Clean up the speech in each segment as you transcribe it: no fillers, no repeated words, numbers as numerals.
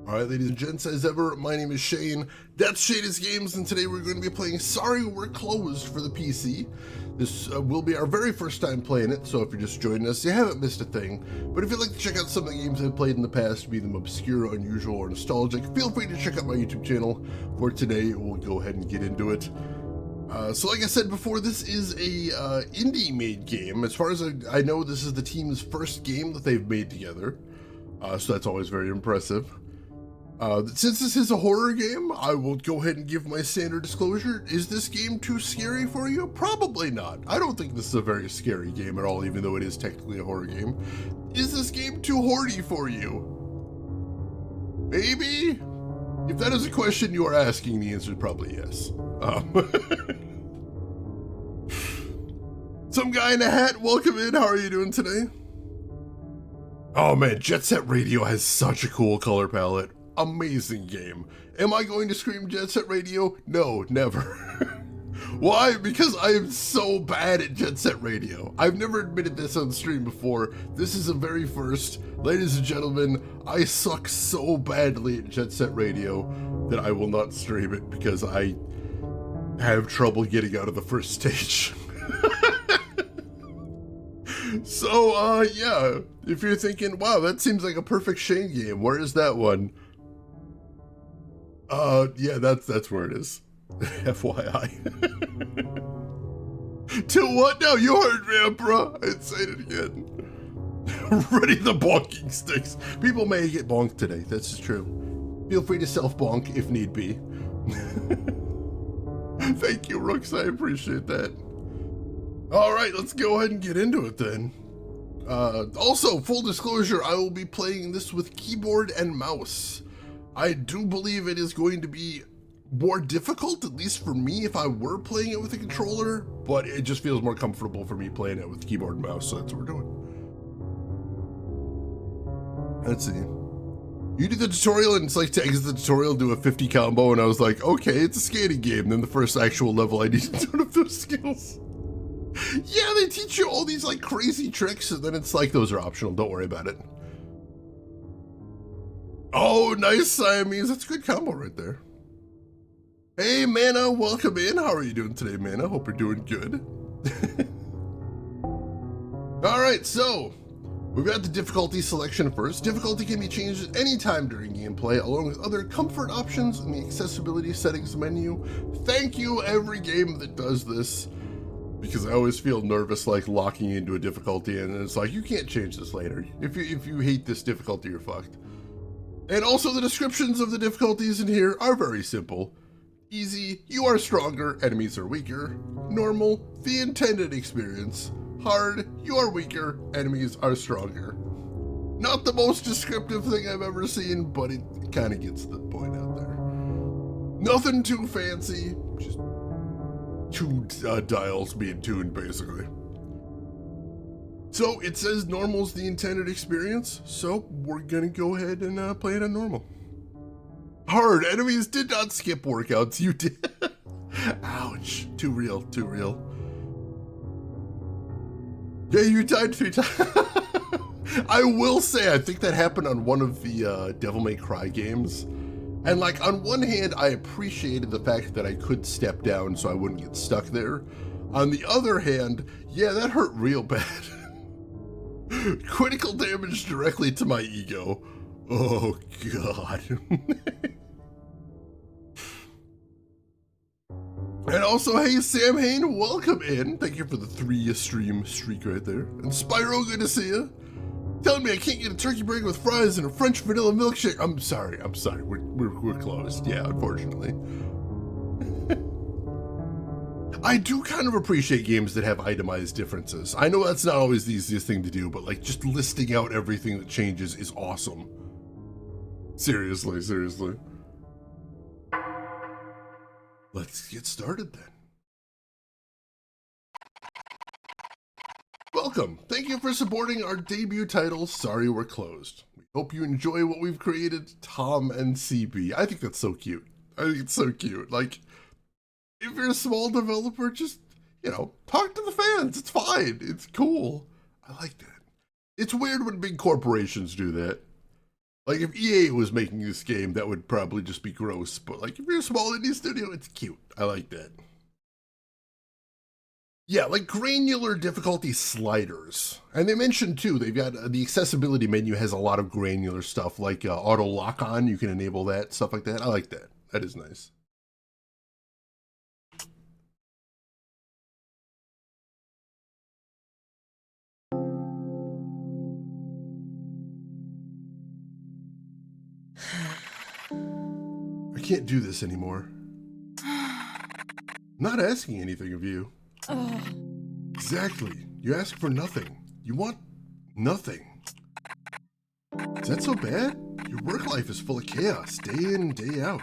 Alright, ladies and gents, as ever, my name is Shane. That's Shadis Games, and today we're going to be playing Sorry We're Closed for the PC. This will be our very first time playing it, so if you're just joining us, you haven't missed a thing. But if you'd like to check out some of the games I've played in the past, be them obscure, unusual, or nostalgic, feel free to check out my YouTube channel. For today, we'll go ahead and get into it. So like I said before, this is a indie-made game. As far as I know, this is the team's first game that they've made together. So that's always very impressive. Since this is a horror game, I will go ahead and give my standard disclosure. Is this game too scary for you? Probably not. I don't think this is a very scary game at all, even though it is technically a horror game. Is this game too horny for you? Maybe? If that is a question you are asking, the answer is probably yes. Some guy in a hat, welcome in. How are you doing today? Oh man, Jet Set Radio has such a cool color palette. Amazing game. Am I going to scream Jet Set Radio? No, never. Why? Because I am so bad at Jet Set Radio. I've never admitted this on stream before. This is a very first. Ladies and gentlemen, I suck so badly at Jet Set Radio that I will not stream it because I have trouble getting out of the first stage. So, yeah, if you're thinking, wow, that seems like a perfect Shane game, where is that one? Yeah, that's where it is. FYI. To what now? You heard me, Emperor. I'd say it again. Ready the bonking sticks. People may get bonked today, that's just true. Feel free to self-bonk if need be. Thank you, Rooks, I appreciate that. Alright, let's go ahead and get into it then. Also, full disclosure, I will be playing this with keyboard and mouse. I do believe it is going to be more difficult, at least for me, if I were playing it with a controller, but it just feels more comfortable for me playing it with keyboard and mouse, so that's what we're doing. Let's see. You do the tutorial and it's like to exit the tutorial, do a 50 combo, and I was like, okay, it's a skating game. Then the first actual level, I needed to learn those skills. Yeah, they teach you all these like crazy tricks, and then it's like, those are optional, don't worry about it. Oh, nice Siamese, that's a good combo right there. Hey Mana, welcome in. How are you doing today, Mana? Hope you're doing good. Alright, so we've got the difficulty selection first. Difficulty can be changed at any time during gameplay, along with other comfort options in the accessibility settings menu. Thank you, every game that does this, because I always feel nervous like locking into a difficulty and it's like, you can't change this later. If you hate this difficulty, you're fucked. And also the descriptions of the difficulties in here are very simple. Easy, you are stronger, enemies are weaker. Normal, the intended experience. Hard, you are weaker, enemies are stronger. Not the most descriptive thing I've ever seen, but it kind of gets the point out there. Nothing too fancy, just two dials being tuned, basically. So it says normal's the intended experience, so we're gonna go ahead and play it on normal. Hard, enemies did not skip workouts, you did. Ouch, too real, too real. Yeah, you died 3 times. I will say, I think that happened on one of the Devil May Cry games. And like, on one hand, I appreciated the fact that I could step down so I wouldn't get stuck there. On the other hand, yeah, that hurt real bad. Critical damage directly to my ego. Oh, God. And also, hey, Sam Hain, welcome in. Thank you for the 3 stream streak right there. And Spyro, good to see you. Telling me I can't get a turkey burger with fries and a French vanilla milkshake. I'm sorry. We're closed. Yeah, unfortunately. I do kind of appreciate games that have itemized differences. I know that's not always the easiest thing to do, but like just listing out everything that changes is awesome. Seriously, seriously. Let's get started then. Welcome. Thank you for supporting our debut title, Sorry We're Closed. We hope you enjoy what we've created, Tom and CB. I think that's so cute. I think it's so cute. Like, if you're a small developer, just, you know, talk to the fans. It's fine. It's cool. I like that. It's weird when big corporations do that. Like, if EA was making this game, that would probably just be gross. But, like, if you're a small indie studio, it's cute. I like that. Yeah, like granular difficulty sliders. And they mentioned, too, they've got the accessibility menu has a lot of granular stuff, like auto lock-on. You can enable that, stuff like that. I like that. That is nice. I can't do this anymore. I'm not asking anything of you. Exactly. You ask for nothing. You want nothing. Is that so bad? Your work life is full of chaos, day in and day out.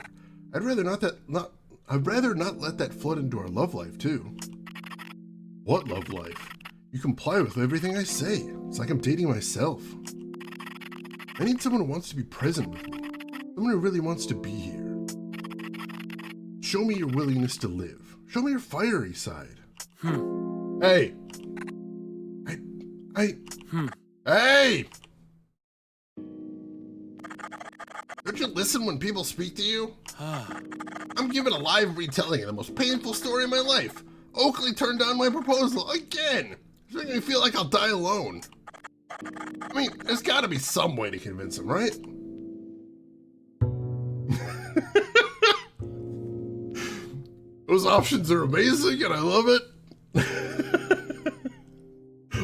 I'd rather not let that flood into our love life too. What love life? You comply with everything I say. It's like I'm dating myself. I need someone who wants to be present with me. Someone who really wants to be here. Show me your willingness to live. Show me your fiery side. Hey! Hey! Don't you listen when people speak to you? I'm giving a live retelling of the most painful story of my life. Oakley turned down my proposal again. It's making me feel like I'll die alone. I mean, there's gotta be some way to convince him, right? Those options are amazing and I love it.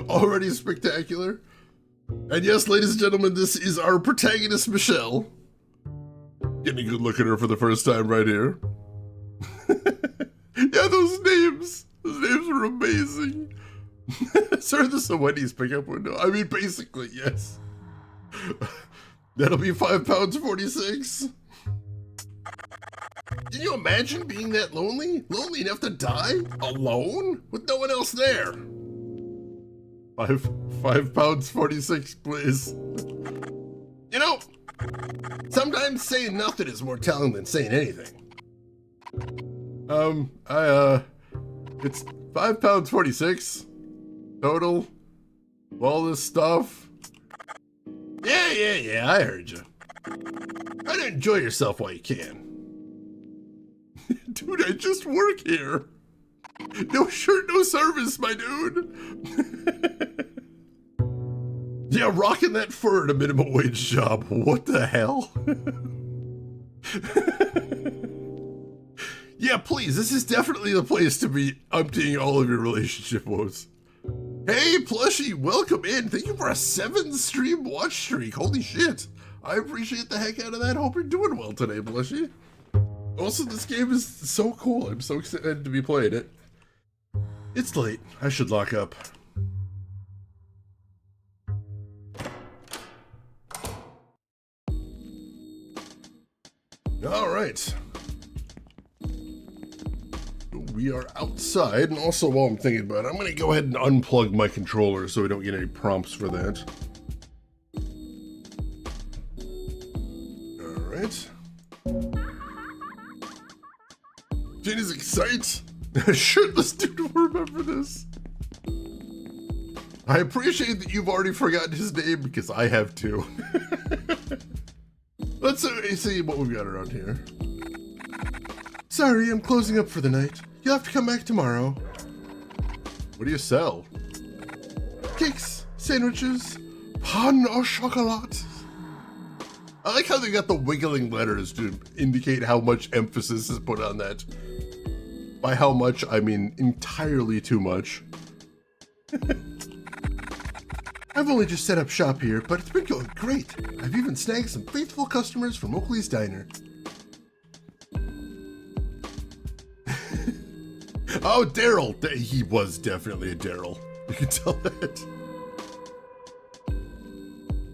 Already spectacular. And yes, ladies and gentlemen, this is our protagonist, Michelle. Getting a good look at her for the first time right here. Yeah, those names are amazing. Sir, this is a Wendy's pickup window. I mean, basically, yes. That'll be £5.46. Can you imagine being that lonely? Lonely enough to die? Alone? With no one else there? £5.46, please. You know, sometimes saying nothing is more telling than saying anything. It's £5.46 total. All this stuff. Yeah, I heard you. Try to enjoy yourself while you can. Dude, I just work here. No shirt, no service, my dude. Yeah, rocking that fur at a minimum wage job. What the hell? Yeah, please, this is definitely the place to be emptying all of your relationship woes. Hey, Plushie, welcome in. Thank you for a 7-stream watch streak. Holy shit. I appreciate the heck out of that. Hope you're doing well today, Plushie. Also, this game is so cool. I'm so excited to be playing it. It's late. I should lock up. All right. We are outside, and also while I'm thinking about it, I'm going to go ahead and unplug my controller so we don't get any prompts for that. All right. Jenny's excited. Shirtless dude will remember this. I appreciate that you've already forgotten his name because I have too. Let's see what we've got around here. Sorry, I'm closing up for the night. You'll have to come back tomorrow. What do you sell? Cakes, sandwiches, pain au chocolat. I like how they got the wiggling letters to indicate how much emphasis is put on that. By how much, I mean entirely too much. I've only just set up shop here, but it's been going great. I've even snagged some faithful customers from Oakley's Diner. Oh, Daryl. He was definitely a Daryl. You can tell that.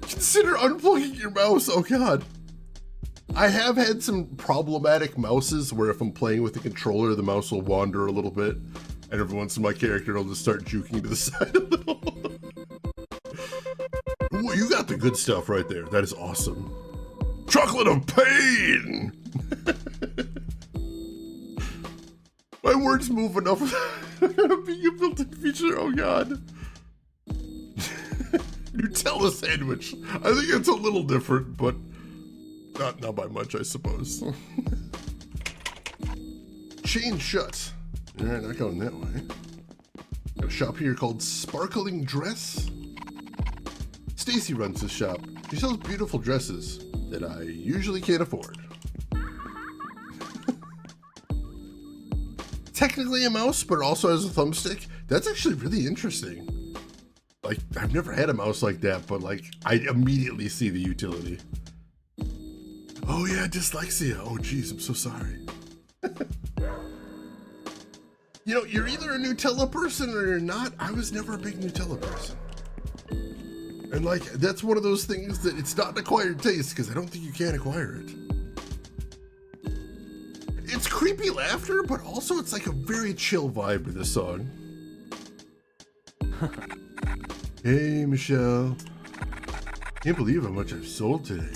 Consider unplugging your mouse. Oh, God. I have had some problematic mouses where if I'm playing with the controller, the mouse will wander a little bit. And every once in my character, it'll just start juking to the side a little. Ooh, you got the good stuff right there. That is awesome. Chocolate of pain! My words move enough without being a built-in feature. Oh, God. Nutella sandwich. I think it's a little different, but Not by much, I suppose. Chain shut. Alright, not going that way. Got a shop here called Sparkling Dress. Stacy runs this shop. She sells beautiful dresses that I usually can't afford. Technically a mouse, but it also has a thumbstick. That's actually really interesting. Like, I've never had a mouse like that, but like, I immediately see the utility. Oh yeah, dyslexia. Oh geez, I'm so sorry. You know, you're either a Nutella person or you're not. I was never a big Nutella person. And like, that's one of those things that it's not an acquired taste because I don't think you can acquire it. It's creepy laughter, but also it's like a very chill vibe to this song. Hey, Michelle. Can't believe how much I've sold today.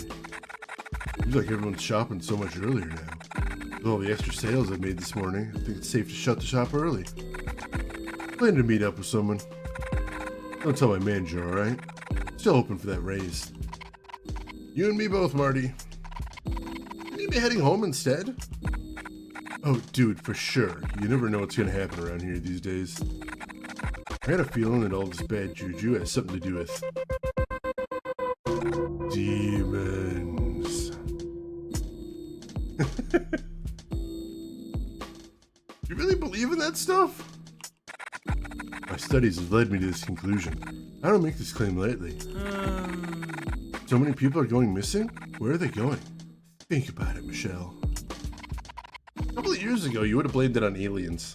Seems like everyone's shopping so much earlier now. With all the extra sales I made this morning, I think it's safe to shut the shop early. Plan to meet up with someone. Don't tell my manager, alright? Still hoping for that raise. You and me both, Marty. You need me heading home instead? Oh, dude, for sure. You never know what's gonna happen around here these days. I had a feeling that all this bad juju has something to do with demons. You really believe in that stuff? My studies have led me to this conclusion. I don't make this claim lightly. So many people are going missing? Where are they going? Think about it, Michelle. A couple of years ago, you would have blamed it on aliens.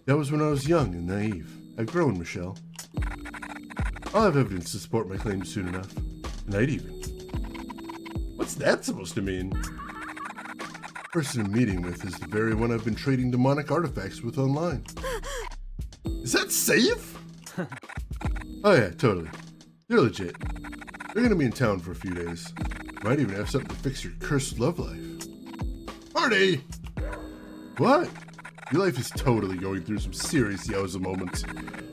That was when I was young and naive. I've grown, Michelle. I'll have evidence to support my claims soon enough. Tonight even. What's that supposed to mean? The person I'm meeting with is the very one I've been trading demonic artifacts with online. Is that safe? Oh yeah, totally. You're legit. They're gonna be in town for a few days. Might even have something to fix your cursed love life. Marty! What? Your life is totally going through some serious yowza moments.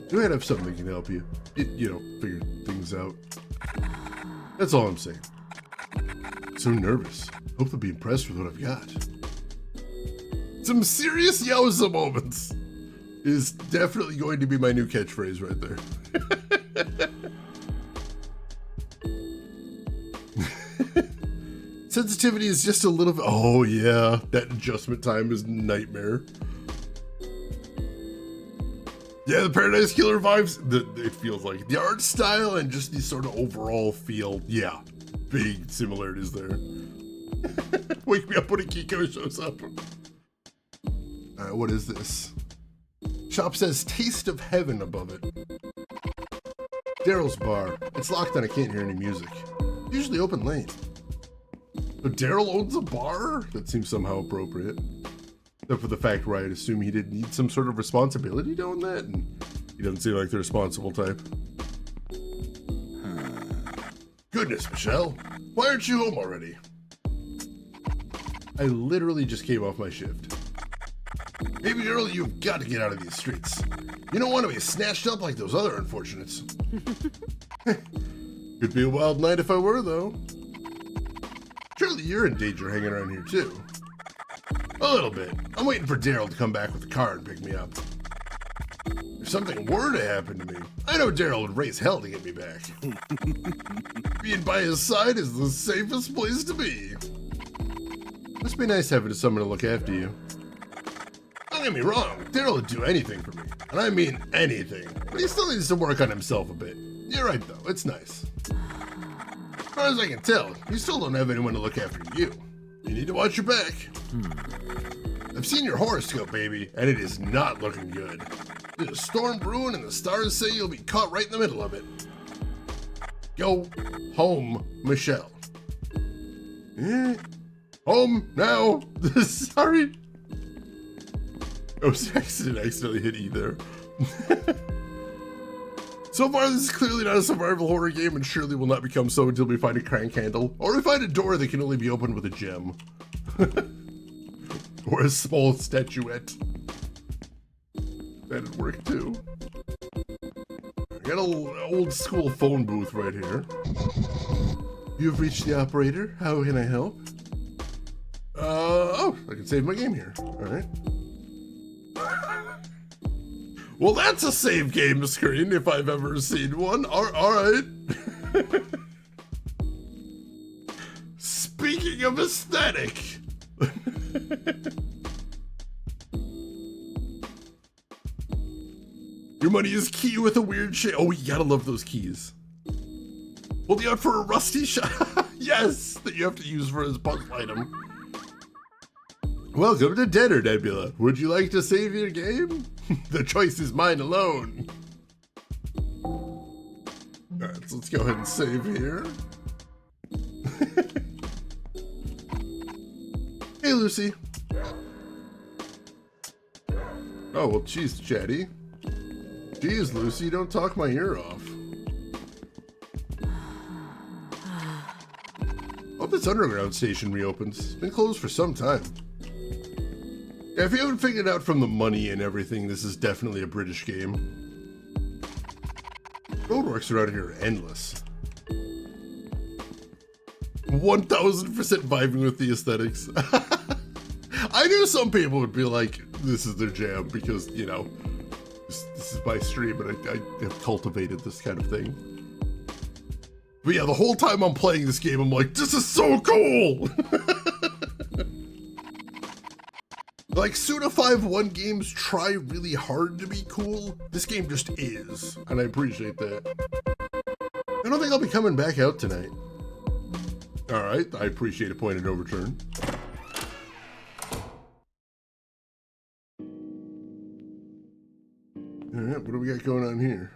You might have something that can help you. Figure things out. That's all I'm saying. So nervous. Hope they'll be impressed with what I've got. Some serious yowza moments is definitely going to be my new catchphrase right there. Sensitivity is just a little bit. Oh yeah, that adjustment time is nightmare. Yeah, the Paradise Killer vibes. It feels like the art style and just the sort of overall feel. Yeah, big similarities there. Wake me up when a Kiko shows up. All right, what is this? Shop says "Taste of Heaven" above it. Daryl's bar. It's locked and I can't hear any music. Usually open late. But Daryl owns a bar? That seems somehow appropriate. Except for the fact where I'd assume he did need some sort of responsibility doing that, and he doesn't seem like the responsible type. Goodness, Michelle. Why aren't you home already? I literally just came off my shift. Baby girl, you've got to get out of these streets. You don't want to be snatched up like those other unfortunates. Could be a wild night if I were, though. Surely you're in danger hanging around here, too. A little bit. I'm waiting for Daryl to come back with the car and pick me up. If something were to happen to me, I know Daryl would raise hell to get me back. Being by his side is the safest place to be. Must be nice having someone to look after you. Don't get me wrong, Daryl would do anything for me. And I mean anything. But he still needs to work on himself a bit. You're right, though. It's nice. As far as I can tell, you still don't have anyone to look after you. You need to watch your back. I've seen your horoscope, baby, and it is not looking good. There's a storm brewing and the stars say you'll be caught right in the middle of it. Go home, Michelle. Home now. Sorry. I was accidentally hit E there. So far, this is clearly not a survival horror game and surely will not become so until we find a crank handle, or we find a door that can only be opened with a gem. Or a small statuette. That'd work too. I got an old school phone booth right here. You've reached the operator. How can I help? Oh, I can save my game here. All right. Well, that's a save game screen if I've ever seen one. All right. Speaking of aesthetic. Your money is key with a weird shape. Oh, you gotta love those keys. Holding out for a rusty shot. Yes, that you have to use for his puzzle item. Welcome to dinner, Nebula. Would you like to save your game? The choice is mine alone. Alright, so let's go ahead and save here. Hey, Lucy. Oh, well, geez, Chatty. Geez, Lucy, don't talk my ear off. Hope this underground station reopens. It's been closed for some time. Yeah, if you haven't figured out from the money and everything, this is definitely a British game. Roadworks around here are endless. 1000% vibing with the aesthetics. I knew some people would be like, this is their jam because, you know, this is my stream and I have cultivated this kind of thing. But yeah, the whole time I'm playing this game, I'm like, this is so cool! Like, Suda 5.1 games try really hard to be cool. This game just is, and I appreciate that. I don't think I'll be coming back out tonight. Alright, I appreciate a point of no return. Alright, what do we got going on here?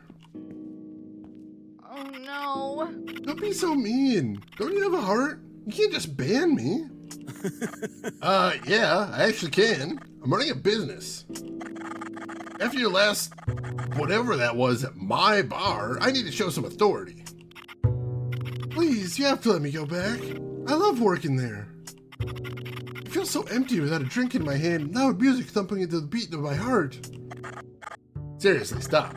Oh no. Don't be so mean. Don't you have a heart? You can't just ban me. Yeah, I actually can. I'm running a business. After your last, whatever that was at my bar, I need to show some authority. Please, you have to let me go back. I love working there. I feel so empty without a drink in my hand and loud music thumping into the beat of my heart. Seriously, stop.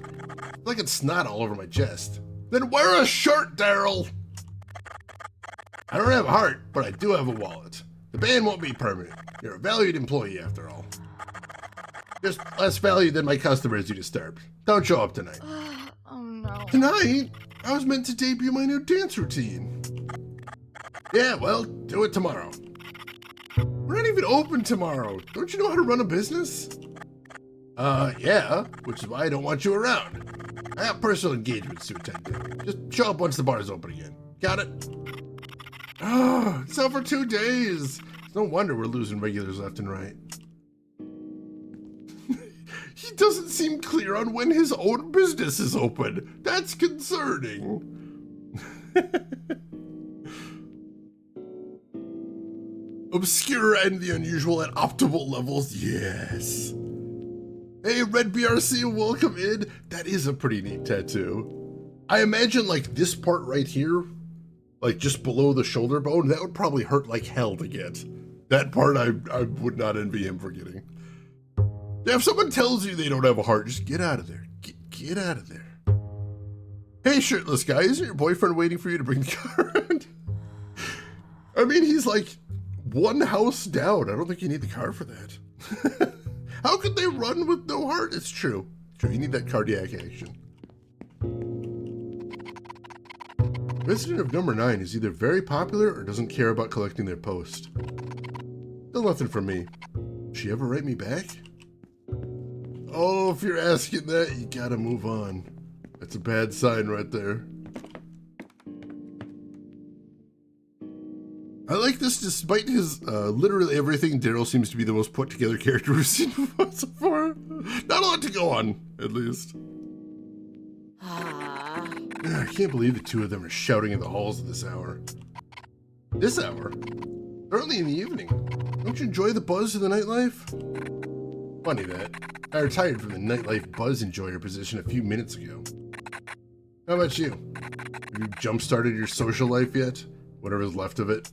It's like it's snot all over my chest. Then wear a shirt, Daryl! I don't have a heart, but I do have a wallet. The ban won't be permanent. You're a valued employee after all. Just less valued than my customers you disturbed. Don't show up tonight. Oh no. Tonight? I was meant to debut my new dance routine. Yeah, well, do it tomorrow. We're not even open tomorrow. Don't you know how to run a business? Yeah, which is why I don't want you around. I have personal engagements to attend to. Just show up once the bar is open again. Got it? Oh, it's out for 2 days. It's no wonder we're losing regulars left and right. He doesn't seem clear on when his own business is open. That's concerning. Obscure and the unusual at optimal levels, yes. Hey, Red BRC, welcome in. That is a pretty neat tattoo. I imagine like this part right here, like just below the shoulder bone, that would probably hurt like hell to get. That part I would not envy him for getting. Yeah, if someone tells you they don't have a heart, just get out of there. Get out of there. Hey, shirtless guy, isn't your boyfriend waiting for you to bring the car around? I mean, he's like one house down. I don't think you need the car for that. How could they run with no heart? It's true. True, you need that cardiac action. Resident of number 9 is either very popular or doesn't care about collecting their post. Still nothing from me. Did she ever write me back? Oh, if you're asking that, you gotta move on. That's a bad sign right there. I like this despite his literally everything. Daryl seems to be the most put together character we've seen so far. Not a lot to go on, at least. I can't believe the two of them are shouting in the halls at this hour. This hour? Early in the evening. Don't you enjoy the buzz of the nightlife? Funny that. I retired from the nightlife buzz enjoyer position a few minutes ago. How about you? Have you jump-started your social life yet? Whatever's left of it?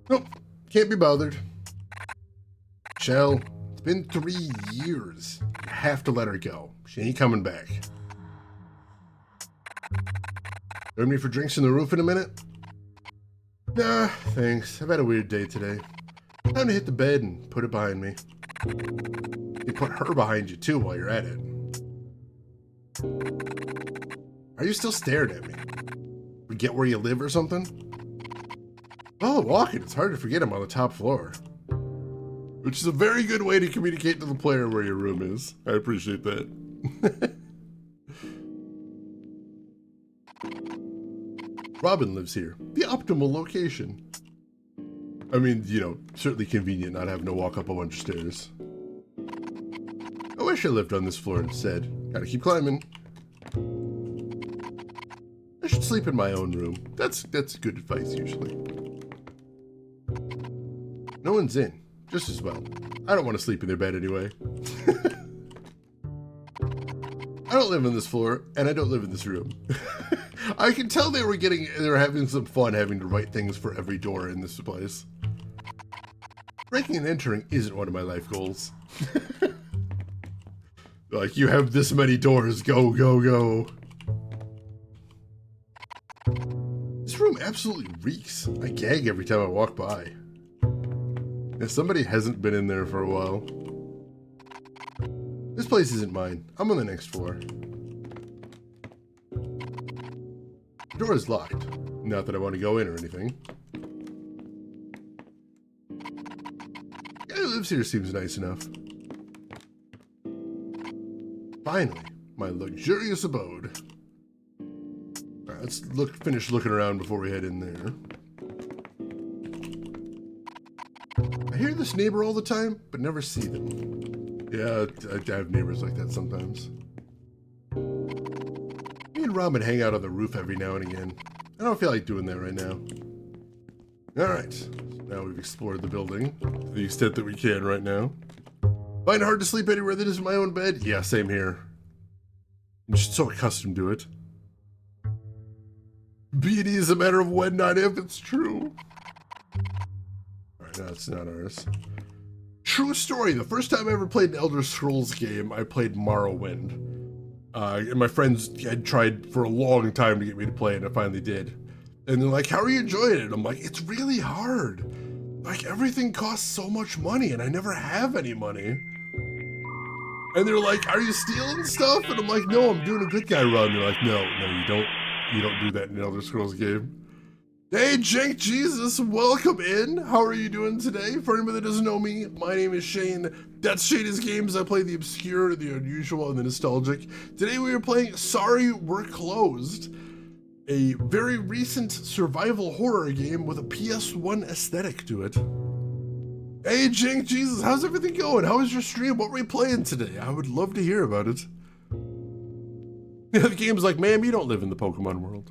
Nope. Can't be bothered. Shell, it's been 3 years. You have to let her go. She ain't coming back. Join me for drinks on the roof in a minute? Nah, thanks. I've had a weird day today. Time to hit the bed and put it behind me. You put her behind you too while you're at it. Are you still staring at me? Forget where you live or something? Oh, walking. It's hard to forget I'm on the top floor. Which is a very good way to communicate to the player where your room is. I appreciate that. Robin lives here. The optimal location. I mean, you know, certainly convenient not having to walk up a bunch of stairs. I wish I lived on this floor instead. Gotta keep climbing. I should sleep in my own room. That's good advice usually. No one's in. Just as well. I don't want to sleep in their bed anyway. I don't live on this floor, and I don't live in this room. I can tell they were having some fun having to write things for every door in this place. Breaking and entering isn't one of my life goals. Like, you have this many doors, go, go, go. This room absolutely reeks. I gag every time I walk by. If somebody hasn't been in there for a while. This place isn't mine. I'm on the next floor. The door is locked. Not that I want to go in or anything. The guy who lives here seems nice enough. Finally, my luxurious abode. Alright, let's finish looking around before we head in there. I hear this neighbor all the time, but never see them. Yeah, I have neighbors like that sometimes. Me and Robin hang out on the roof every now and again. I don't feel like doing that right now. Alright, so now we've explored the building to the extent that we can right now. Find it hard to sleep anywhere that isn't my own bed? Yeah, same here. I'm just so accustomed to it. B&E is a matter of when, not if. It's true. Alright, no, it's not ours. True story. The first time I ever played an Elder Scrolls game, I played Morrowind. And my friends had tried for a long time to get me to play it, and I finally did. And they're like, how are you enjoying it? I'm like, it's really hard. Like, everything costs so much money, and I never have any money. And they're like, are you stealing stuff? And I'm like, no, I'm doing a good guy run. They're like, no, you don't do that in an Elder Scrolls game. Hey, Jank Jesus, welcome in. How are you doing today? For anybody that doesn't know me, my name is Shane. That's Shane's Games. I play the obscure, the unusual, and the nostalgic. Today we are playing Sorry We're Closed, a very recent survival horror game with a PS1 aesthetic to it. Hey, Jank Jesus, how's everything going? How was your stream? What were we playing today? I would love to hear about it. Yeah, the game's like, ma'am, you don't live in the Pokemon world.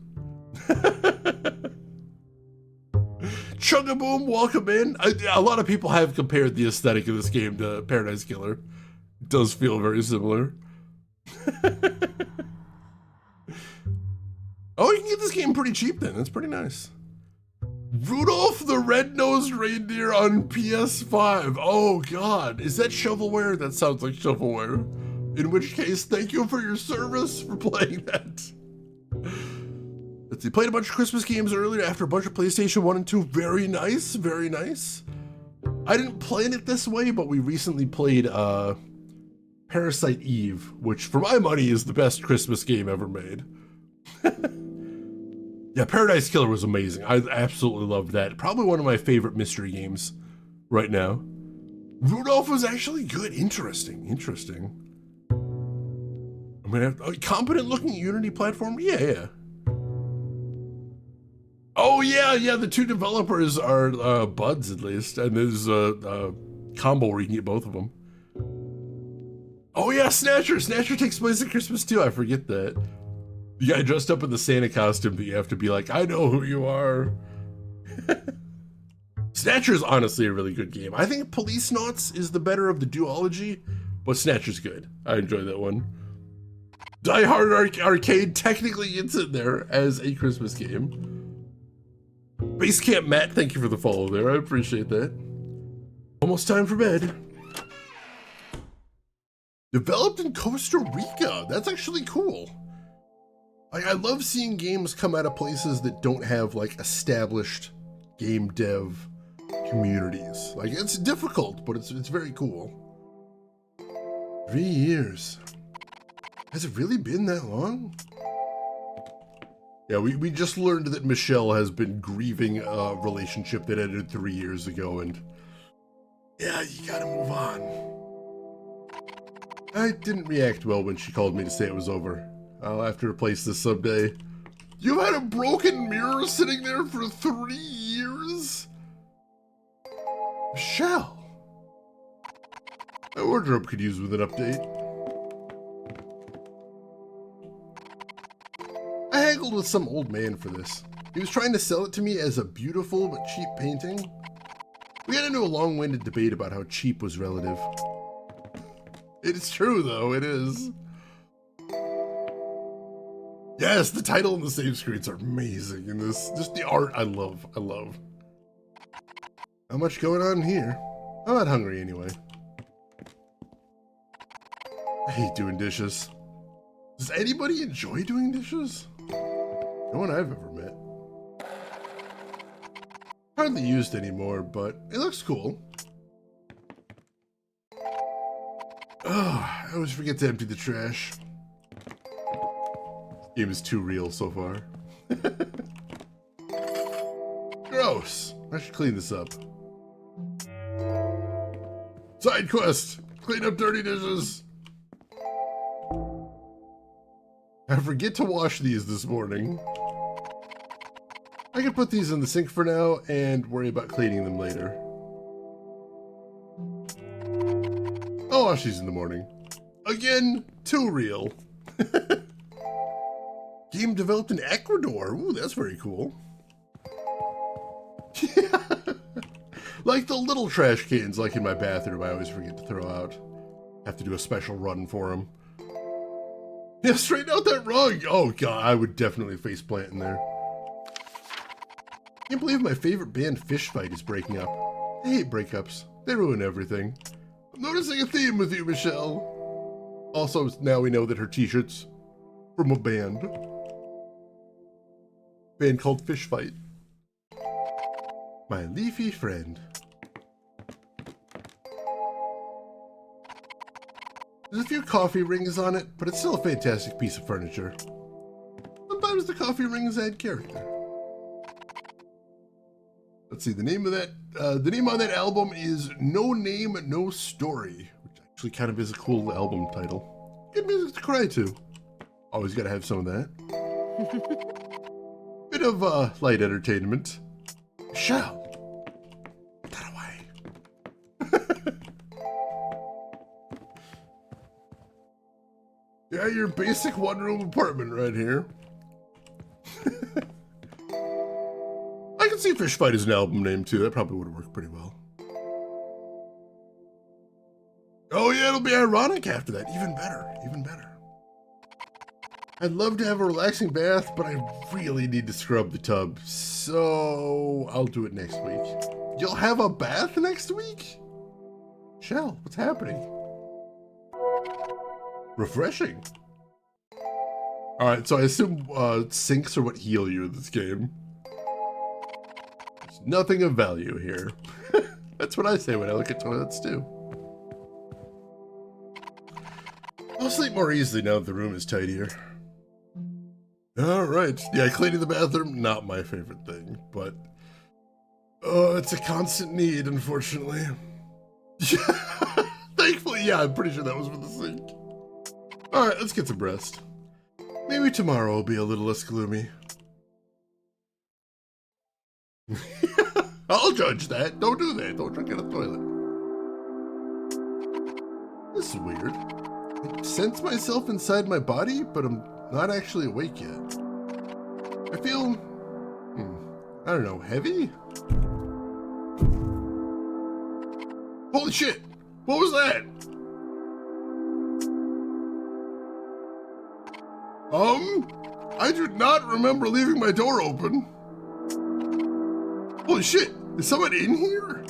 Chugaboom, welcome in. A lot of people have compared the aesthetic of this game to Paradise Killer. It does feel very similar. Oh, you can get this game pretty cheap then. That's pretty nice. Rudolph the Red-Nosed Reindeer on PS5. Oh god, is that shovelware? That sounds like shovelware. In which case, thank you for your service for playing that. Let's see, played a bunch of Christmas games earlier after a bunch of PlayStation 1 and 2. Very nice, very nice. I didn't plan it this way, but we recently played Parasite Eve, which for my money is the best Christmas game ever made. Yeah, Paradise Killer was amazing. I absolutely loved that. Probably one of my favorite mystery games right now. Rudolph was actually good. Interesting. I mean, a competent looking Unity platform? Yeah. Oh yeah, the two developers are buds at least, and there's a combo where you can get both of them. Oh yeah, Snatcher takes place at Christmas too, I forget that. The guy dressed up in the Santa costume that you have to be like, I know who you are. Snatcher is honestly a really good game. I think Police Nauts is the better of the duology, but Snatcher's good. I enjoy that one. Die Hard Arcade technically gets in there as a Christmas game. Basecamp Matt, thank you for the follow there. I appreciate that. Almost time for bed. Developed in Costa Rica. That's actually cool. I love seeing games come out of places that don't have like established game dev communities. Like, it's difficult, but it's very cool. 3 years. Has it really been that long? Yeah, we just learned that Michelle has been grieving a relationship that ended 3 years ago, and yeah, you gotta move on. I didn't react well when she called me to say it was over. I'll have to replace this someday. You've had a broken mirror sitting there for 3 years? Michelle! My wardrobe could use with an update. I haggled with some old man for this. He was trying to sell it to me as a beautiful but cheap painting. We got into a long-winded debate about how cheap was relative. It's true, though, it is. Yes, the title and the save screens are amazing in this. Just the art, I love. Not much going on here. I'm not hungry anyway. I hate doing dishes. Does anybody enjoy doing dishes? No one I've ever met. Hardly used anymore, but it looks cool. Oh, I always forget to empty the trash. This game is too real so far. Gross. I should clean this up. Side quest. Clean up dirty dishes. I forget to wash these this morning. I can put these in the sink for now and worry about cleaning them later. I'll wash these in the morning. Again, too real. Game developed in Ecuador. Ooh, that's very cool. Yeah. Like the little trash cans like in my bathroom I always forget to throw out. Have to do a special run for them. Yeah, straighten out that rug. Oh god, I would definitely faceplant in there. Can't believe my favorite band Fish Fight is breaking up. I hate breakups. They ruin everything. I'm noticing a theme with you, Michelle. Also, now we know that her t-shirt's from a band. Band called Fish Fight. My leafy friend. There's a few coffee rings on it, but it's still a fantastic piece of furniture. Sometimes the coffee rings add character. Let's see, the name of that, the name on that album is No Name, No Story, which actually kind of is a cool album title. Good music to cry to. Always gotta have some of that. Bit of, light entertainment. Michelle! Put that away. Yeah, your basic one-room apartment right here. I can see Fish Fight as an album name too. That probably would have worked pretty well. Oh yeah, it'll be ironic after that. Even better, even better. I'd love to have a relaxing bath, but I really need to scrub the tub. So I'll do it next week. You'll have a bath next week? Shell, what's happening? Refreshing. Alright, so I assume sinks are what heal you in this game. There's nothing of value here. That's what I say when I look at toilets too. I'll sleep more easily now that the room is tidier. Alright, yeah, cleaning the bathroom, not my favorite thing, but it's a constant need, unfortunately. Thankfully, yeah, I'm pretty sure that was for the sink. Alright, let's get some rest. Maybe tomorrow will be a little less gloomy. I'll judge that. Don't do that. Don't drink in a toilet. This is weird. I sense myself inside my body, but I'm not actually awake yet. I feel, I don't know, heavy? Holy shit! What was that? I do not remember leaving my door open. Holy shit, is someone in here?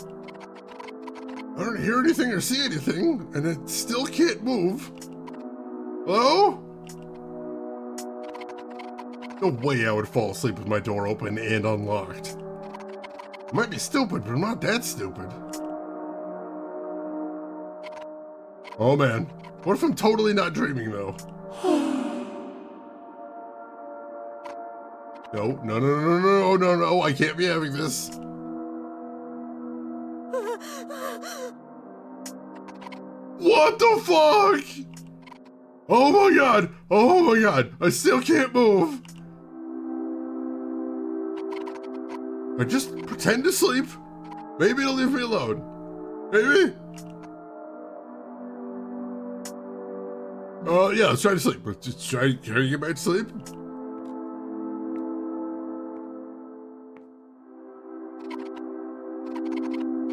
I don't hear anything or see anything, and I still can't move. Hello? No way I would fall asleep with my door open and unlocked. I might be stupid, but I'm not that stupid. Oh man, what if I'm totally not dreaming though? No, I can't be having this. What the fuck? Oh my god, I still can't move. I just pretend to sleep. Maybe it'll leave me alone. Maybe? Yeah, let's try to sleep. Let's just try to get back to sleep.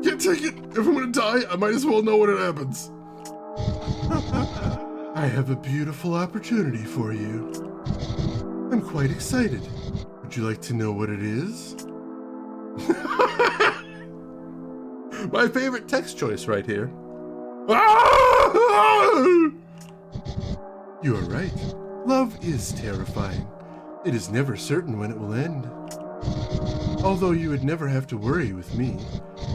Can't take it. If I'm gonna die, I might as well know when it happens. I have a beautiful opportunity for you. I'm quite excited. Would you like to know what it is? My favorite text choice right here. You are right. Love is terrifying. It is never certain when it will end. Although you would never have to worry with me,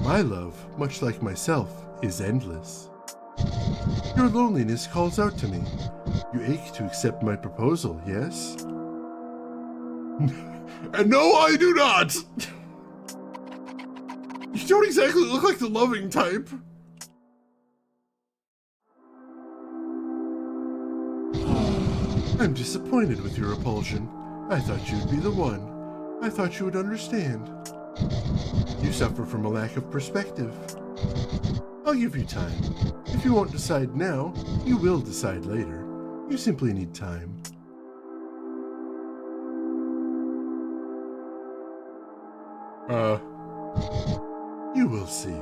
my love, much like myself, is endless. Your loneliness calls out to me. You ache to accept my proposal, yes? And no, I do not! You don't exactly look like the loving type. I'm disappointed with your repulsion. I thought you'd be the one. I thought you would understand. You suffer from a lack of perspective. I'll give you time. If you won't decide now, you will decide later. You simply need time. You will see.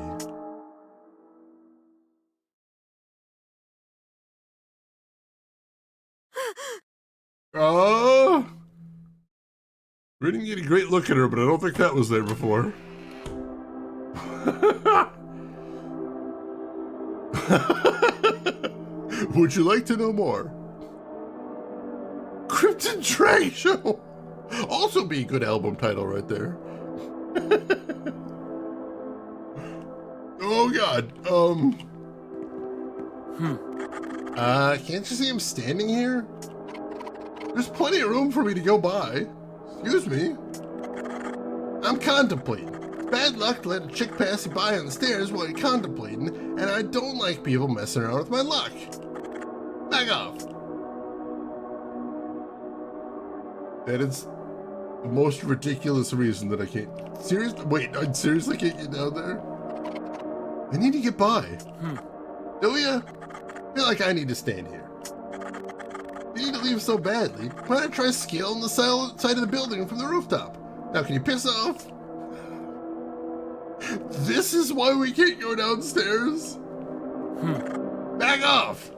We didn't get a great look at her, but I don't think that was there before. Would you like to know more? Cryptid Drag Show! Also be a good album title right there. Oh god, can't you see him standing here? There's plenty of room for me to go by. Excuse me. I'm contemplating. Bad luck to let a chick pass you by on the stairs while you're contemplating, and I don't like people messing around with my luck. Back off. That is the most ridiculous reason that I can't... Seriously? Wait, I seriously can't get down there? I need to get by. Do ya? I feel like I need to stand here. You need to leave so badly. Why not try scaling the side of the building from the rooftop? Now can you piss off? This is why we can't go downstairs. Back off.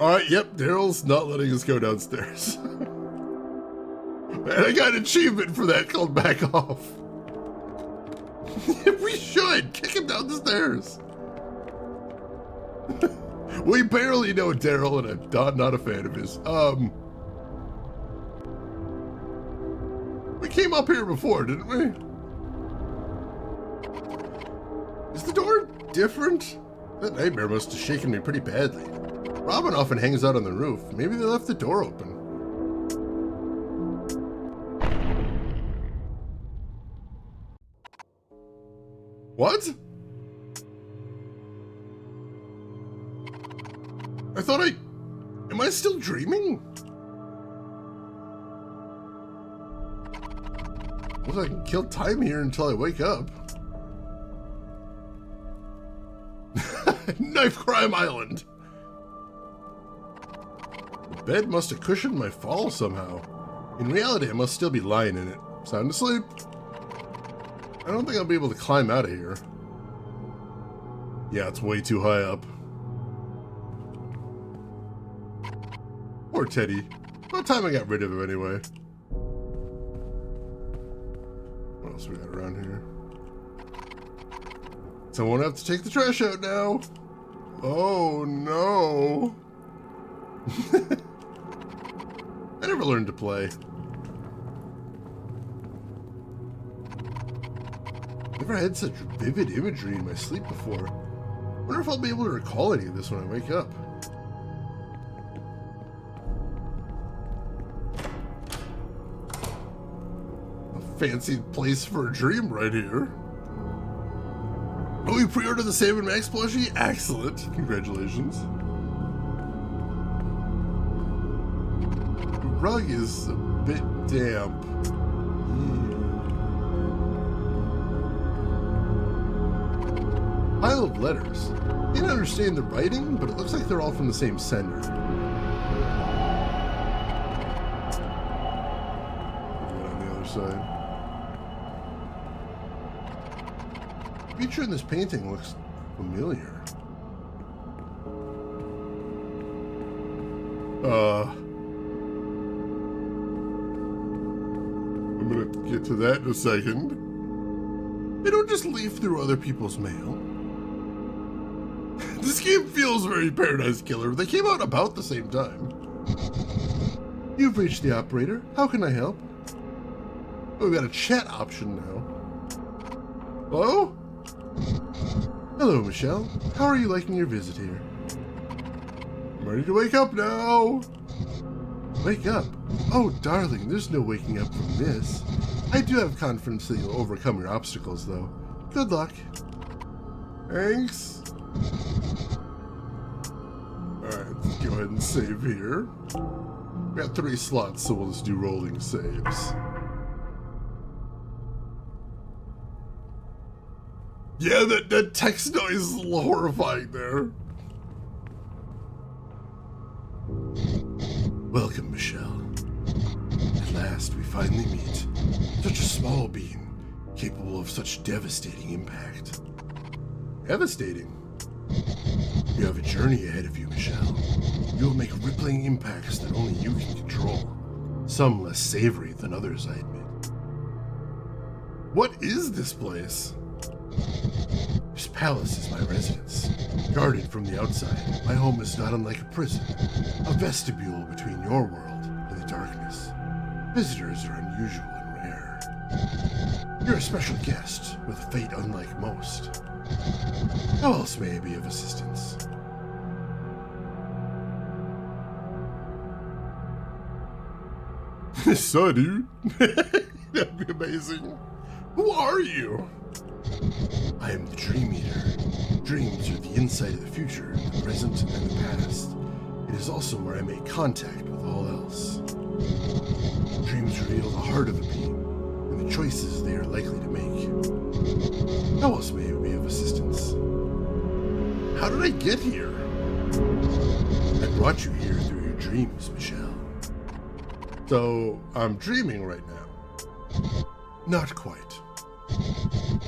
Alright, yep, Daryl's not letting us go downstairs. And I got an achievement for that called back off. We should kick him down the stairs. We barely know Daryl, and I'm not a fan of his. We came up here before, didn't we? Is the door different? That nightmare must have shaken me pretty badly. Robin often hangs out on the roof. Maybe they left the door open. What? I thought am I still dreaming? Looks like I can kill time here until I wake up. Knife Crime Island. The bed must have cushioned my fall somehow. In reality, I must still be lying in it. Sound asleep. I don't think I'll be able to climb out of here. Yeah, it's way too high up. Poor Teddy. About time I got rid of him anyway. What else we got around here? Someone have to take the trash out now. Oh no. I never learned to play. Never had such vivid imagery in my sleep before. Wonder if I'll be able to recall any of this when I wake up. A fancy place for a dream right here. Oh, you pre-ordered the Sam and Max plushie? Excellent. Congratulations. The rug is a bit damp. Pile of letters. Didn't understand the writing, but it looks like they're all from the same sender. On the other side. The feature in this painting looks familiar. I'm gonna get to that in a second. They don't just leaf through other people's mail. This game feels very Paradise Killer. They came out about the same time. You've reached the operator. How can I help? Oh, we've got a chat option now. Hello? Hello, Michelle. How are you liking your visit here? I'm ready to wake up now. Wake up? Oh, darling, there's no waking up from this. I do have confidence that you'll overcome your obstacles, though. Good luck. Thanks. Alright, let's go ahead and save here. We got 3 slots, so we'll just do rolling saves. Yeah, that text noise is a little horrifying there. Welcome, Michelle. At last, we finally meet. Such a small being, capable of such devastating impact. Devastating? You have a journey ahead of you, Michelle. You will make rippling impacts that only you can control. Some less savory than others, I admit. What is this place? This palace is my residence. Guarded from the outside, my home is not unlike a prison, a vestibule between your world and the darkness. Visitors are unusual and rare. You're a special guest with a fate unlike most. How else may I be of assistance? So, dude. That'd be amazing. Who are you? I am the Dream Eater. Dreams are the insight of the future, the present, and the past. It is also where I make contact with all else. Dreams reveal the heart of a being, and the choices they are likely to make. How else may I be of assistance? How did I get here? I brought you here through your dreams, Michelle. So, I'm dreaming right now. Not quite.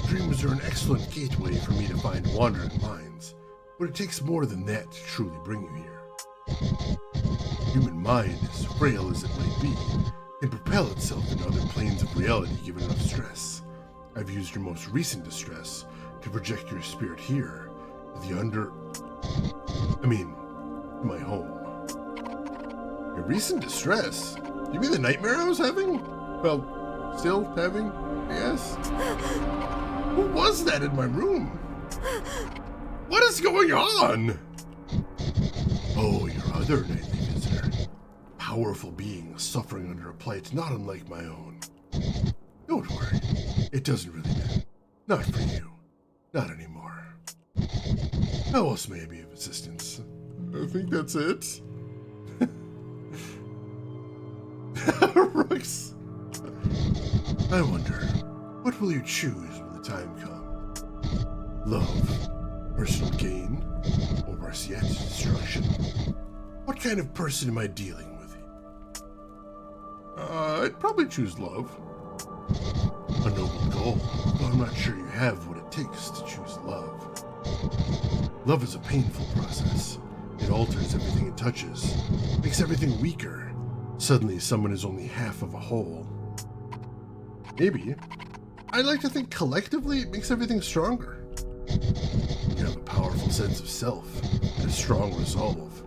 Dreams are an excellent gateway for me to find wandering minds, but it takes more than that to truly bring you here. Human mind, as frail as it might be, can propel itself into other planes of reality given enough stress. I've used your most recent distress to project your spirit here, to my home. Your recent distress? You mean the nightmare I was having? Well, still having, I guess? Who was that in my room? What is going on? Oh, your other nightly visitor. Powerful being suffering under a plight not unlike my own. Don't worry. It doesn't really matter. Not for you. Not anymore. How else may I be of assistance? I think that's it. Rooks. I wonder, what will you choose when the time comes? Love, personal gain, or worse yet, destruction? What kind of person am I dealing with? I'd probably choose love. A noble goal, though I'm not sure you have what it takes to choose love. Love is a painful process. It alters everything it touches, makes everything weaker. Suddenly, someone is only half of a whole. Maybe. I'd like to think collectively it makes everything stronger. You have a powerful sense of self and a strong resolve.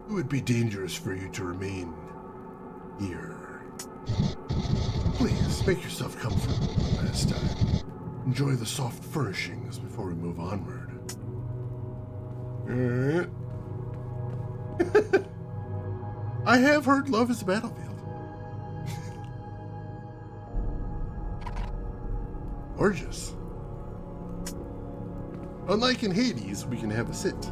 It would be dangerous for you to remain here. Please, make yourself comfortable one last time. Enjoy the soft furnishings before we move onward. I have heard love is a battlefield. Gorgeous. Unlike in Hades, we can have a sit.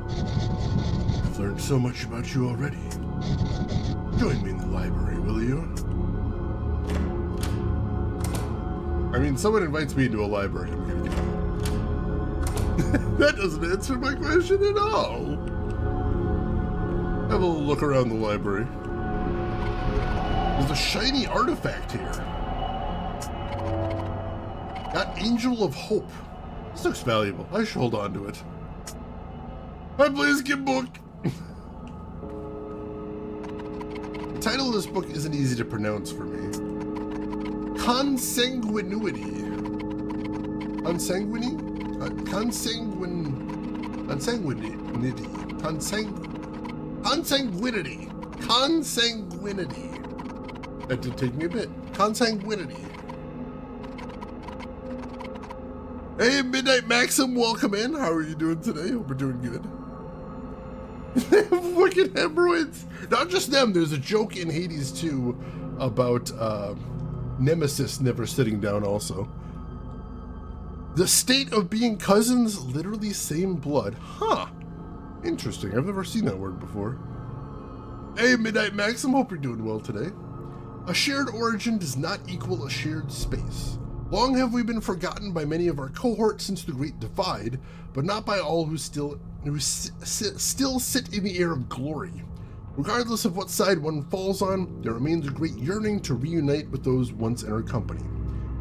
I've learned so much about you already. Join me in the library, will you? I mean, someone invites me into a library, I'm gonna go. That doesn't answer my question at all. Have a little look around the library. There's a shiny artifact here. Got Angel of Hope. This looks valuable. I should hold on to it. Hi, Blaziken book. The title of this book isn't easy to pronounce for me. Consanguinity. Consanguinity? Consanguinity. That did take me a bit. Consanguinity. Hey, Midnight Maxim, welcome in. How are you doing today? Hope you're doing good. They have wicked hemorrhoids. Not just them. There's a joke in Hades 2 about Nemesis never sitting down also. The state of being cousins, literally same blood. Huh. Interesting. I've never seen that word before. Hey, Midnight Maxim, hope you're doing well today. A shared origin does not equal a shared space. Long have we been forgotten by many of our cohort since the Great Divide, but not by all who still sit in the air of glory. Regardless of what side one falls on, there remains a great yearning to reunite with those once in our company.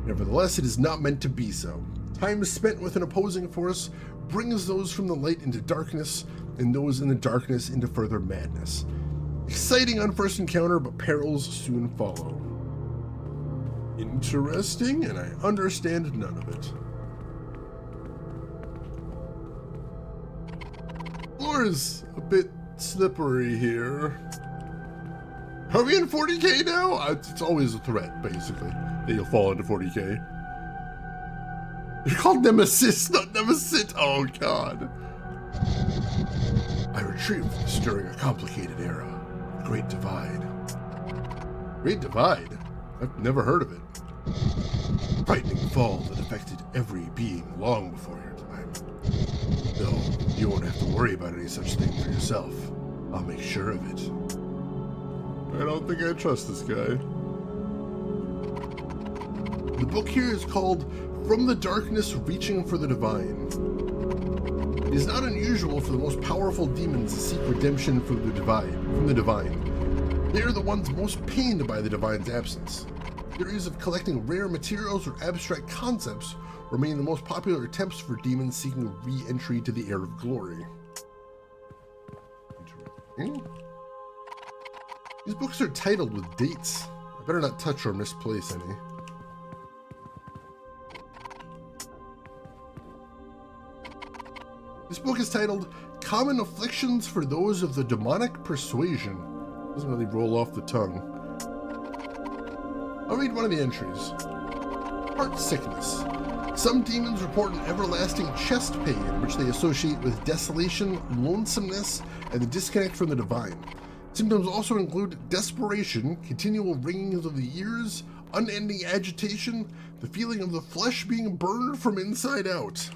Nevertheless, it is not meant to be so. Time spent with an opposing force brings those from the light into darkness, and those in the darkness into further madness. Exciting on first encounter, but perils soon follow. Interesting, and I understand none of it. Floor is a bit slippery here. Are we in 40k now? It's always a threat, basically, that you'll fall into 40k. You're called Nemesis, not Nemesis. Oh, God. I retrieved this during a complicated era. The Great Divide. Great Divide? I've never heard of it. Frightening fall that affected every being long before your time. Though, you won't have to worry about any such thing for yourself. I'll make sure of it. I don't think I trust this guy. The book here is called From the Darkness Reaching for the Divine. It is not unusual for the most powerful demons to seek redemption from the divine. They are the ones most pained by the divine's absence. Theories of collecting rare materials or abstract concepts remain the most popular attempts for demons seeking re-entry to the air of glory. Interesting. These books are titled with dates. I better not touch or misplace any. This book is titled Common Afflictions for Those of the Demonic Persuasion. Doesn't really roll off the tongue. I'll read one of the entries. Heart sickness. Some demons report an everlasting chest pain, which they associate with desolation, lonesomeness, and the disconnect from the divine. Symptoms also include desperation, continual ringing of the ears, unending agitation, the feeling of the flesh being burned from inside out.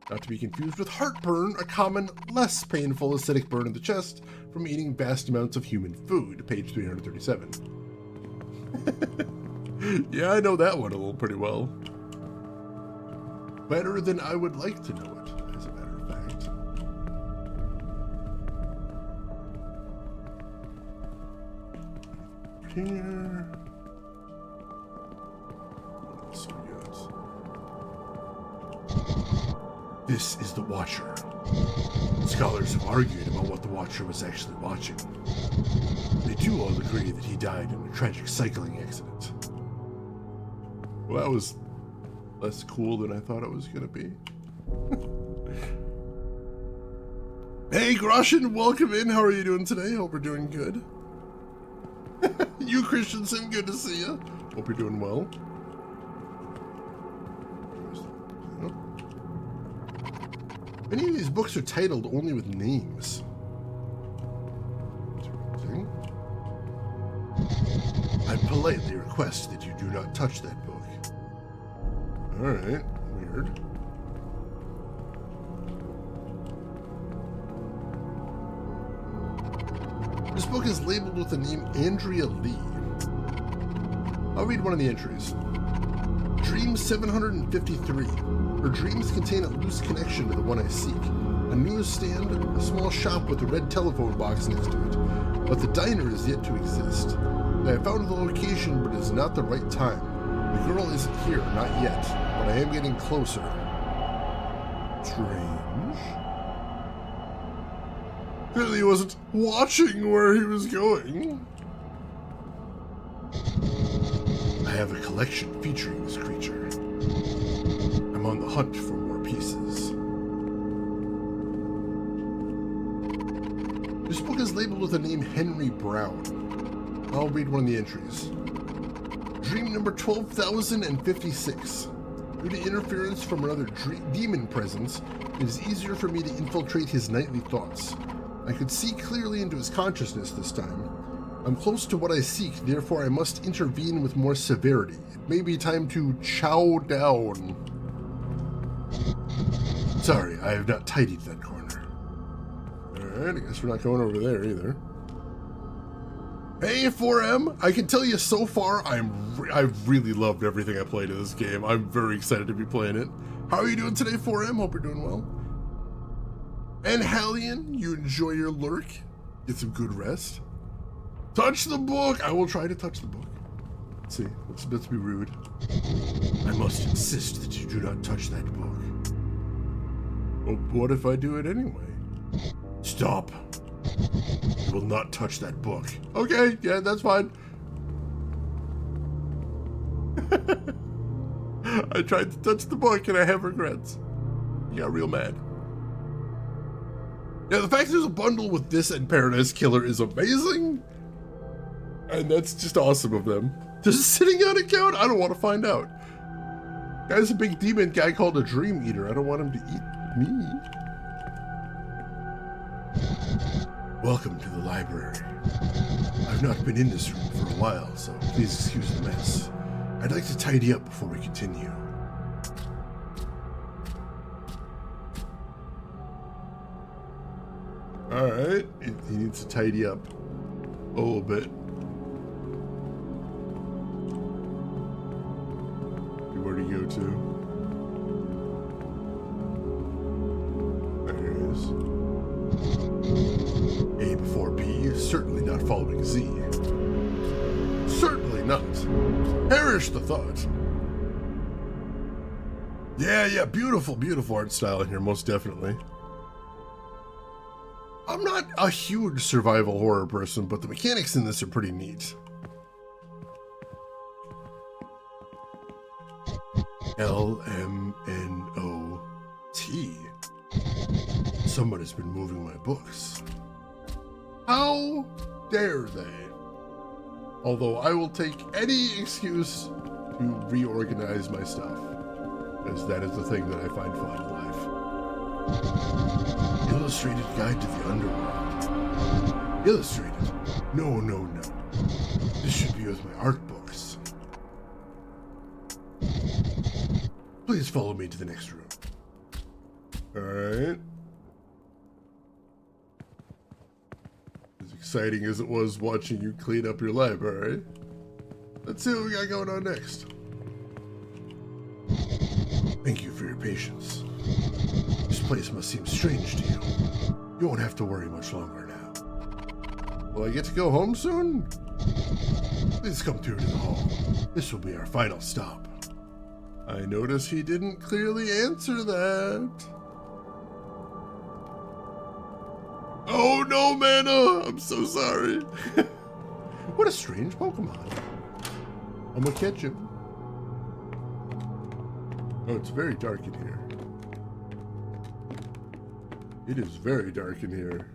Not to be confused with heartburn, a common, less painful acidic burn of the chest from eating vast amounts of human food, page 337. Yeah, I know that one a little pretty well. Better than I would like to know it, as a matter of fact. Here. What else we got? This is the Watcher. Scholars have argued about what the Watcher was actually watching. They do all agree that he died in a tragic cycling accident. Well, that was less cool than I thought it was going to be. Hey, Groshin, welcome in. How are you doing today? Hope you're doing good. You, Christensen, good to see you. Hope you're doing well. Many of these books are titled only with names. Interesting. I politely request that you do not touch that book. Alright, weird. This book is labeled with the name Andrea Lee. I'll read one of the entries. Dream 753. Her dreams contain a loose connection to the one I seek. A newsstand, a small shop with a red telephone box next to it. But the diner is yet to exist. I have found the location, but it is not the right time. The girl isn't here, not yet, but I am getting closer. Strange. Clearly he wasn't watching where he was going. I have a collection featuring this creature. I'm on the hunt for more pieces. This book is labeled with the name Henry Brown. I'll read one of the entries. Dream number 12,056. Due to interference from another demon presence, it is easier for me to infiltrate his nightly thoughts. I could see clearly into his consciousness this time. I'm close to what I seek, therefore I must intervene with more severity. It may be time to chow down. Sorry, I have not tidied that corner. Alright, I guess we're not going over there either. Hey 4M, I can tell you so far, I've really loved everything I played in this game. I'm very excited to be playing it. How are you doing today 4M? Hope you're doing well. And Hallian, you enjoy your lurk? Get some good rest. Touch the book! I will try to touch the book. Let's see, let's be rude. I must insist that you do not touch that book. Well, what if I do it anyway? Stop. You will not touch that book. Okay, yeah, that's fine. I tried to touch the book and I have regrets. You got real mad. Yeah, the fact there's a bundle with this and Paradise Killer is amazing. And that's just awesome of them. Does sitting on account? I don't want to find out. Guy's a big demon guy called a Dream Eater. I don't want him to eat me. Welcome to the library. I've not been in this room for a while, so please excuse the mess. I'd like to tidy up before we continue. Alright, he needs to tidy up a little bit. Where to go to? There it is. A before B, certainly not following Z. Certainly not. Perish the thought. Yeah, beautiful, beautiful art style in here, most definitely. I'm not a huge survival horror person, but the mechanics in this are pretty neat. L-M-N-O-T. Someone has been moving my books. How dare they? Although I will take any excuse to reorganize my stuff, because that is the thing that I find fun in life. Illustrated Guide to the Underworld. Illustrated? No. This should be with my art books. Please follow me to the next room. Alright. As exciting as it was watching you clean up your library, let's see what we got going on next. Thank you for your patience. This place must seem strange to you. You won't have to worry much longer now. Will I get to go home soon? Please come through to the hall. This will be our final stop. I notice he didn't clearly answer that. Oh no, Mana! I'm so sorry. What a strange Pokemon. I'm gonna catch him. Oh, it's very dark in here. It is very dark in here.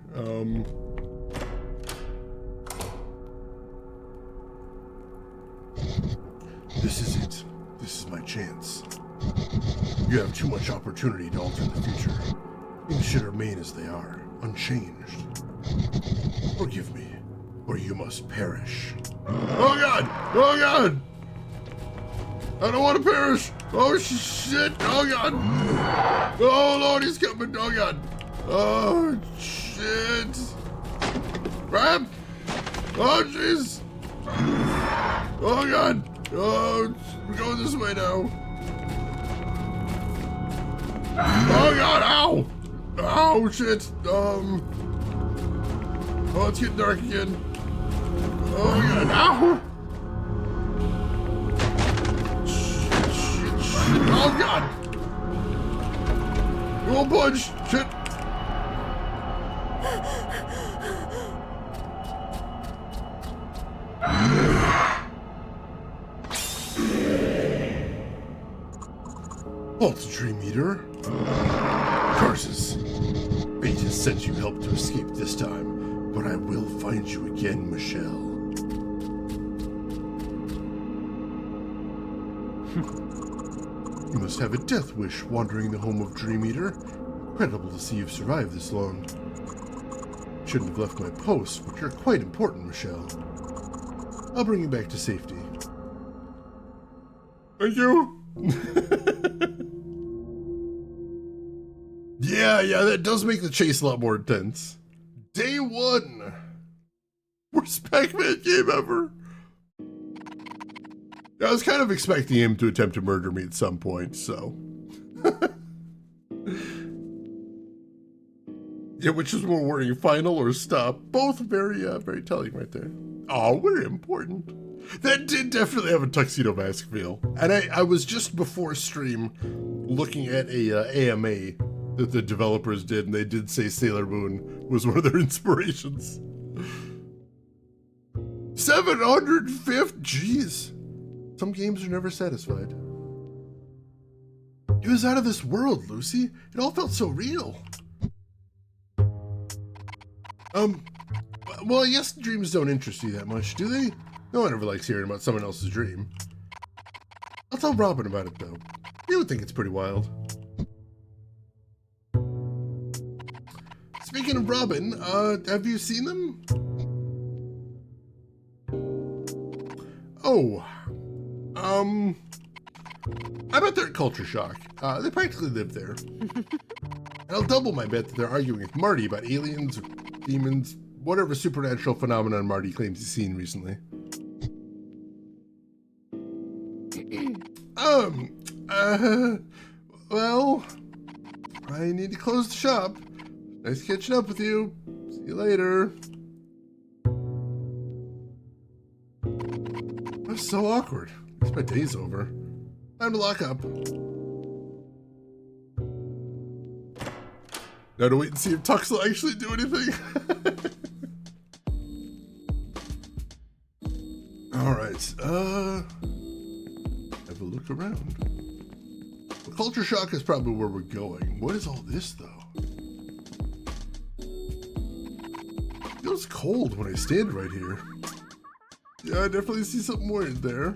This is it. This is my chance. You have too much opportunity to alter the future. Things should remain as they are, unchanged. Forgive me, or you must perish. Oh God! Oh God! I don't want to perish! Oh shit! Oh God! Oh Lord, he's coming! Oh God! Oh shit! Crap! Oh jeez! Oh God! Oh, we're going this way now. Oh God! Ow! Oh shit! Oh, it's getting dark again. Oh God! Ow! Shit! Oh God! Oh punch! Shit! Halt, Dream Eater. Curses. Fate has sent you help to escape this time, but I will find you again, Michelle. You must have a death wish wandering the home of Dream Eater. Incredible to see you've survived this long. Shouldn't have left my post, but you're quite important, Michelle. I'll bring you back to safety. Thank you. Yeah, that does make the chase a lot more intense. Day 1. Worst Pac-Man game ever. I was kind of expecting him to attempt to murder me at some point, so. Yeah, which is more worrying, final or stop? Both very telling right there. Oh, we're important. That did definitely have a Tuxedo Mask feel. And I was just before stream looking at a AMA that the developers did, and they did say Sailor Moon was one of their inspirations. 750? Jeez. Some games are never satisfied. It was out of this world, Lucy. It all felt so real. Well, I guess dreams don't interest you that much, do they? No one ever likes hearing about someone else's dream. I'll tell Robin about it, though. He would think it's pretty wild. Speaking of Robin, have you seen them? Oh, I bet they're at Culture Shock. They practically live there. And I'll double my bet that they're arguing with Marty about aliens, or demons, whatever supernatural phenomenon Marty claims he's seen recently. Well, I need to close the shop. Nice catching up with you. See you later. That's so awkward. I guess my day's over. Time to lock up. Now to wait and see if Tux will actually do anything. Alright, have a look around. Well, Culture Shock is probably where we're going. What is all this, though? It feels cold when I stand right here. Yeah, I definitely see something weird there.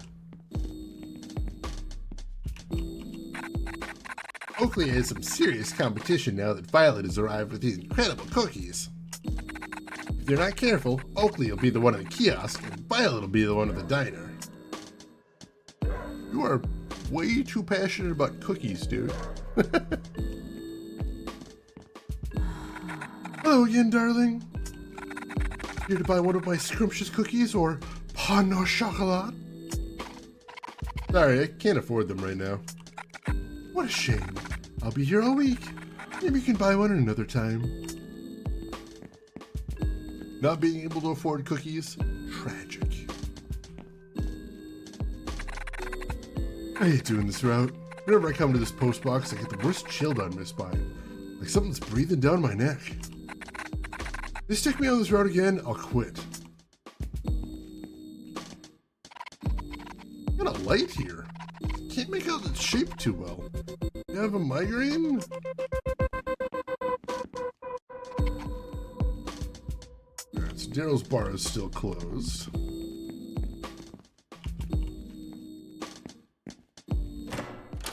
Oakley has some serious competition now that Violet has arrived with these incredible cookies. If they're not careful, Oakley will be the one at the kiosk, and Violet will be the one at the diner. You are way too passionate about cookies, dude. Hello again, darling. Here to buy one of my scrumptious cookies or pain au chocolat? Sorry, I can't afford them right now. What a shame. I'll be here all week. Maybe you can buy one another time. Not being able to afford cookies? Tragic. I hate doing this route. Whenever I come to this post box, I get the worst chill down my spine. Like something's breathing down my neck. If they stick me on this route again, I'll quit. Got a light here. Can't make out its shape too well. You have a migraine? Alright, so Daryl's bar is still closed.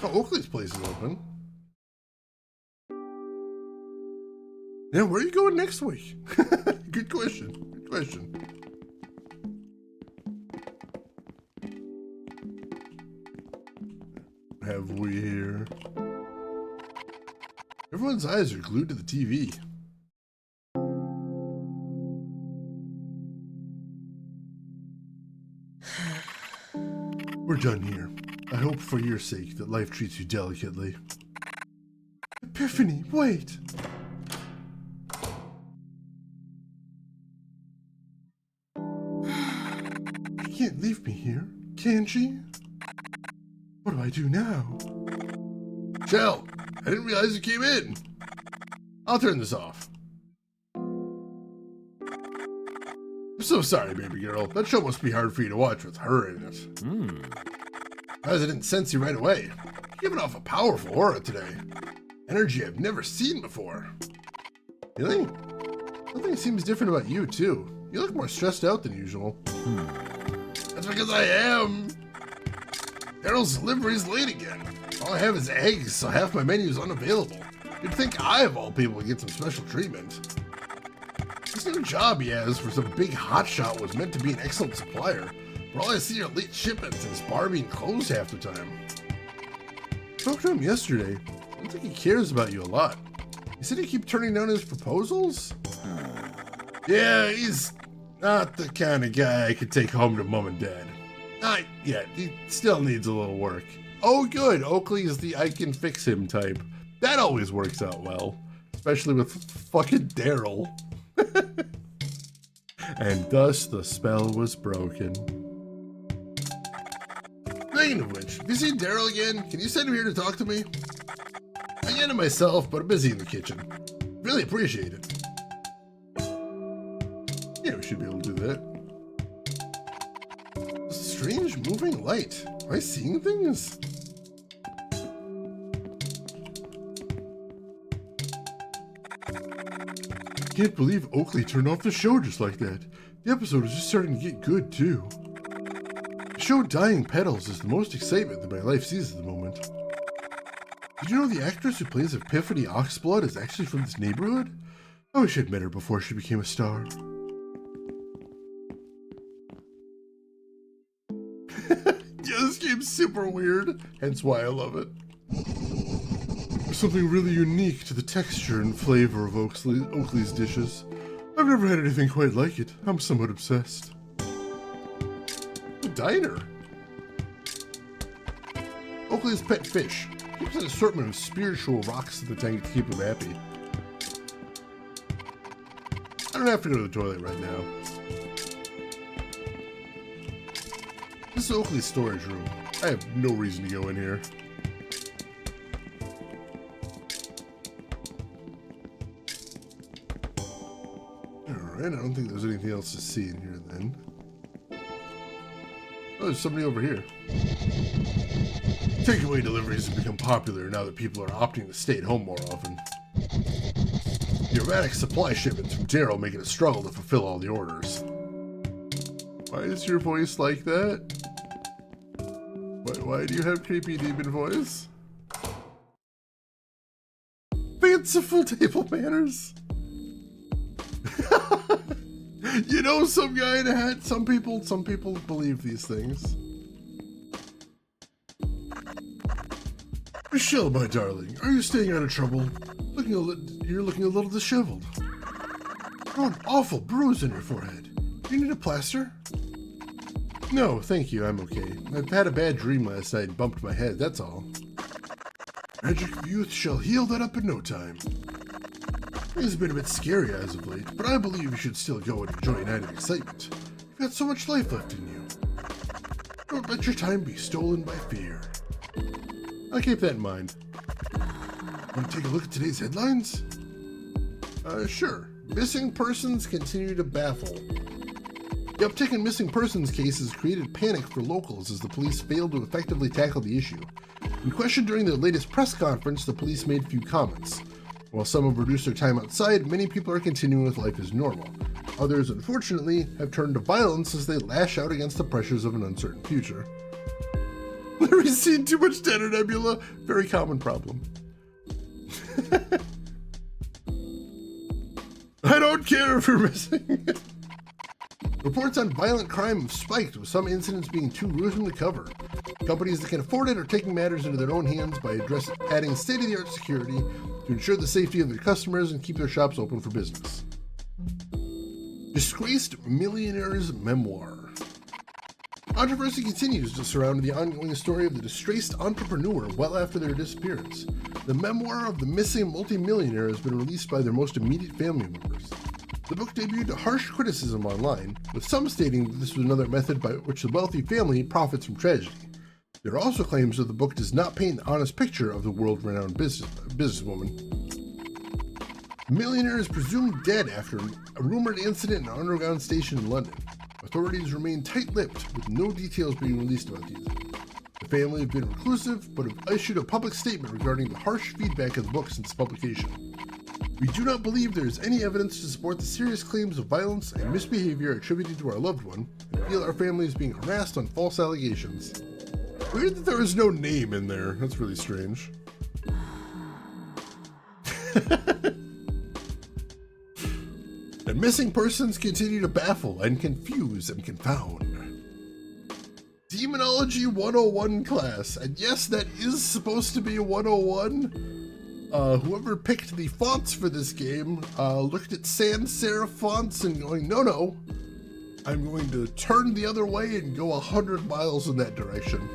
Oh, Oakley's place is open. Yeah, where are you going next week? Good question. Good question. Have we here? Everyone's eyes are glued to the TV. We're done here. I hope for your sake that life treats you delicately. Epiphany, wait! She can't leave me here, can she? What do I do now? Shell, I didn't realize you came in. I'll turn this off. I'm so sorry, baby girl. That show must be hard for you to watch with her in it. I didn't sense you right away. You're giving off a powerful aura today. Energy I've never seen before. Really? Something seems different about you, too. You look more stressed out than usual. That's because I am. Daryl's delivery's late again. All I have is eggs, so half my menu is unavailable. You'd think I, of all people, would get some special treatment. This new job he has for some big hotshot was meant to be an excellent supplier, but all I see are late shipments and his bar being closed half the time. I spoke to him yesterday. I don't think he cares about you a lot. He said you keep turning down his proposals? Yeah, he's not the kind of guy I could take home to mom and dad. Not yet. He still needs a little work. Oh good, Oakley is the I can fix him type. That always works out well. Especially with fucking Daryl. And thus the spell was broken. Speaking of which, have you seen Daryl again? Can you send him here to talk to me? I get it myself, but I'm busy in the kitchen. Really appreciate it. Yeah, we should be able to do that. A strange moving light. Am I seeing things? I can't believe Oakley turned off the show just like that. The episode is just starting to get good, too. The show Dying Petals is the most excitement that my life sees at the moment. Did you know the actress who plays Epiphany Oxblood is actually from this neighborhood? I wish I'd met her before she became a star. Yeah, this game's super weird, hence why I love it. There's something really unique to the texture and flavor of Oakley's dishes. I've never had anything quite like it. I'm somewhat obsessed. The diner. Oakley's pet fish. Keeps an assortment of spiritual rocks in the tank to keep him happy. I don't have to go to the toilet right now. This is Oakley's storage room. I have no reason to go in here. Alright, I don't think there's anything else to see in here then. Oh, there's somebody over here. Takeaway deliveries have become popular now that people are opting to stay at home more often. The erratic supply shipments from Daryl make it a struggle to fulfill all the orders. Why is your voice like that? Why do you have creepy demon voice? Fanciful table manners. You know, some guy in a hat. Some people believe these things. Michelle, my darling, are you staying out of trouble? You're looking a little disheveled. Oh, an awful bruise on your forehead. Do you need a plaster? No, thank you, I'm okay. I've had a bad dream last night and bumped my head, that's all. Magic of youth shall heal that up in no time. Things have been a bit scary as of late, but I believe you should still go and enjoy a night of excitement. You've got so much life left in you. Don't let your time be stolen by fear. I'll keep that in mind. Want to take a look at today's headlines? Sure. Missing persons continue to baffle. The uptick in missing persons cases created panic for locals as the police failed to effectively tackle the issue. When questioned during their latest press conference, the police made few comments. While some have reduced their time outside, many people are continuing with life as normal. Others, unfortunately, have turned to violence as they lash out against the pressures of an uncertain future. Larry's seen too much Tanner Nebula. Very common problem. don't care if you're missing. Reports on violent crime have spiked, with some incidents being too gruesome to cover. Companies that can afford it are taking matters into their own hands by adding state-of-the-art security to ensure the safety of their customers and keep their shops open for business. Disgraced Millionaire's Memoir. Controversy continues to surround the ongoing story of the disgraced entrepreneur well after their disappearance. The memoir of the missing multimillionaire has been released by their most immediate family members. The book debuted to harsh criticism online, with some stating that this was another method by which the wealthy family profits from tragedy. There are also claims that the book does not paint an honest picture of the world-renowned businesswoman. The millionaire is presumed dead after a rumored incident in an underground station in London. Authorities remain tight-lipped, with no details being released about the incident. The family have been reclusive, but have issued a public statement regarding the harsh feedback of the book since publication. We do not believe there is any evidence to support the serious claims of violence and misbehavior attributed to our loved one, and feel our family is being harassed on false allegations. Weird that there is no name in there. That's really strange. And missing persons continue to baffle and confuse and confound. Demonology 101 class, and yes, that is supposed to be a 101. Whoever picked the fonts for this game looked at sans serif fonts and going, no, I'm going to turn the other way and go 100 miles in that direction.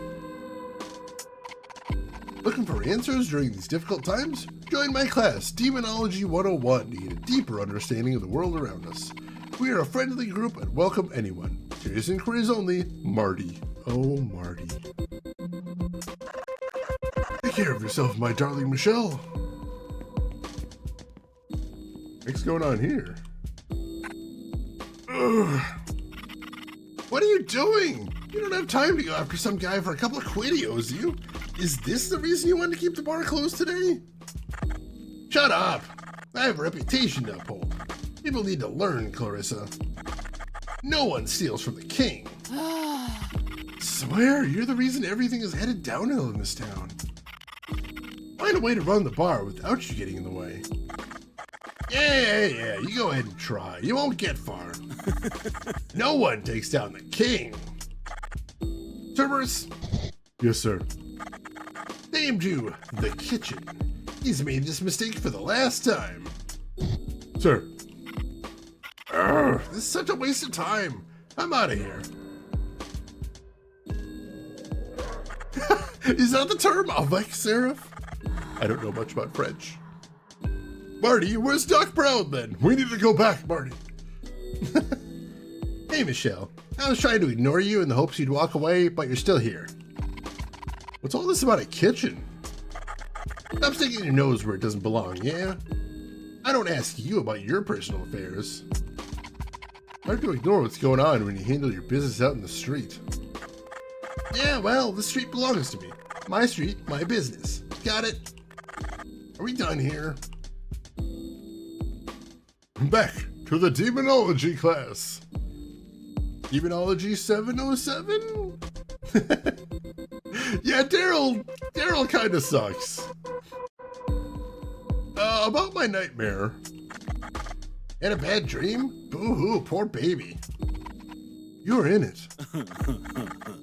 Looking for answers during these difficult times? Join my class, Demonology 101, to get a deeper understanding of the world around us. We are a friendly group and welcome anyone. Serious inquiries only, Marty. Oh, Marty. Take care of yourself, my darling Michelle. What's going on here? Ugh. What are you doing? You don't have time to go after some guy for a couple of quidios, do you? Is this the reason you wanted to keep the bar closed today? Shut up! I have a reputation to uphold. People need to learn, Clarissa. No one steals from the king. Swear, you're the reason everything is headed downhill in this town. Find a way to run the bar without you getting in the way. Yeah, you go ahead and try. You won't get far. No one takes down the king. Cerberus? Yes, sir. Take him to the kitchen. He's made this mistake for the last time. Sir. Urgh, this is such a waste of time. I'm out of here. Is that the term, avec serif? I don't know much about French. Marty, where's Doc Brown then? We need to go back, Marty. Hey, Michelle. I was trying to ignore you in the hopes you'd walk away, but you're still here. What's all this about a kitchen? Stop sticking your nose where it doesn't belong, yeah? I don't ask you about your personal affairs. Hard to ignore what's going on when you handle your business out in the street. Yeah, well, the street belongs to me. My street, my business. Got it? Are we done here? Back to the Demonology class. Demonology 707? Yeah, Daryl kind of sucks. About my nightmare. Had a bad dream? Boo-hoo, poor baby. You were in it.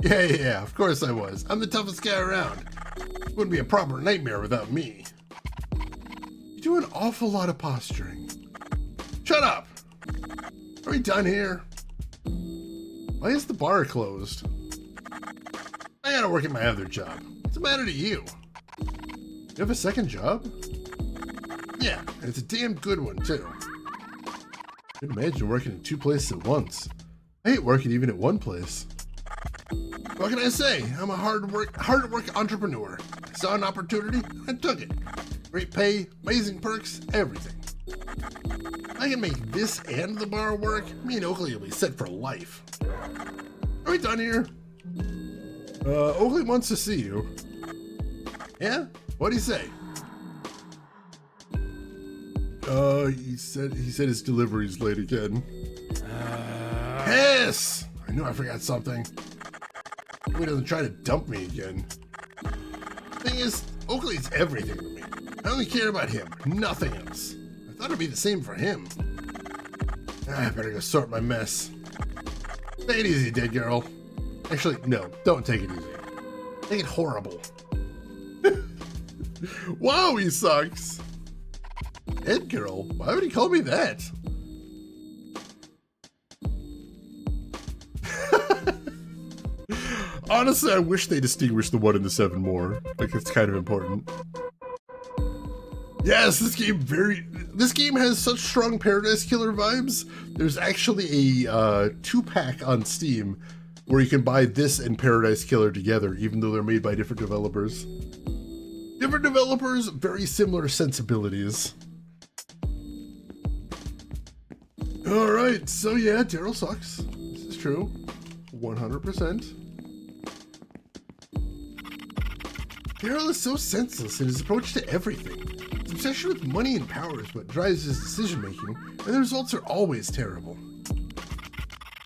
Yeah, of course I was. I'm the toughest guy around. Wouldn't be a proper nightmare without me. You do an awful lot of posturing. Shut up! Are we done here? Why is the bar closed? I gotta work at my other job. What's the matter to you? You have a second job? Yeah, and it's a damn good one, too. I can imagine working in two places at once. I hate working even at one place. What can I say? I'm a hard to work entrepreneur. I saw an opportunity, I took it. Great pay, amazing perks, everything. I can make this and the bar work. Me and Oakley will be set for life. Are we done here? Oakley wants to see you. Yeah? What'd he say? He said his delivery's late again. Yes! I knew I forgot something. Hope he doesn't try to dump me again. Thing is, Oakley's everything to me. I only care about him, nothing else. I thought it'd be the same for him. I better go sort my mess. Take it easy, dead girl. Actually, no, don't take it easy. Take it horrible. Wow, he sucks. Dead girl? Why would he call me that? Honestly, I wish they distinguished the 1 and the 7 more. Like, it's kind of important. Yes, this game has such strong Paradise Killer vibes. There's actually a 2-pack on Steam where you can buy this and Paradise Killer together, even though they're made by different developers. Different developers, very similar sensibilities. Alright, so yeah, Daryl sucks. This is true. 100%. Daryl is so senseless in his approach to everything. His obsession with money and power is what drives his decision-making, and the results are always terrible.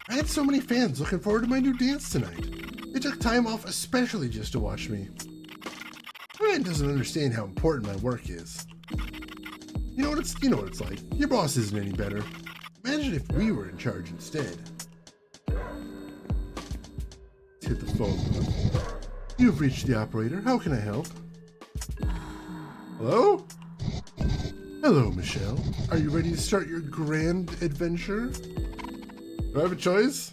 I had so many fans looking forward to my new dance tonight. They took time off especially just to watch me. My man doesn't understand how important my work is. You know what it's like. Your boss isn't any better. Imagine if we were in charge instead. Let's hit the phone. You've reached the operator. How can I help? Hello? Hello, Michelle. Are you ready to start your grand adventure? Do I have a choice?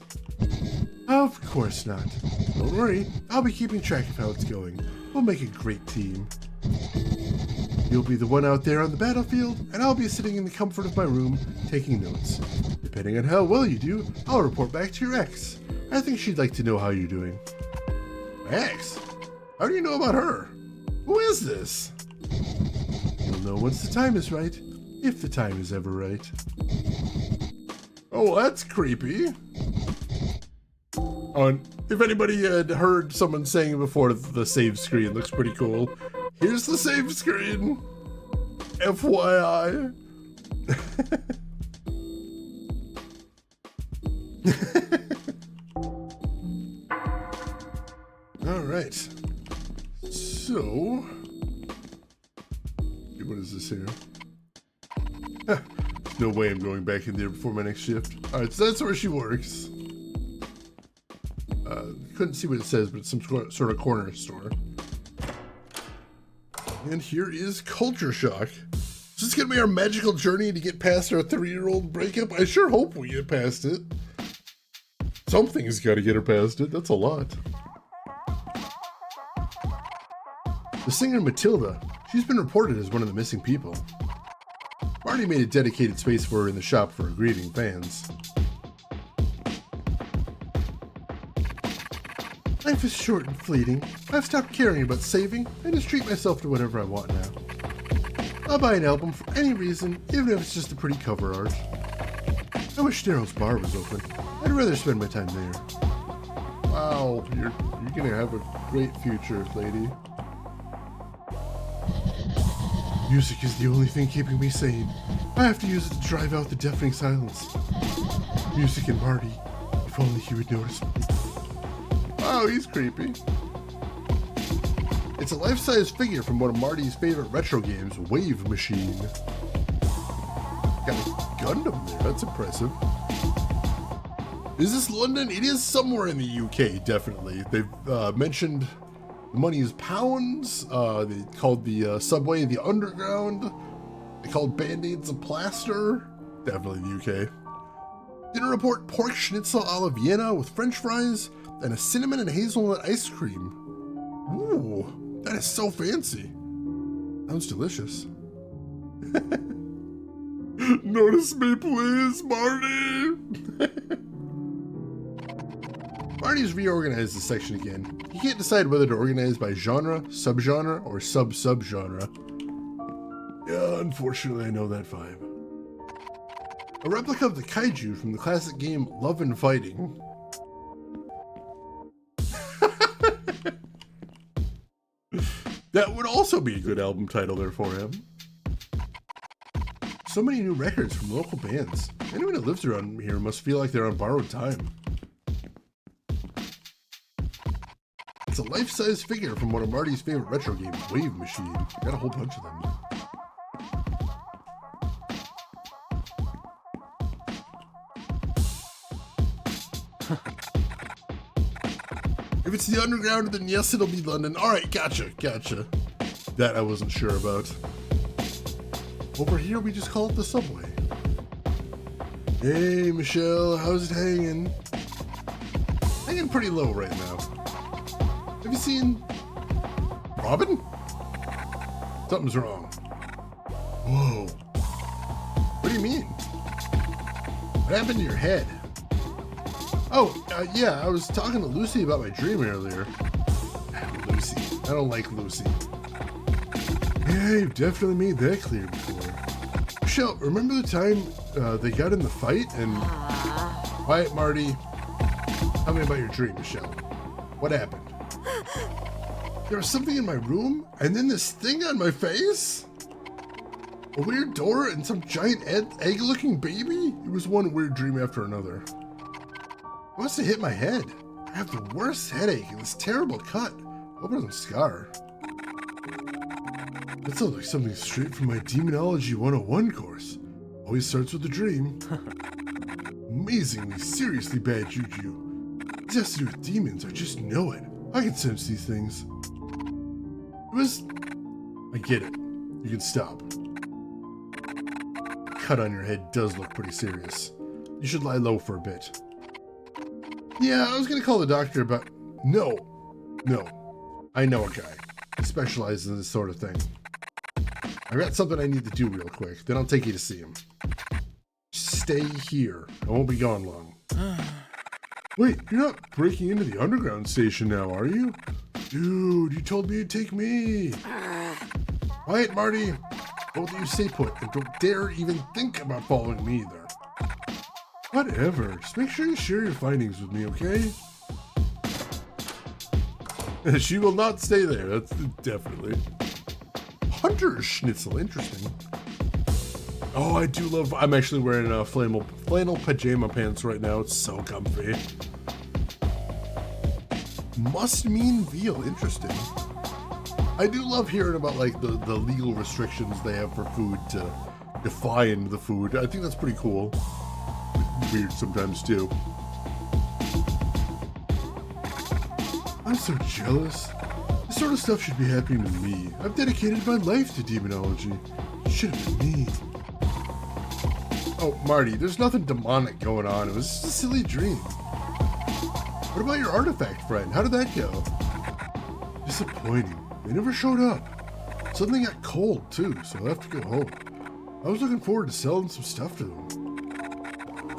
Of course not. Don't worry. I'll be keeping track of how it's going. We'll make a great team. You'll be the one out there on the battlefield, and I'll be sitting in the comfort of my room taking notes. Depending on how well you do, I'll report back to your ex. I think she'd like to know how you're doing. My ex? How do you know about her? Who is this? You'll know once the time is right, if the time is ever right. Oh, that's creepy. Oh, if anybody had heard someone saying before, the save screen looks pretty cool. Here's the save screen. FYI. All right. So, what is this here? No way I'm going back in there before my next shift. All right, so that's where she works. Couldn't see what it says, but it's some sort of corner store. And here is Culture Shock. Is this gonna be our magical journey to get past our 3-year-old breakup? I sure hope we get past it. Something's gotta get her past it. That's a lot. The singer Matilda, she's been reported as one of the missing people. Marty made a dedicated space for her in the shop for her grieving fans. Life is short and fleeting. I've stopped caring about saving and just treat myself to whatever I want now. I'll buy an album for any reason, even if it's just a pretty cover art. I wish Daryl's bar was open. I'd rather spend my time there. Wow, you're gonna have a great future, lady. Music is the only thing keeping me sane. I have to use it to drive out the deafening silence. Music and Marty, if only he would notice me. Wow, he's creepy. It's a life-size figure from one of Marty's favorite retro games, Wave Machine. Got a Gundam there, that's impressive. Is this London? It is somewhere in the UK, definitely. They've mentioned the money is pounds. They called the subway the underground. They called Band-Aids a plaster. Definitely the UK. Dinner report pork schnitzel a la Vienna with French fries and a cinnamon and hazelnut ice cream. Ooh, that is so fancy. Sounds delicious. Notice me, please, Marty. Marty's reorganized this section again. He can't decide whether to organize by genre, subgenre, or sub-subgenre. Yeah, unfortunately, I know that vibe. A replica of the kaiju from the classic game Love and Fighting. That would also be a good album title there for him. So many new records from local bands. Anyone who lives around here must feel like they're on borrowed time. It's a life-size figure from one of Marty's favorite retro games, Wave Machine. Got a whole bunch of them. it's the underground, then yes, it'll be London. All right, gotcha. That I wasn't sure about. Over here, we just call it the subway. Hey, Michelle, how's it hanging? Hanging pretty low right now. Have you seen Robin? Something's wrong. Whoa. What do you mean? What happened to your head? Oh, yeah, I was talking to Lucy about my dream earlier. Lucy. I don't like Lucy. Yeah, you've definitely made that clear before. Michelle, remember the time they got in the fight and... Quiet, Marty. Tell me about your dream, Michelle. What happened? There was something in my room, and then this thing on my face? A weird door and some giant egg-looking baby? It was one weird dream after another. It must have hit my head. I have the worst headache and this terrible cut. Hope it doesn't scar. That sounds like something straight from my Demonology 101 course. Always starts with a dream. Amazingly, seriously bad juju. It has to do with demons, I just know it. I can sense these things. It was... I get it. You can stop. The cut on your head does look pretty serious. You should lie low for a bit. Yeah, I was gonna call the doctor about... No. I know a guy. He specializes in this sort of thing. I've got something I need to do real quick, then I'll take you to see him. Stay here. I won't be gone long. Wait, you're not breaking into the underground station now, are you? Dude, you told me you'd take me. Quiet, Marty. Both of you stay put, and don't dare even think about following me either. Whatever. Just make sure you share your findings with me, okay? She will not stay there, that's definitely. Hunter Schnitzel, interesting. Oh, I do love... I'm actually wearing flannel pajama pants right now. It's so comfy. Must mean veal, interesting. I do love hearing about like the legal restrictions they have for food to define the food. I think that's pretty cool. Weird sometimes too. I'm so jealous. This sort of stuff should be happening to me. I've dedicated my life to demonology. It should have been me. Oh, Marty, there's nothing demonic going on. It was just a silly dream. What about your artifact friend? How did that go? Disappointing. They never showed up. Suddenly got cold, too, so I'll have to go home. I was looking forward to selling some stuff to them.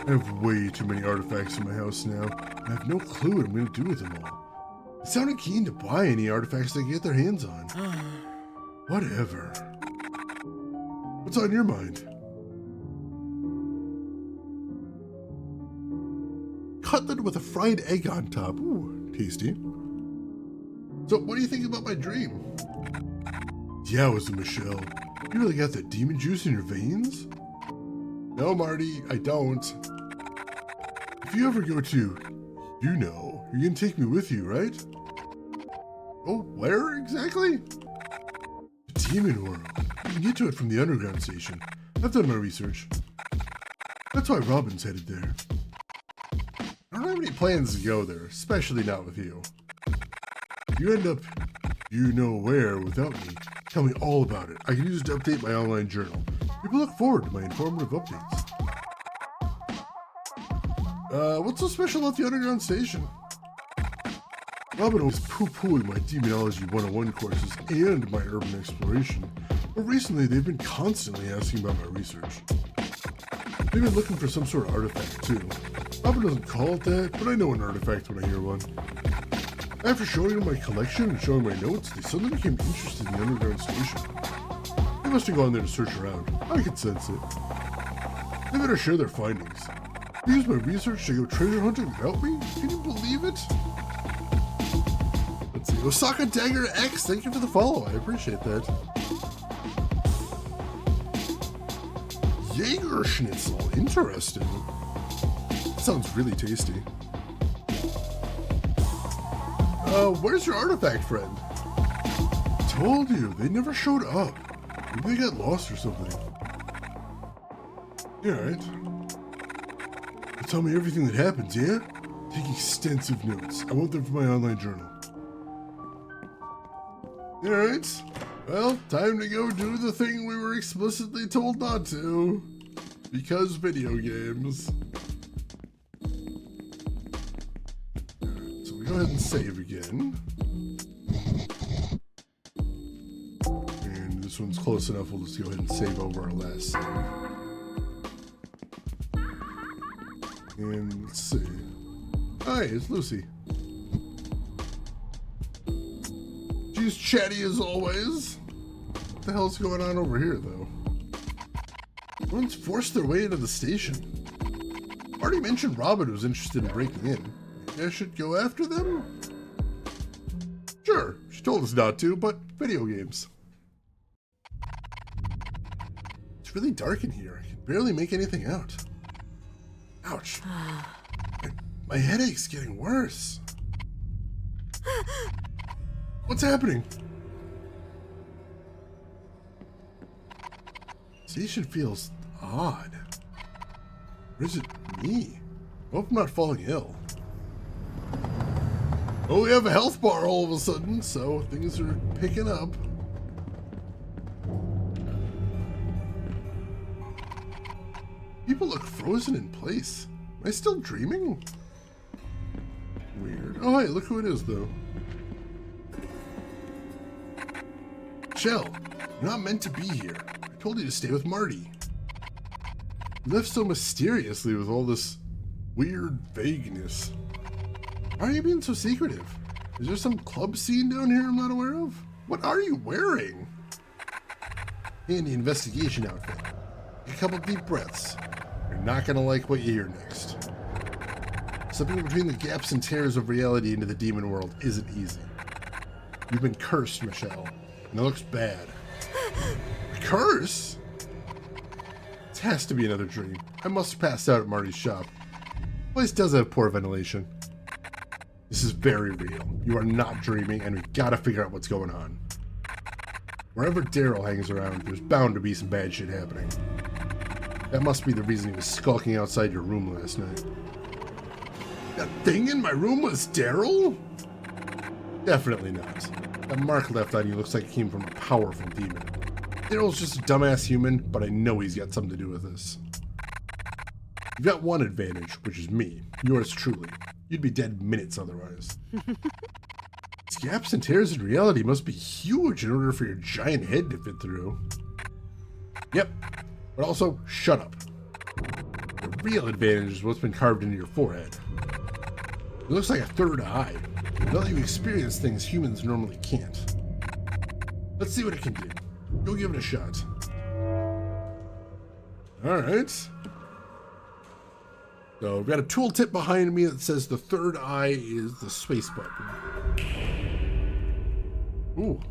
I have way too many artifacts in my house now, and I have no clue what I'm going to do with them all. They sounded keen to buy any artifacts they can get their hands on. Whatever. What's on your mind? Cutlet with a fried egg on top. Ooh, tasty. So, what do you think about my dream? Yeah, was it Michelle? You really got that demon juice in your veins? No, Marty, I don't. If you ever go to, you're gonna take me with you, right? Oh, where exactly? The demon world. You can get to it from the underground station. I've done my research. That's why Robin's headed there. I don't have any plans to go there, especially not with you. If you end up, you know where, without me, tell me all about it. I can use it to update my online journal. People look forward to my informative updates. What's so special about the underground station? Robin always poo-pooing my Demonology 101 courses and my urban exploration, but recently they've been constantly asking about my research. They've been looking for some sort of artifact too. Robin doesn't call it that, but I know an artifact when I hear one. After showing them my collection and showing my notes, they suddenly became interested in the underground station. They must have gone there to search around. I can sense it. They better share their findings. They used my research to go treasure hunting without me? Can you believe it? Let's see. Osaka Dagger X, thank you for the follow. I appreciate that. Jaeger Schnitzel, interesting. Sounds really tasty. Where's your artifact friend? Told you, they never showed up. Maybe they got lost or something. Alright. Tell me everything that happens, yeah? Take extensive notes. I want them for my online journal. Alright. Well, time to go do the thing we were explicitly told not to. Because video games. So we go ahead and save again. And this one's close enough, we'll just go ahead and save over our last save. And let's see. Hi, it's Lucy. She's chatty as always. What the hell's going on over here, though? Everyone's forced their way into the station. Already mentioned Robin was interested in breaking in. Maybe I should go after them? Sure, she told us not to, but video games. It's really dark in here. I can barely make anything out. Ouch. My headache's getting worse. What's happening? Station feels odd. Or is it me? I hope I'm not falling ill. Oh, we have a health bar all of a sudden, so things are picking up. People look frozen in place. Am I still dreaming? Weird. Oh, hey, look who it is, though. Shell, you're not meant to be here. I told you to stay with Marty. You left so mysteriously with all this weird vagueness. Why are you being so secretive? Is there some club scene down here I'm not aware of? What are you wearing? Handy investigation outfit. Take a couple deep breaths. You're not gonna like what you hear next. Stepping between the gaps and tears of reality into the demon world isn't easy. You've been cursed, Michelle. And it looks bad. A curse? This has to be another dream. I must have passed out at Marty's shop. The place does have poor ventilation. This is very real. You are not dreaming, and we gotta figure out what's going on. Wherever Daryl hangs around, there's bound to be some bad shit happening. That must be the reason he was skulking outside your room last night. That thing in my room was Daryl? Definitely not. That mark left on you looks like it came from a powerful demon. Daryl's just a dumbass human, but I know he's got something to do with this. You've got one advantage, which is me. Yours truly. You'd be dead minutes otherwise. These gaps and tears in reality must be huge in order for your giant head to fit through. Yep. But also, shut up. The real advantage is what's been carved into your forehead. It looks like a third eye. It'll let you experience things humans normally can't. Let's see what it can do. Go give it a shot. Alright. So we've got a tooltip behind me that says the third eye is the space button. Ooh.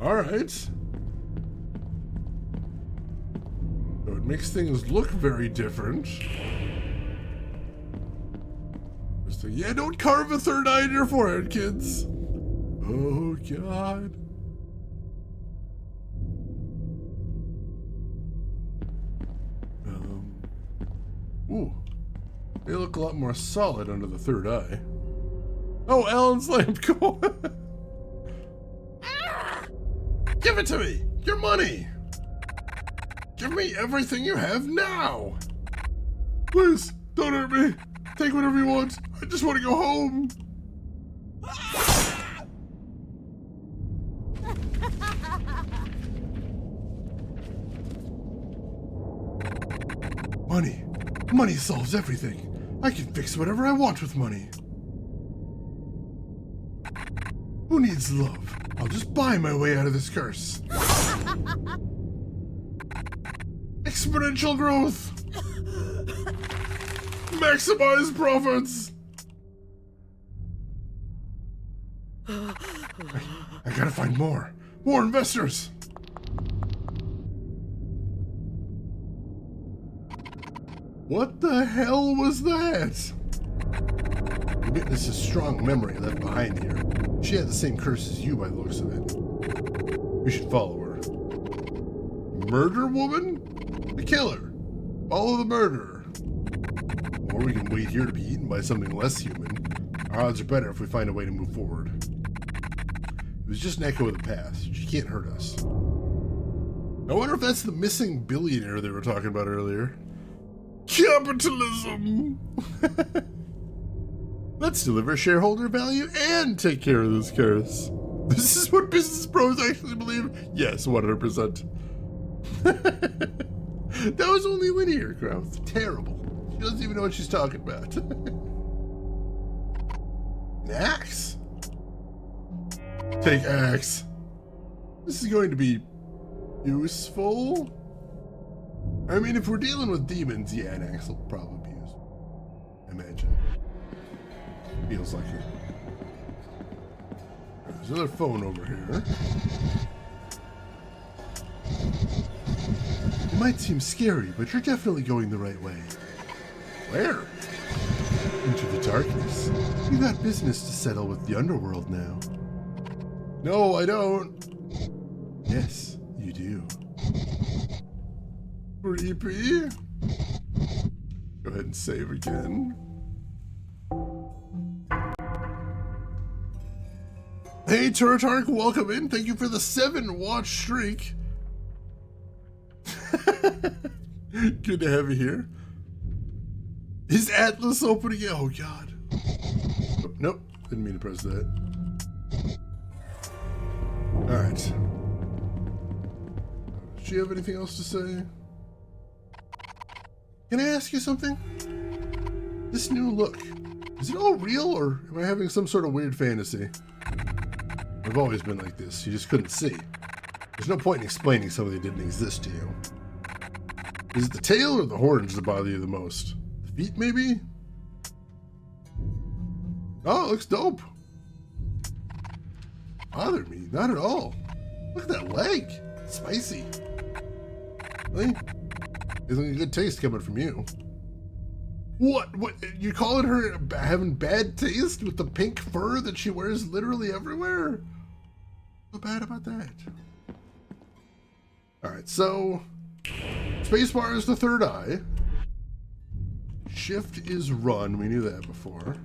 Alright. So it makes things look very different. So yeah, don't carve a third eye in your forehead, kids. Oh, God. Ooh. They look a lot more solid under the third eye. Oh, Alan's lamp. Come on. Give it to me. Your money. Give me everything you have now. Please, don't hurt me. Take whatever you want. I just want to go home. Money. Money solves everything. I can fix whatever I want with money. Who needs love? I'll just buy my way out of this curse. Exponential growth. Maximize profits. I gotta find more investors. What the hell was that? You witness a strong memory left behind here. She had the same curse as you by the looks of it. We should follow her. Murder woman? The killer. Follow the murderer. Or we can wait here to be eaten by something less human. Our odds are better if we find a way to move forward. It was just an echo of the past. She can't hurt us. I wonder if that's the missing billionaire they were talking about earlier. Capitalism! Let's deliver shareholder value and take care of this curse. This is what business pros actually believe? Yes, 100%. That was only linear growth. Terrible. She doesn't even know what she's talking about. An axe? Take axe. This is going to be useful. I mean, if we're dealing with demons, yeah, an axe will probably be useful. Imagine. Feels like it. There's another phone over here. It might seem scary, but you're definitely going the right way. Where? Into the darkness. You got business to settle with the underworld now. No, I don't. Yes, you do. Creepy. Go ahead and save again. Hey, Turtark, welcome in. Thank you for the 7-watch streak. Good to have you here. Is Atlas opening? Oh, God. Oh, nope, didn't mean to press that. All right. Do you have anything else to say? Can I ask you something? This new look, is it all real or am I having some sort of weird fantasy? I've always been like this. You just couldn't see. There's no point in explaining something that didn't exist to you. Is it the tail or the horns that bother you the most? The feet, maybe? Oh, it looks dope. Bother me? Not at all. Look at that leg. Spicy. Really? Isn't a good taste coming from you? What? What? You calling her having bad taste with the pink fur that she wears literally everywhere? What's bad about that? Alright, so spacebar is the third eye. Shift is run. We knew that before.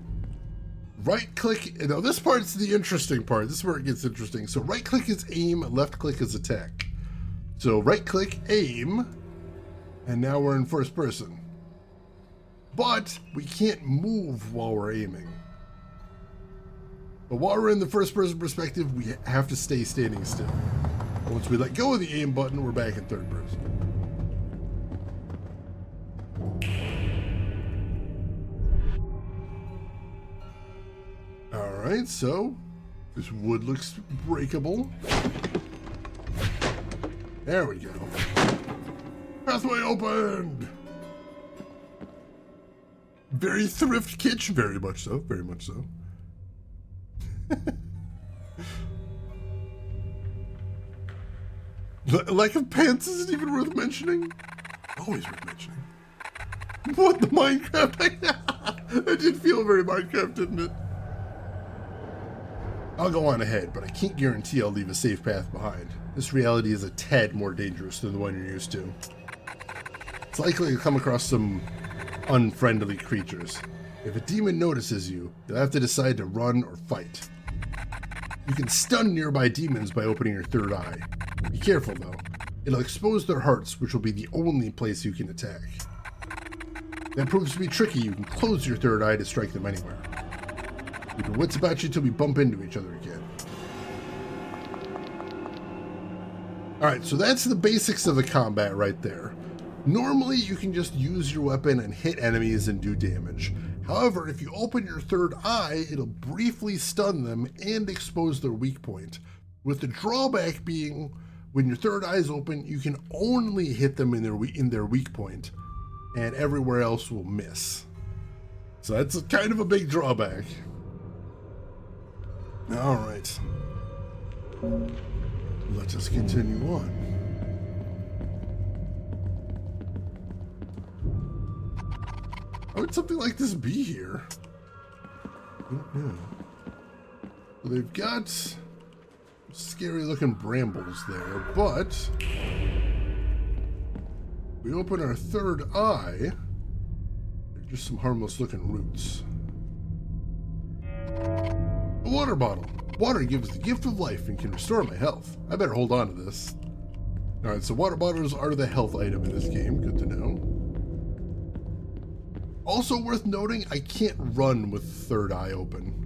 Right click. Now this part's the interesting part. This is where it gets interesting. So right click is aim, left click is attack. So right click, aim, and now we're in first person. But we can't move while we're aiming. But while we're in the first person perspective, we have to stay standing still. Once we let go of the aim button, we're back in third person. Alright, so this wood looks breakable. There we go. Pathway opened! Very thrift kitsch, very much so, very much so. Lack of pants isn't even worth mentioning. Always worth mentioning. What, the Minecraft? It did feel very Minecraft, didn't it? I'll go on ahead, but I can't guarantee I'll leave a safe path behind. This reality is a tad more dangerous than the one you're used to. It's likely to come across some unfriendly creatures. If a demon notices you, you'll have to decide to run or fight. You can stun nearby demons by opening your third eye. Be careful though. It'll expose their hearts, which will be the only place you can attack. If that proves to be tricky, you can close your third eye to strike them anywhere. Keep your wits about you till we bump into each other again. Alright, so that's the basics of the combat right there. Normally, you can just use your weapon and hit enemies and do damage. However, if you open your third eye, it'll briefly stun them and expose their weak point. With the drawback being, when your third eye is open, you can only hit them in their weak point, and everywhere else will miss. So that's kind of a big drawback. All right. Let us continue on. How would something like this be here? I don't know. Well, they've got scary looking brambles there, but we open our third eye, they're just some harmless looking roots. A water bottle. Water gives the gift of life and can restore my health. I better hold on to this. Alright, so water bottles are the health item in this game. Good to know. Also worth noting, I can't run with third eye open.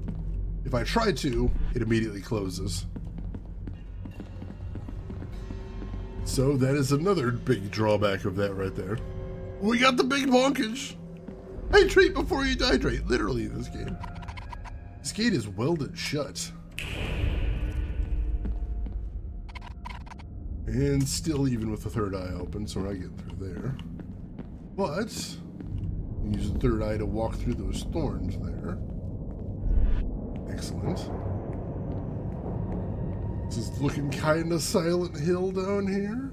If I try to, it immediately closes. So that is another big drawback of that right there. We got the big bonkage. Hydrate before you dehydrate, literally in this game. This gate is welded shut. And still even with the third eye open, so we're not getting through there. But, use the third eye to walk through those thorns there. Excellent. This is looking kind of Silent Hill down here.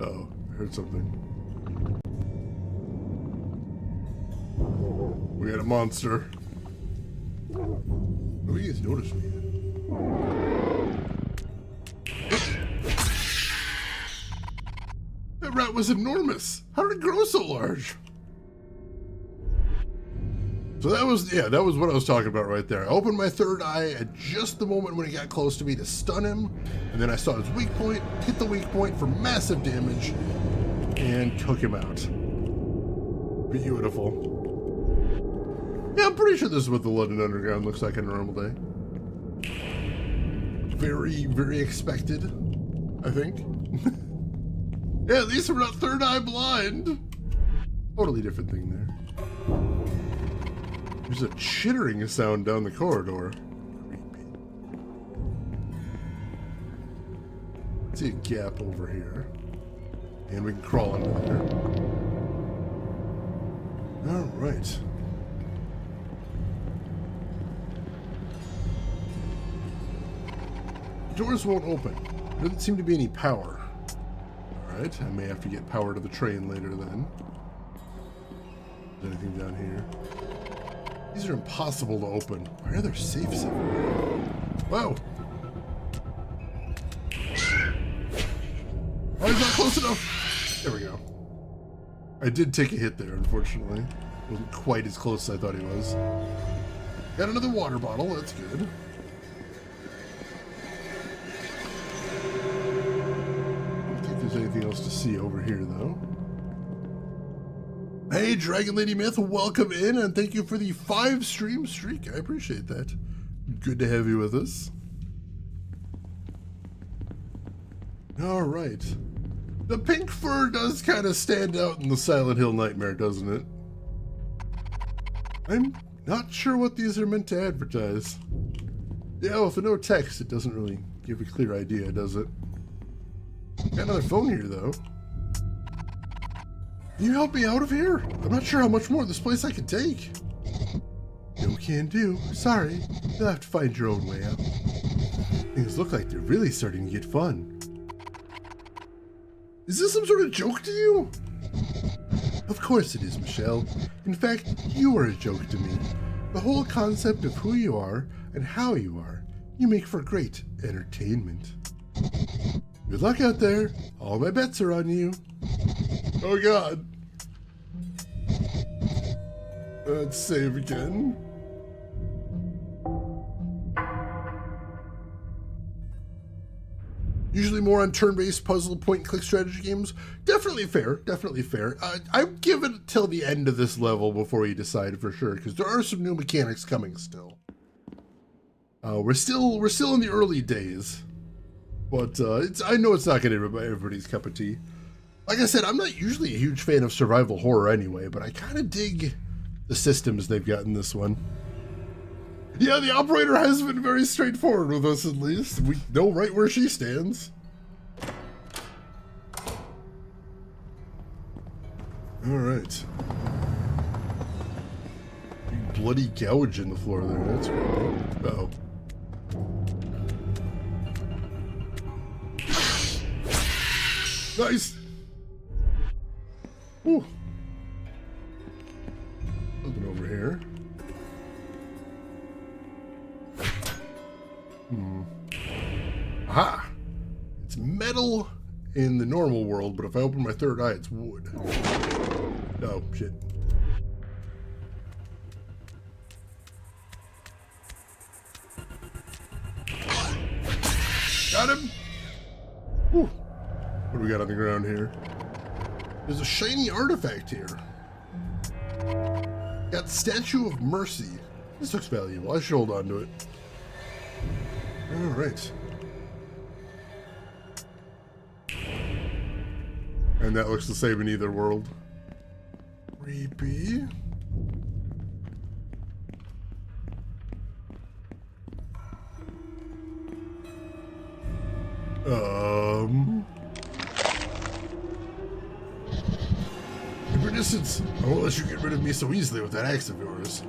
Uh-oh, I heard something. We got a monster. Oh, you guys noticed me. That rat was enormous. How did it grow so large? So that was what I was talking about right there. I opened my third eye at just the moment when he got close to me to stun him, and then I saw his weak point, hit the weak point for massive damage, and took him out. Beautiful. Yeah, I'm pretty sure this is what the London Underground looks like on a normal day. Very, very expected, I think. Yeah, at least we're not third eye blind. Totally different thing there. There's a chittering sound down the corridor. Creepy. Let's see a gap over here. And we can crawl under there. Alright. Doors won't open. There doesn't seem to be any power. Alright, I may have to get power to the train later then. Is there anything down here? These are impossible to open. Why are there safes everywhere? Whoa! Oh, he's not close enough! There we go. I did take a hit there, unfortunately. Wasn't quite as close as I thought he was. Got another water bottle, that's good. I don't think there's anything else to see over here, though. Hey, Dragon Lady Myth, welcome in, and thank you for the 5-stream streak. I appreciate that. Good to have you with us. All right. The pink fur does kind of stand out in the Silent Hill nightmare, doesn't it? I'm not sure what these are meant to advertise. Yeah, with no text, it doesn't really give a clear idea, does it? Got another phone here, though. Can you help me out of here? I'm not sure how much more of this place I can take. No can do. Sorry. You'll have to find your own way out. Things look like they're really starting to get fun. Is this some sort of joke to you? Of course it is, Michelle. In fact, you are a joke to me. The whole concept of who you are and how you are. You make for great entertainment. Good luck out there. All my bets are on you. Oh god. Let's save again. Usually more on turn-based puzzle point-and-click strategy games. Definitely fair, definitely fair. I'd give it till the end of this level before you decide for sure, because there are some new mechanics coming still. We're still in the early days, but I know it's not going to be everybody's cup of tea. Like I said, I'm not usually a huge fan of survival horror anyway, but I kind of dig the systems they've got in this one. Yeah, the operator has been very straightforward with us, at least. We know right where she stands. Alright. Big bloody gouge in the floor there, that's creepy. Uh-oh. Nice! Ooh. Something over here. Aha! It's metal in the normal world, but if I open my third eye, it's wood. Oh, shit. Got him. Whew. What do we got on the ground here? There's a shiny artifact here. Got Statue of Mercy. This looks valuable. I should hold on to it. Alright. And that looks the same in either world. Creepy. Your distance. I won't let you get rid of me so easily with that axe of yours.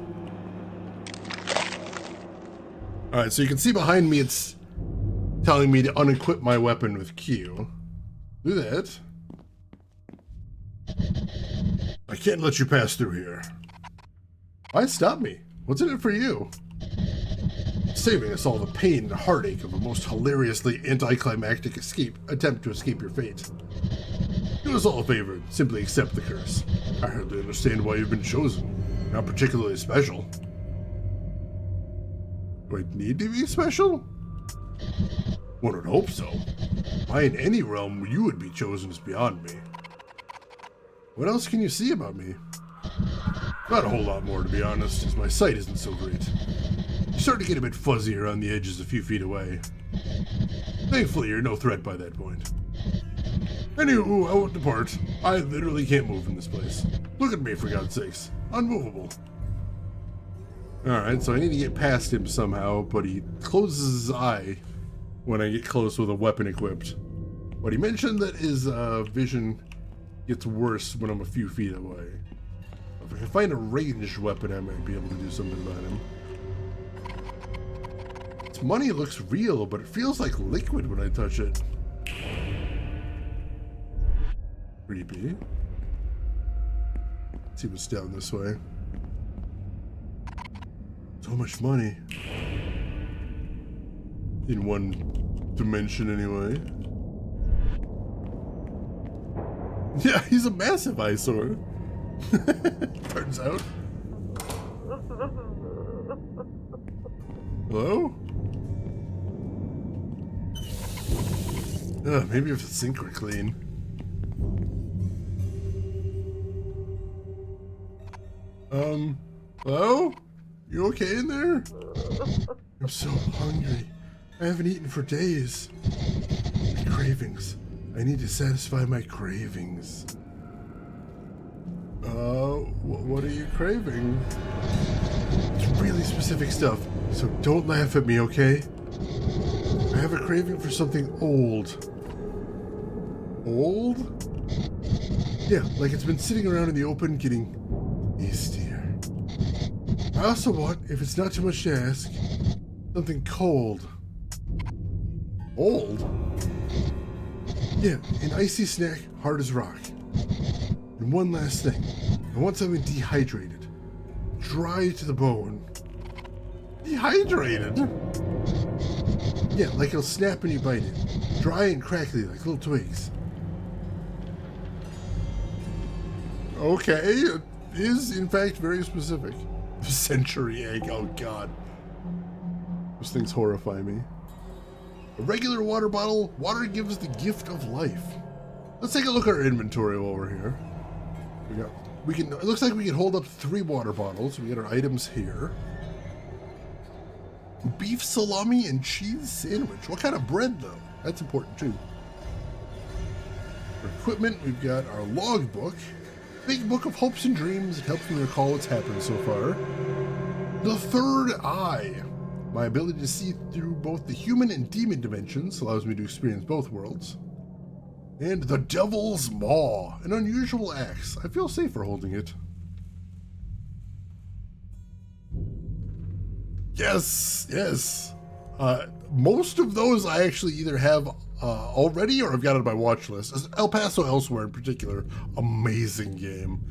Alright, so you can see behind me it's telling me to unequip my weapon with Q. Do that. I can't let you pass through here. Why stop me? What's in it for you? Saving us all the pain and heartache of a most hilariously anticlimactic attempt to escape your fate. Do us all a favor and simply accept the curse. I hardly understand why you've been chosen. Not particularly special. Do I need to be special? One would hope so. Why in any realm you would be chosen is beyond me. What else can you see about me? Not a whole lot more, to be honest, as my sight isn't so great. You start to get a bit fuzzy around the edges a few feet away. Thankfully, you're no threat by that point. Anywho, I won't depart. I literally can't move in this place. Look at me, for God's sakes. Unmovable. Alright, so I need to get past him somehow, but he closes his eye when I get close with a weapon equipped. But he mentioned that his vision gets worse when I'm a few feet away. If I can find a ranged weapon, I might be able to do something about him. This money looks real, but it feels like liquid when I touch it. Creepy. Let's see what's down this way. So much money. In one dimension, anyway. Yeah, he's a massive eyesore. Turns out. Hello? Maybe if the sink were clean. Hello? You okay in there? I'm so hungry. I haven't eaten for days. My cravings. I need to satisfy my cravings. What are you craving? It's really specific stuff, so don't laugh at me, okay? I have a craving for something old. Old? Yeah, like it's been sitting around in the open getting tastier. I also want, if it's not too much to ask, something cold. Old? Yeah, an icy snack, hard as rock. And one last thing. I want something dehydrated. Dry to the bone. Dehydrated? Yeah, like it'll snap when you bite it. Dry and crackly like little twigs. Okay, it is in fact very specific. The century egg, oh god. Those things horrify me. A regular water bottle, water gives the gift of life. Let's take a look at our inventory while we're here. It looks like we can hold up 3 water bottles. We got our items here. Beef salami and cheese sandwich. What kind of bread though? That's important too. For equipment, we've got our logbook. Big book of hopes and dreams. It helps me recall what's happened so far. The third eye. My ability to see through both the human and demon dimensions allows me to experience both worlds. And the Devil's Maw, an unusual axe. I feel safer holding it. Yes, yes. Most of those I actually either have already or I've got on my watch list. El Paso Elsewhere in particular, amazing game.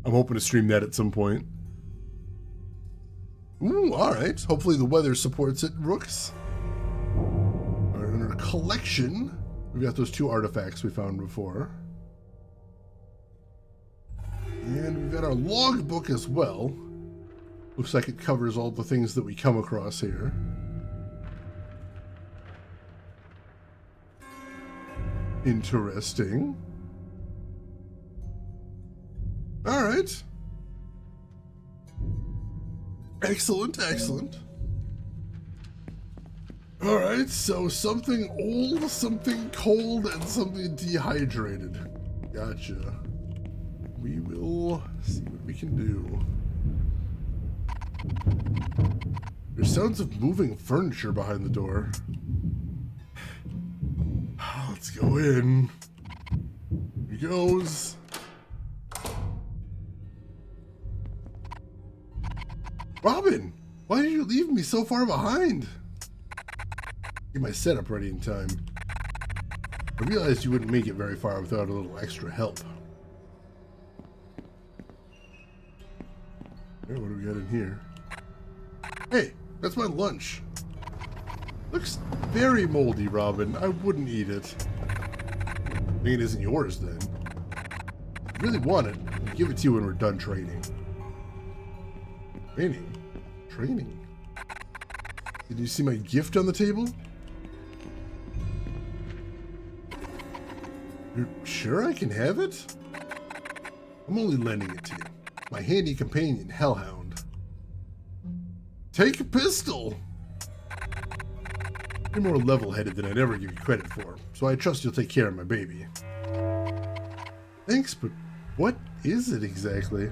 I'm hoping to stream that at some point. Ooh, alright. Hopefully the weather supports it, Rooks. Alright, in our collection, we've got those 2 artifacts we found before. And we've got our logbook as well. Looks like it covers all the things that we come across here. Interesting. All right. Excellent, excellent. All right, so something old, something cold, and something dehydrated. Gotcha. We will see what we can do. There's sounds of moving furniture behind the door. Let's go in. Here he goes. Robin, why did you leave me so far behind? Get my setup ready in time. I realized you wouldn't make it very far without a little extra help. What do we got in here? Hey, that's my lunch. Looks very moldy, Robin. I wouldn't eat it. I think it isn't yours then. If you really want it, I'll give it to you when we're done training. Training? Training? Did you see my gift on the table? You're sure I can have it? I'm only lending it to you. My handy companion, Hellhound. Take a pistol! You're more level-headed than I'd ever give you credit for, so I trust you'll take care of my baby. Thanks, but what is it exactly?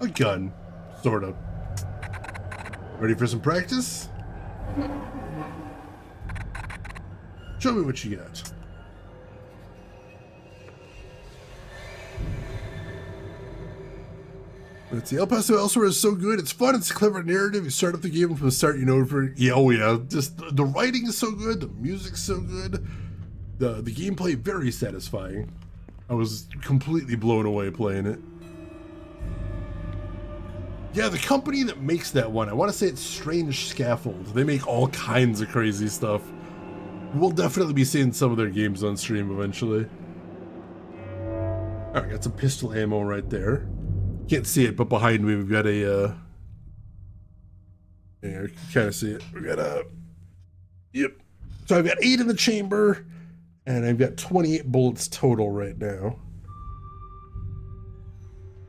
A gun, sort of. Ready for some practice? Show me what you got. Let's see. El Paso elsewhere is so good. It's fun. It's a clever narrative. You start up the game from the start. You know, just the writing is so good. The music's so good. The gameplay very satisfying. I was completely blown away playing it. Yeah, the company that makes that one, I want to say it's Strange Scaffold. They make all kinds of crazy stuff. We'll definitely be seeing some of their games on stream eventually. All right, got some pistol ammo right there. Can't see it, but behind me we've got a, yeah, you can kind of see it. We got a, yep. So I've got 8 in the chamber, and I've got 28 bullets total right now.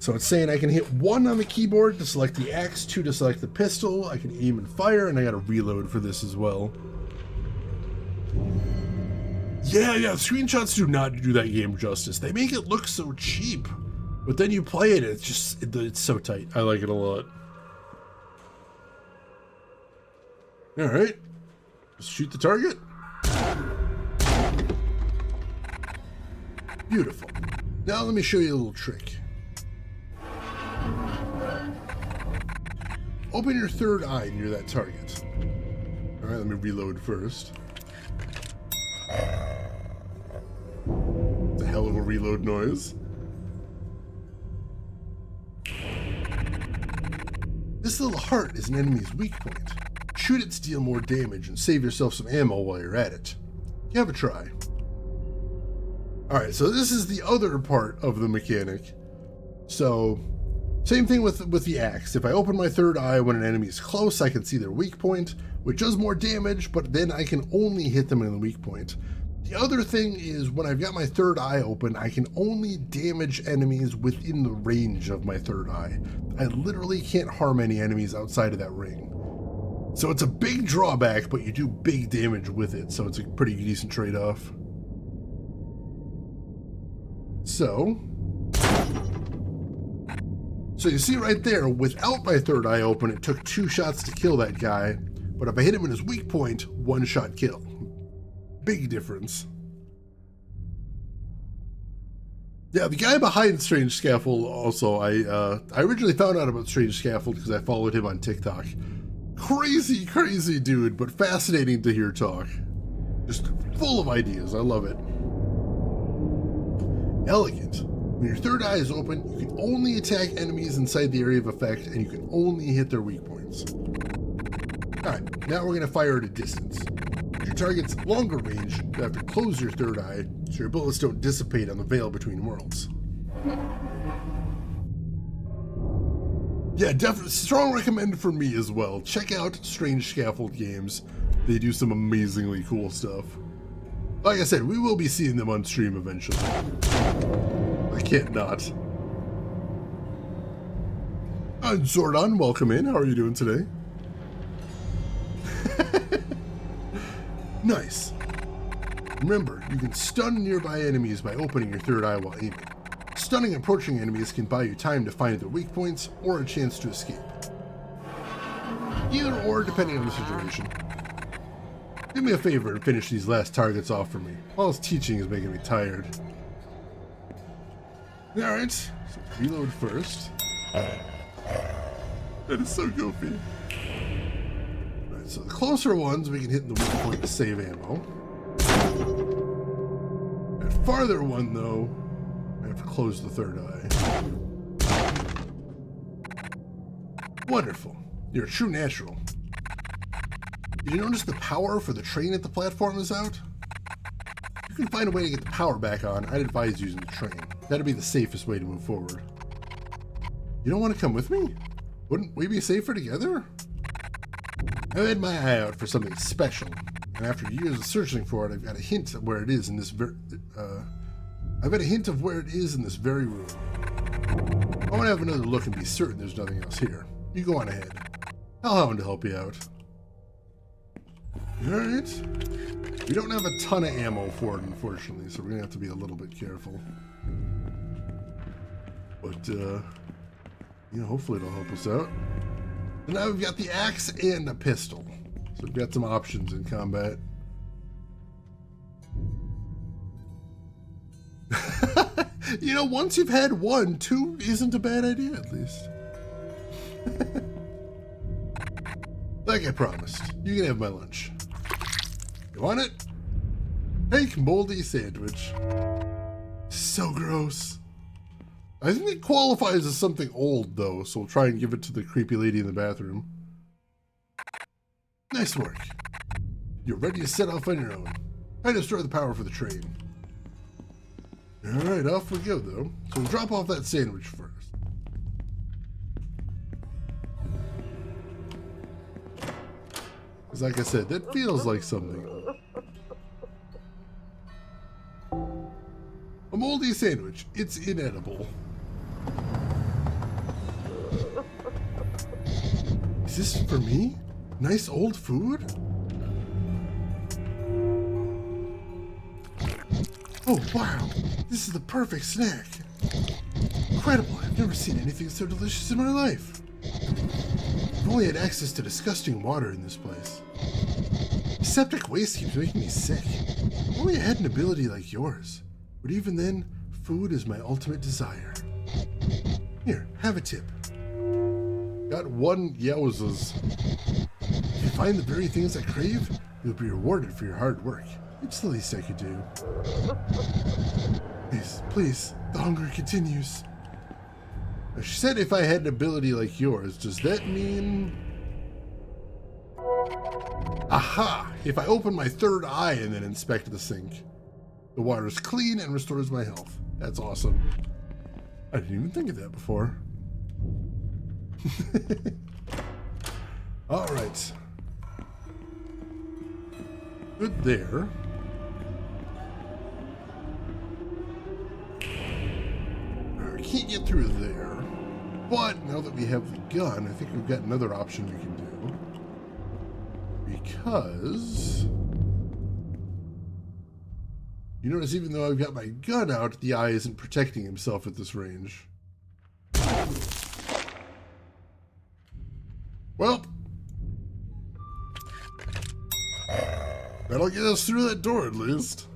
So it's saying I can hit 1 on the keyboard to select the axe, 2 to select the pistol, I can aim and fire, and I gotta reload for this as well. Yeah, screenshots do not do that game justice. They make it look so cheap. But then you play it, it's so tight. I like it a lot. All right, let's shoot the target. Beautiful. Now let me show you a little trick. Open your third eye near that target. All right, let me reload first. It's a hell of a reload noise. This little heart is an enemy's weak point. Shoot it to deal more damage and save yourself some ammo while you're at it. Have a try. Alright, so this is the other part of the mechanic. So, same thing with the axe. If I open my third eye when an enemy is close, I can see their weak point, which does more damage, but then I can only hit them in the weak point. The other thing is when I've got my third eye open, I can only damage enemies within the range of my third eye. I literally can't harm any enemies outside of that ring. So it's a big drawback, but you do big damage with it, so it's a pretty decent trade-off. So you see right there, without my third eye open, it took 2 shots to kill that guy, but if I hit him in his weak point, 1 shot kill. Big difference. Yeah, the guy behind Strange Scaffold also, I originally found out about Strange Scaffold because I followed him on TikTok. Crazy dude, but fascinating to hear talk. Just full of ideas, I love it. Elegant. When your third eye is open, you can only attack enemies inside the area of effect, and you can only hit their weak points. Alright, now we're going to fire at a distance. If your target's longer range, you have to close your third eye so your bullets don't dissipate on the veil between worlds. Yeah, definitely strong recommend for me as well. Check out Strange Scaffold games. They do some amazingly cool stuff. Like I said, we will be seeing them on stream eventually. I can't not. Zordon, welcome in. How are you doing today? Nice. Remember, you can stun nearby enemies by opening your third eye while aiming. Stunning approaching enemies can buy you time to find their weak points or a chance to escape. Either or, depending on the situation. Do me a favor and finish these last targets off for me. All this teaching is making me tired. Alright, so let's reload first. That is so goofy. Alright, so the closer ones we can hit in the weak point to save ammo. That farther one, though, I have to close the third eye. Wonderful. You're a true natural. Did you notice the power for the train at the platform is out? If you can find a way to get the power back on, I'd advise using the train. That'd be the safest way to move forward. You don't want to come with me? Wouldn't we be safer together? I've had my eye out for something special, and after years of searching for it, I've got a hint of where it is in this very room. I want to have another look and be certain there's nothing else here. You go on ahead. I'll have one to help you out. Alright. We don't have a ton of ammo for it, unfortunately, so we're going to have to be a little bit careful. But, hopefully it'll help us out. And now we've got the axe and the pistol. So we've got some options in combat. Once you've had one, two isn't a bad idea, at least. Like I promised, you can have my lunch. You want it? Fake moldy sandwich. So gross. I think it qualifies as something old, though, so we'll try and give it to the creepy lady in the bathroom. Nice work. You're ready to set off on your own. I destroy the power for the train. Alright, off we go, though. So we'll drop off that sandwich first. Because like I said, that feels like something. A moldy sandwich. It's inedible. Is this for me? Nice old food? Oh, wow. This is the perfect snack. Incredible. I've never seen anything so delicious in my life. I've only had access to disgusting water in this place. Septic waste keeps making me sick. If only I had an ability like yours. But even then, food is my ultimate desire. Here, have a tip. Got one yowzas. If you find the very things I crave, you'll be rewarded for your hard work. It's the least I could do. Please, please, the hunger continues. Now, she said if I had an ability like yours, does that mean... Aha! If I open my third eye and then inspect the sink. The water is clean and restores my health. That's awesome. I didn't even think of that before. Alright. Good there. I can't get through there. But now that we have the gun, I think we've got another option we can do. Because... you notice even though I've got my gun out, the eye isn't protecting himself at this range. Well, that'll get us through that door at least.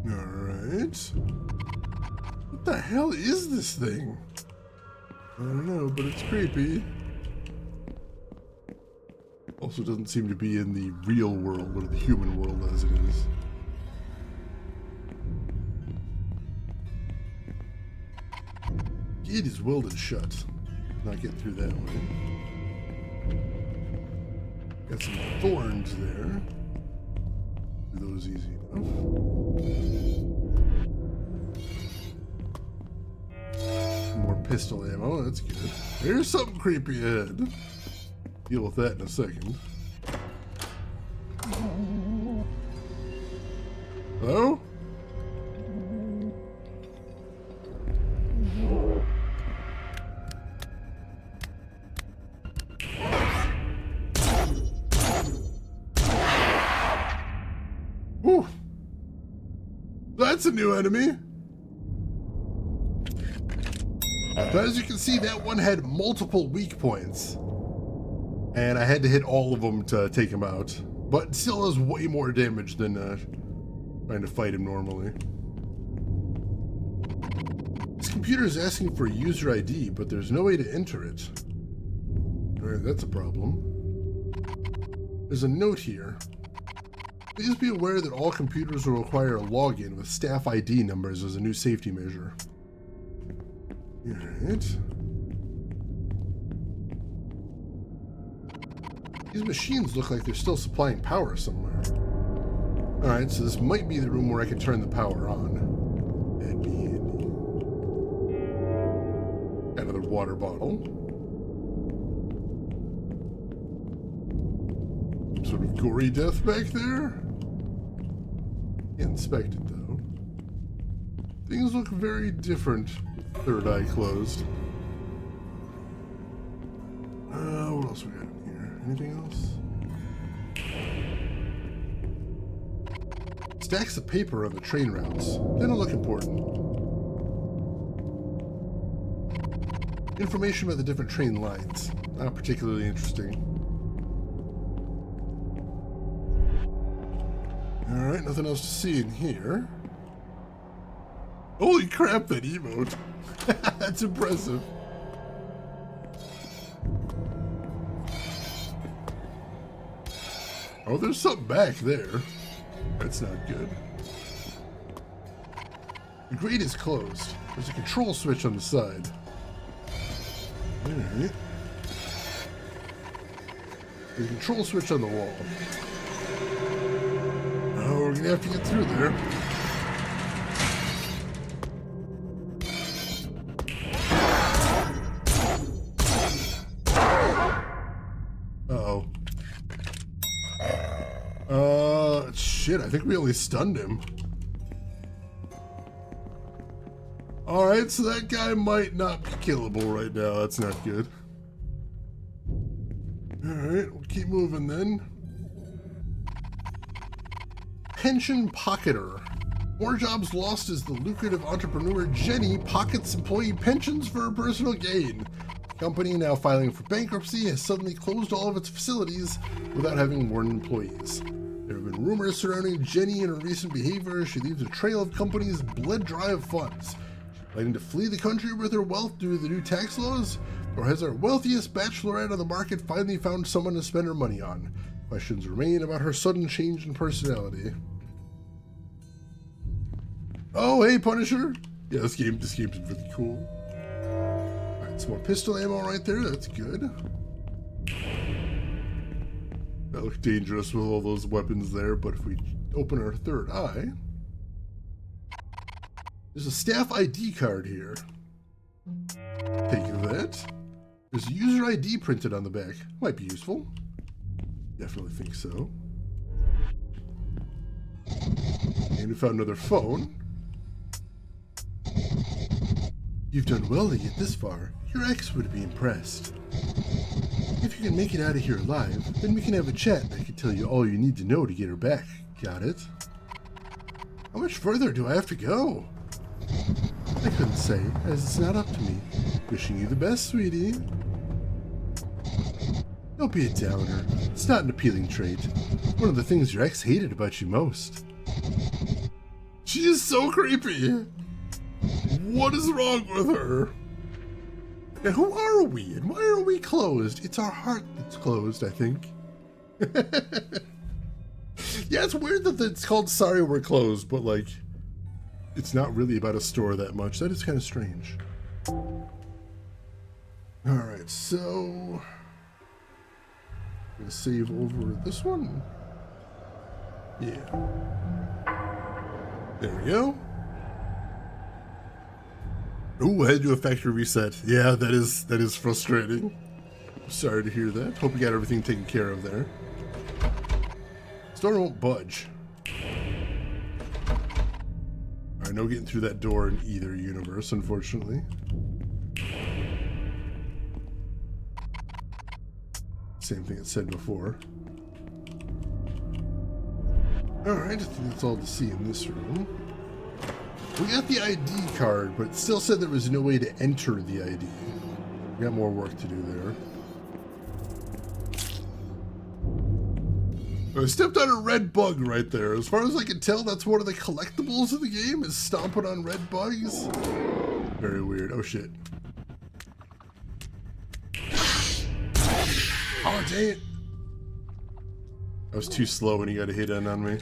Alright. What the hell is this thing? I don't know, but it's creepy. Also doesn't seem to be in the real world or the human world as it is. It is welded shut. Not getting through that way. Got some thorns there. Do those easy enough. More pistol ammo. That's good. There's something creepy ahead. Deal with that in a second. Hello? Whew. That's a new enemy. So as you can see, that one had multiple weak points. And I had to hit all of them to take him out. But still does way more damage than trying to fight him normally. This computer is asking for a user ID, but there's no way to enter it. Alright, that's a problem. There's a note here. Please be aware that all computers will require a login with staff ID numbers as a new safety measure. Alright. These machines look like they're still supplying power somewhere. Alright, so this might be the room where I can turn the power on. That'd be handy. Another water bottle. Some sort of gory death back there. Inspect it though. Things look very different. Third eye closed. What else we got in here? Anything else? Stacks of paper on the train routes. They don't look important. Information about the different train lines. Not particularly interesting. Alright, nothing else to see in here. Holy crap, that emote. That's impressive. Oh, there's something back there. That's not good. The grate is closed. There's a control switch on the side. Alright. There's a control switch on the wall. Oh, we're gonna have to get through there. Shit, I think we only stunned him. Alright, so that guy might not be killable right now. That's not good. Alright, we'll keep moving then. Pension Pocketer. More jobs lost as the lucrative entrepreneur Jenny pockets employee pensions for her personal gain. The company, now filing for bankruptcy, has suddenly closed all of its facilities without having warned employees. There have been rumors surrounding Jenny and her recent behavior. She leaves a trail of companies bled dry of funds. She's planning to flee the country with her wealth due to the new tax laws? Or has our wealthiest bachelorette on the market finally found someone to spend her money on? Questions remain about her sudden change in personality. Oh, hey, Punisher! Yeah, this game's really cool. Alright, some more pistol ammo right there. That's good. That looked dangerous with all those weapons there, but if we open our third eye, there's a staff ID card here. Take that. There's a user ID printed on the back. Might be useful. Definitely think so. And we found another phone. You've done well to get this far. Your ex would be impressed. If you can make it out of here alive, then we can have a chat and I can tell you all you need to know to get her back. Got it? How much further do I have to go? I couldn't say, as it's not up to me. Wishing you the best, sweetie. Don't be a downer. It's not an appealing trait. One of the things your ex hated about you most. She is so creepy. What is wrong with her? Now, who are we, and why are we closed? It's our heart that's closed, I think. Yeah, it's weird that it's called Sorry We're Closed, but, like, it's not really about a store that much. That is kind of strange. Alright, so... I'm going to save over this one. Yeah. There we go. Ooh, I had to do a factory reset. Yeah, that is frustrating. Sorry to hear that. Hope you got everything taken care of there. Store won't budge. Alright, no getting through that door in either universe, unfortunately. Same thing it said before. Alright, I think that's all to see in this room. We got the ID card, but it still said there was no way to enter the ID. We got more work to do there. I stepped on a red bug right there. As far as I can tell, that's one of the collectibles of the game, is stomping on red bugs. Very weird. Oh shit. Oh dang it. I was too slow when he got a hit on me.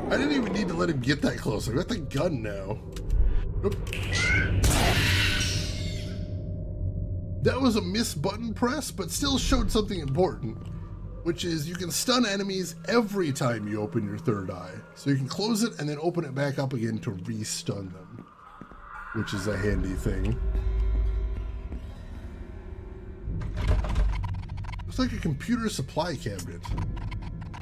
I didn't even need to let him get that close. I got the gun now. Oop. That was a miss button press, but still showed something important, which is you can stun enemies every time you open your third eye. So you can close it and then open it back up again to re-stun them, which is a handy thing. Looks like a computer supply cabinet.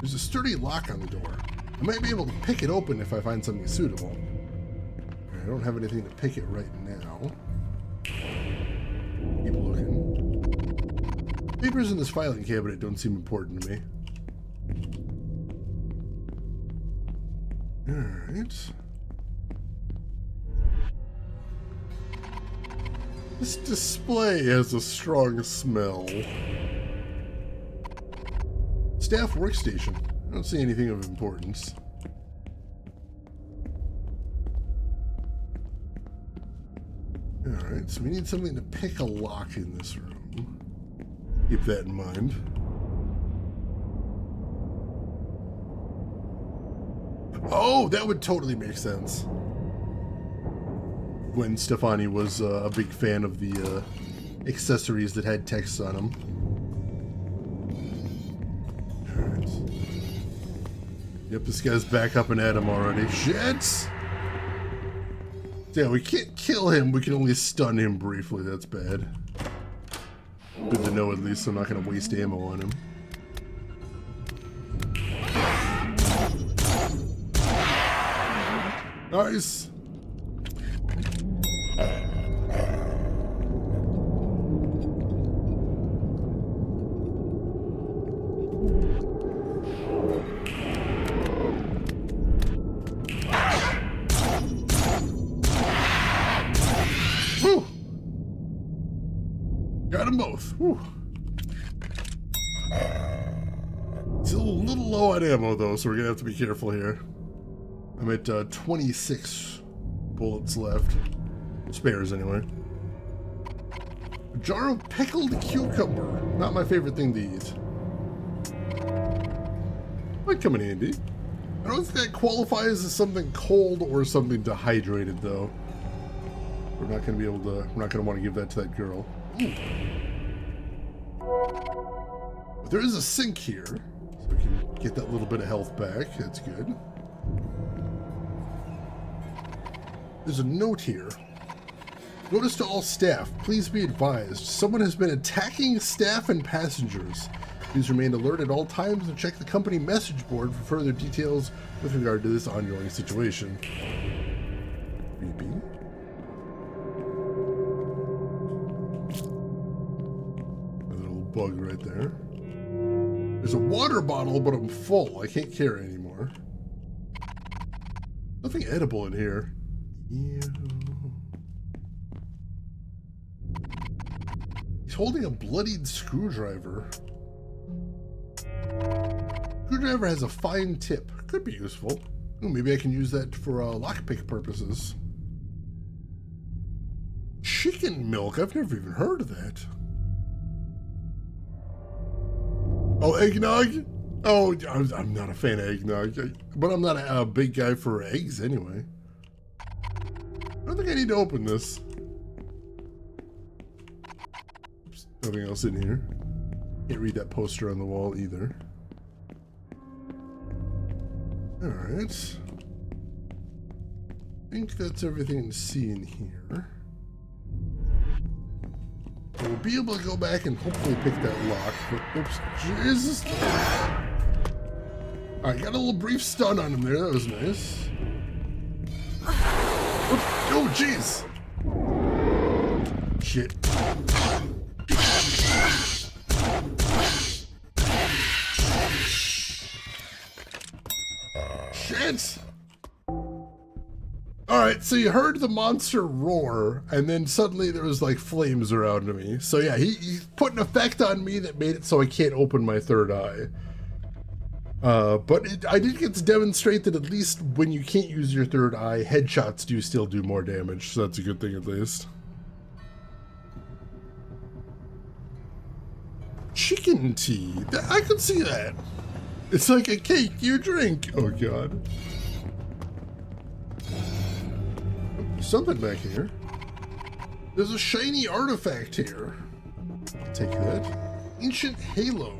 There's a sturdy lock on the door. I might be able to pick it open if I find something suitable. I don't have anything to pick it right now. Keep looking. Papers in this filing cabinet don't seem important to me. Alright. This display has a strong smell. Staff workstation. I don't see anything of importance. Alright, so we need something to pick a lock in this room. Keep that in mind. Oh, that would totally make sense. When Stefani was a big fan of the accessories that had text on them. Alright. Yep, this guy's back up and at him already. Shit! Yeah, we can't kill him. We can only stun him briefly. That's bad. Good to know at least, so I'm not going to waste ammo on him. Nice! Whew! Got them both. Whew. Still a little low on ammo though, so we're gonna have to be careful here. I'm at 26 bullets left. Spares anyway. A jar of pickled cucumber. Not my favorite thing to eat. Might come in handy. I don't think that qualifies as something cold or something dehydrated though. We're not gonna be able to, we're not gonna want to give that to that girl. Ooh. But there is a sink here, so we can get that little bit of health back. That's good. There's a note here. Notice to all staff, please be advised, someone has been attacking staff and passengers. Please remain alert at all times and check the company message board for further details with regard to this ongoing situation. Creepy. A little bug right there. There's a water bottle, but I'm full. I can't carry anymore. Nothing edible in here. Ew. He's holding a bloodied screwdriver. Screwdriver has a fine tip. Could be useful. Ooh, maybe I can use that for lockpick purposes. Chicken milk? I've never even heard of that. Oh, eggnog? Oh, I'm not a fan of eggnog. But I'm not a big guy for eggs anyway. I don't think I need to open this. Oops, nothing else in here. Can't read that poster on the wall either. Alright. think that's everything to see in here. We'll be able to go back and hopefully pick that lock, but oops, Jesus. Alright, got a little brief stun on him there, that was nice. Oops. Oh, jeez! Shit. Shit! Alright, so you heard the monster roar, and then suddenly there was like flames around me. So yeah, he put an effect on me that made it so I can't open my third eye. But I did get to demonstrate that at least when you can't use your third eye, headshots do still do more damage, so that's a good thing at least. Chicken tea, I could see that. It's like a cake you drink. Oh god. Something back here. There's a shiny artifact here. I'll take that. Ancient halo.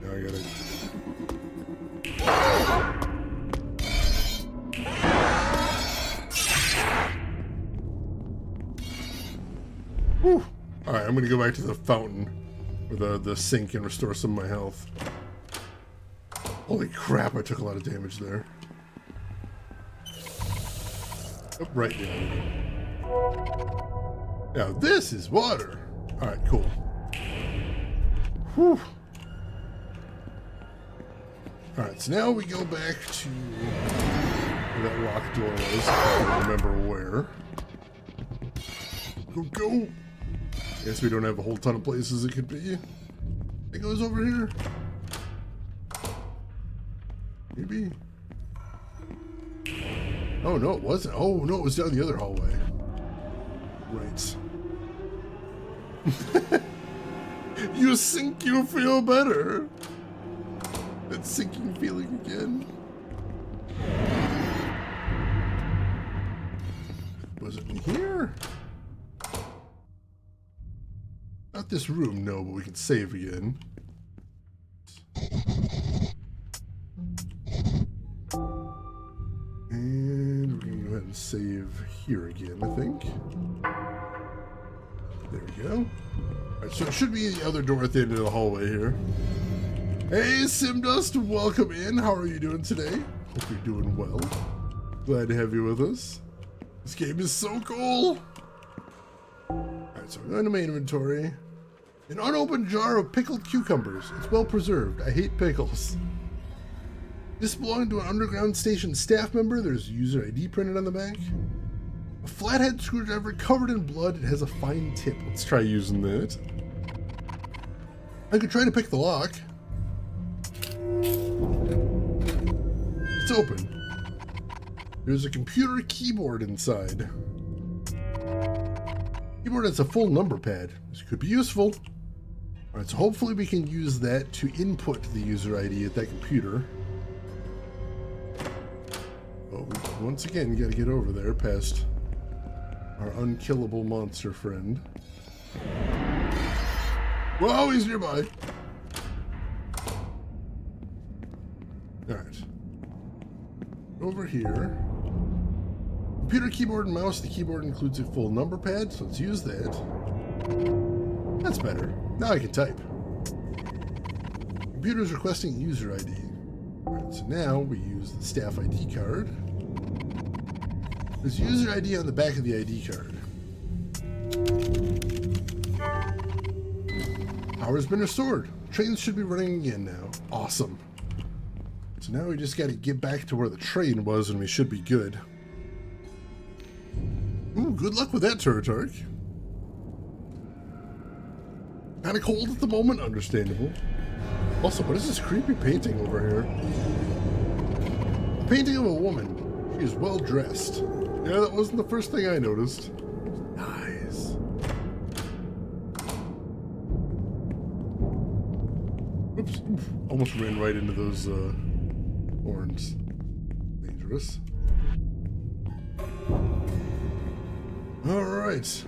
Now I gotta... Whew. Alright, I'm gonna go back to the fountain. Or the sink and restore some of my health. Holy crap, I took a lot of damage there. Oh, right down. Now this is water. Alright, cool. Whew. Alright, so now we go back to where that locked door was. I don't remember where. Go, go! Guess we don't have a whole ton of places it could be. It goes over here. Maybe. Oh, no, it wasn't. Oh, no, it was down the other hallway. Right. You sink, you feel better. That sinking feeling again. Was it in here? Not this room, no, but we can save again. And we're going to go ahead and save here again, I think. There we go. Alright, so it should be the other door at the end of the hallway here. Hey, Simdust, welcome in. How are you doing today? Hope you're doing well. Glad to have you with us. This game is so cool. Alright, so we're going to main inventory. An unopened jar of pickled cucumbers. It's well preserved. I hate pickles. This belonged to an underground station staff member. There's a user ID printed on the back. A flathead screwdriver covered in blood. It has a fine tip. Let's try using that. I could try to pick the lock. It's open. There's a computer keyboard inside. Keyboard has a full number pad. This could be useful. Alright, so hopefully we can use that to input the user ID at that computer. Oh, we once again gotta get over there past our unkillable monster friend. Whoa, he's nearby. Alright. Over here. Computer keyboard and mouse. The keyboard includes a full number pad, so let's use that. That's better. Now I can type. Computer's requesting user ID. Alright, so now we use the staff ID card. There's user ID on the back of the ID card. Power's been restored. Trains should be running again now. Awesome. So now we just got to get back to where the train was and we should be good. Ooh, good luck with that, turret arc. Kind of cold at the moment, understandable. Also, what is this creepy painting over here? A painting of a woman. She is well dressed. Yeah, that wasn't the first thing I noticed. Nice. Oops, almost ran right into those horns. Dangerous. Alright.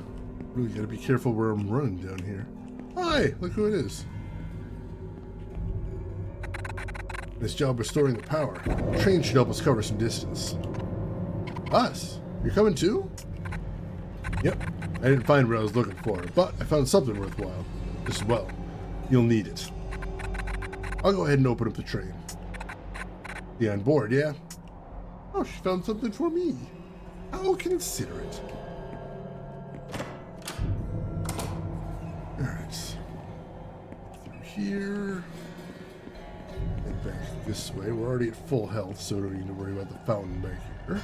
Really gotta be careful where I'm running down here. Hi, look who it is. Nice job restoring the power. The train should help us cover some distance. Us? You're coming too? Yep. I didn't find what I was looking for, but I found something worthwhile as well. You'll need it. I'll go ahead and open up the train. You on board, yeah? Oh, she found something for me. How considerate. Alright. Through here. And back this way. We're already at full health, so we don't need to worry about the fountain back here.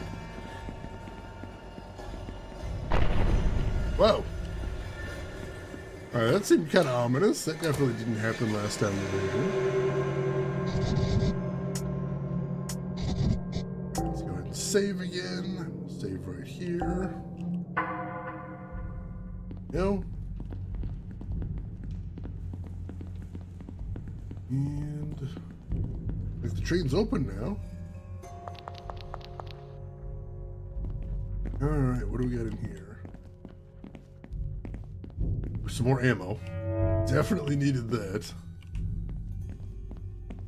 Whoa. Alright, that seemed kind of ominous. That definitely didn't happen last time we were here. Let's go ahead and save again. We'll save right here. No. And like the train's open now. Alright, what do we got in here? Some more ammo. Definitely needed that.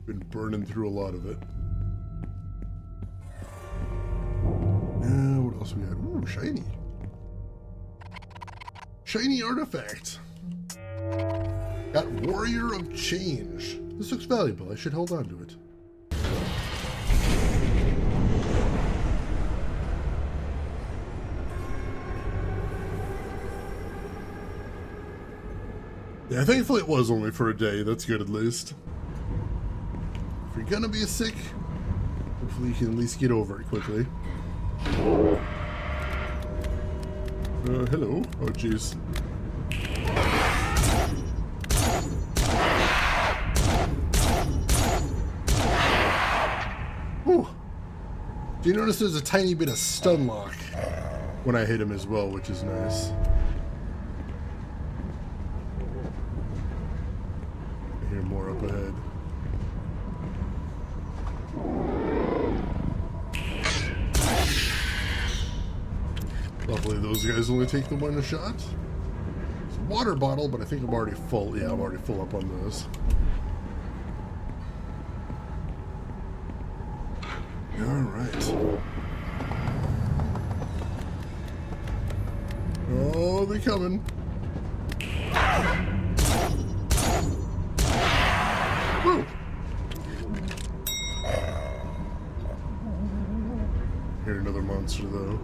Been burning through a lot of it. What else we got? Ooh, shiny. Shiny artifact. Got Warrior of Change. This looks valuable. I should hold on to it. Yeah, thankfully it was only for a day. That's good at least. If you're gonna be sick, hopefully you can at least get over it quickly. Hello. Oh, jeez. Whew. Do you notice there's a tiny bit of stun lock when I hit him as well, which is nice. I hear more up ahead. Luckily, those guys only take the one shot. It's a water bottle, but I think I'm already full. Yeah, I'm already full up on those. Alright. Oh, they're coming. Woo! Here's another monster, though.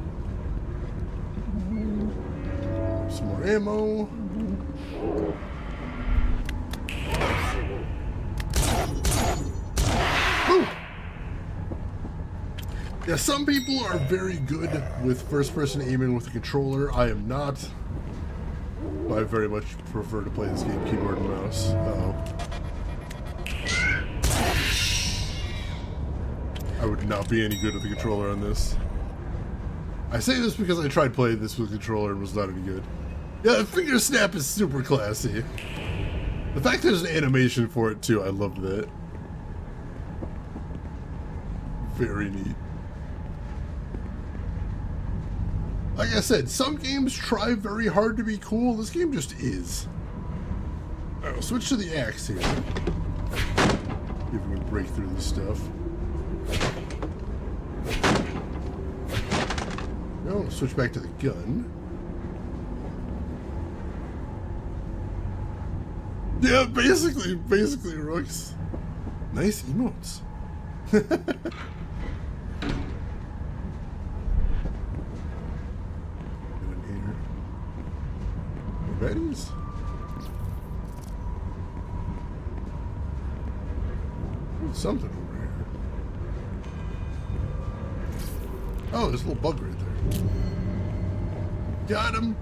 Some more ammo. Woo! Yeah, some people are very good with first-person aiming with a controller. I am not. I very much prefer to play this game keyboard and mouse. I would not be any good with the controller on this. I say this because I tried playing this with a controller and was not any good. Yeah, the finger snap is super classy. The fact there's an animation for it too, I loved that. Very neat. Like I said, some games try very hard to be cool. This game just is. Alright, we'll switch to the axe here. See if we can break through this stuff. No, we'll switch back to the gun. Yeah, basically, Rooks. Nice emotes. Baddies? There's something over here. Oh, there's a little bug right there. Got him!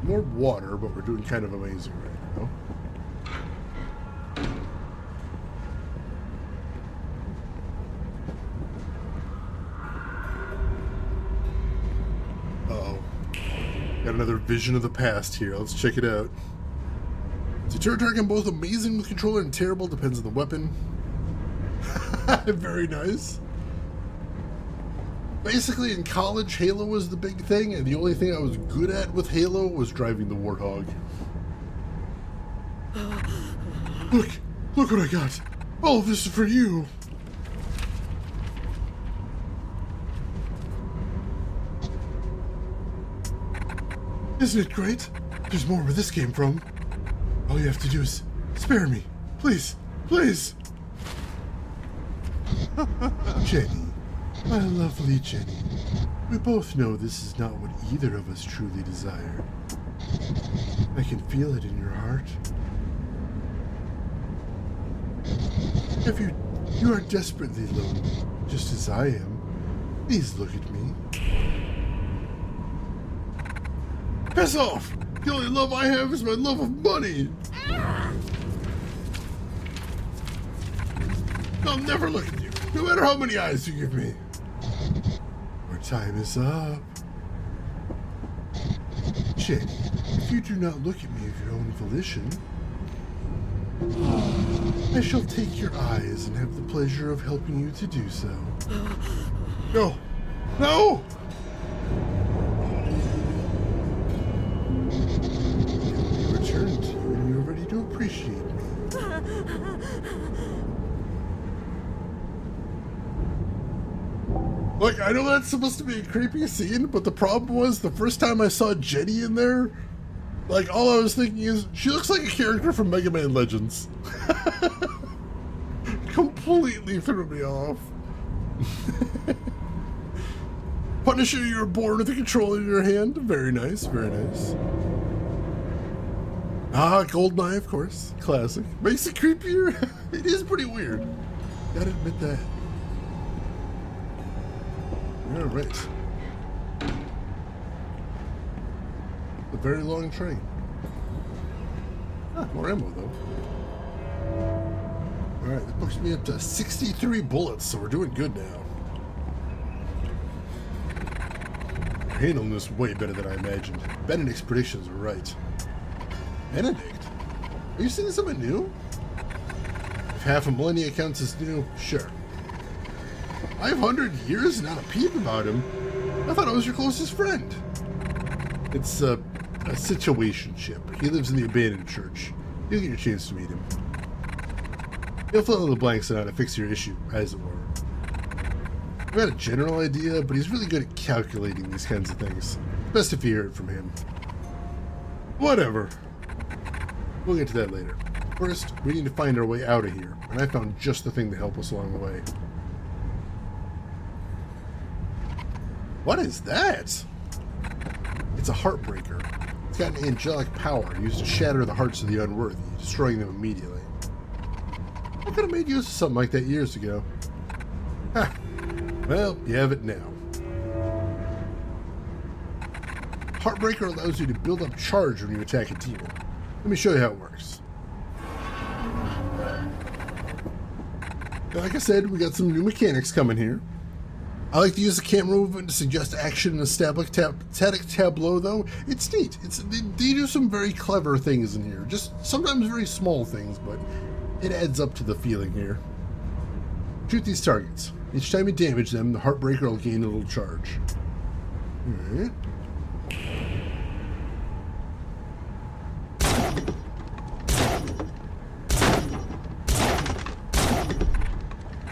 More water, but we're doing kind of amazing right now. Got another vision of the past here. Let's check it out. So turret target both amazing with controller and terrible, depends on the weapon. Very nice. Basically, in college, Halo was the big thing, and the only thing I was good at with Halo was driving the Warthog. Look what I got. All of this is for you. Isn't it great? There's more where this came from. All you have to do is spare me. Please, please. Jenny, my lovely Jenny. We both know this is not what either of us truly desire. I can feel it in your heart. If you are desperately lonely, just as I am, please look at me. Piss off! The only love I have is my love of money! I'll never look at you, no matter how many eyes you give me. Our time is up. Jenny, if you do not look at me of your own volition, I shall take your eyes and have the pleasure of helping you to do so. No! No! I return to you when you're ready to appreciate me. Like, I know that's supposed to be a creepy scene, but the problem was the first time I saw Jenny in there, like, all I was thinking is, she looks like a character from Mega Man Legends. Completely threw me off. Punisher, you were born with a controller in your hand. Very nice, very nice. Ah, Goldeneye, of course. Classic. Makes it creepier. It is pretty weird. Gotta admit that. Alright. A very long train. Ah, more ammo, though. Alright, that puts me up to 63 bullets, so we're doing good now. We're handling this way better than I imagined. Benedict's predictions were right. Benedict? Are you seeing something new? If half a millennia counts as new, sure. 500 years and not a peep about him? I thought I was your closest friend. It's a situationship. He lives in the abandoned church. You'll get your chance to meet him. He'll fill in the blanks on how to fix your issue, as it were. I've got a general idea, but he's really good at calculating these kinds of things. Best if you hear it from him. Whatever. We'll get to that later. First, we need to find our way out of here, and I found just the thing to help us along the way. What is that? It's a heartbreaker. It's got an angelic power used to shatter the hearts of the unworthy, destroying them immediately. I could have made use of something like that years ago. Ha! Well, you have it now. Heartbreaker allows you to build up charge when you attack a demon. Let me show you how it works. Like I said, we got some new mechanics coming here. I like to use the camera movement to suggest action in a static tableau, though. It's neat. They do some very clever things in here. Just sometimes very small things, but it adds up to the feeling here. Shoot these targets. Each time you damage them, the Heartbreaker will gain a little charge. Alright.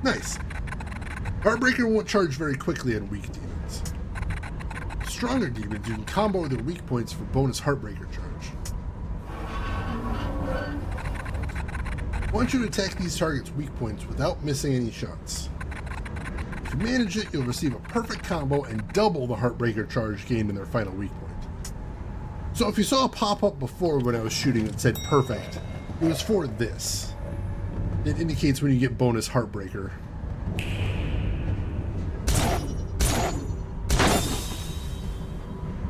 Nice. Heartbreaker won't charge very quickly on weak demons. Stronger demons, you can combo their weak points for bonus Heartbreaker charge. I want you to attack these targets' weak points without missing any shots. If you manage it, you'll receive a perfect combo and double the Heartbreaker charge gained in their final weak point. So if you saw a pop-up before when I was shooting that said perfect, it was for this. It indicates when you get bonus Heartbreaker.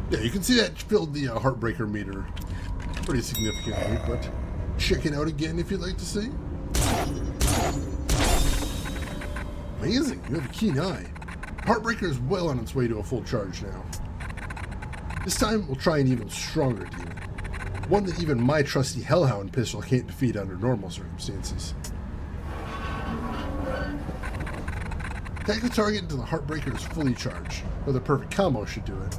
Yeah, you can see that filled the Heartbreaker meter pretty significantly, but check it out again if you'd like to see. Amazing, you have a keen eye. Heartbreaker is well on its way to a full charge now. This time, we'll try an even stronger demon. One that even my trusty Hellhound pistol can't defeat under normal circumstances. Attack the target until the Heartbreaker is fully charged, or the perfect combo should do it.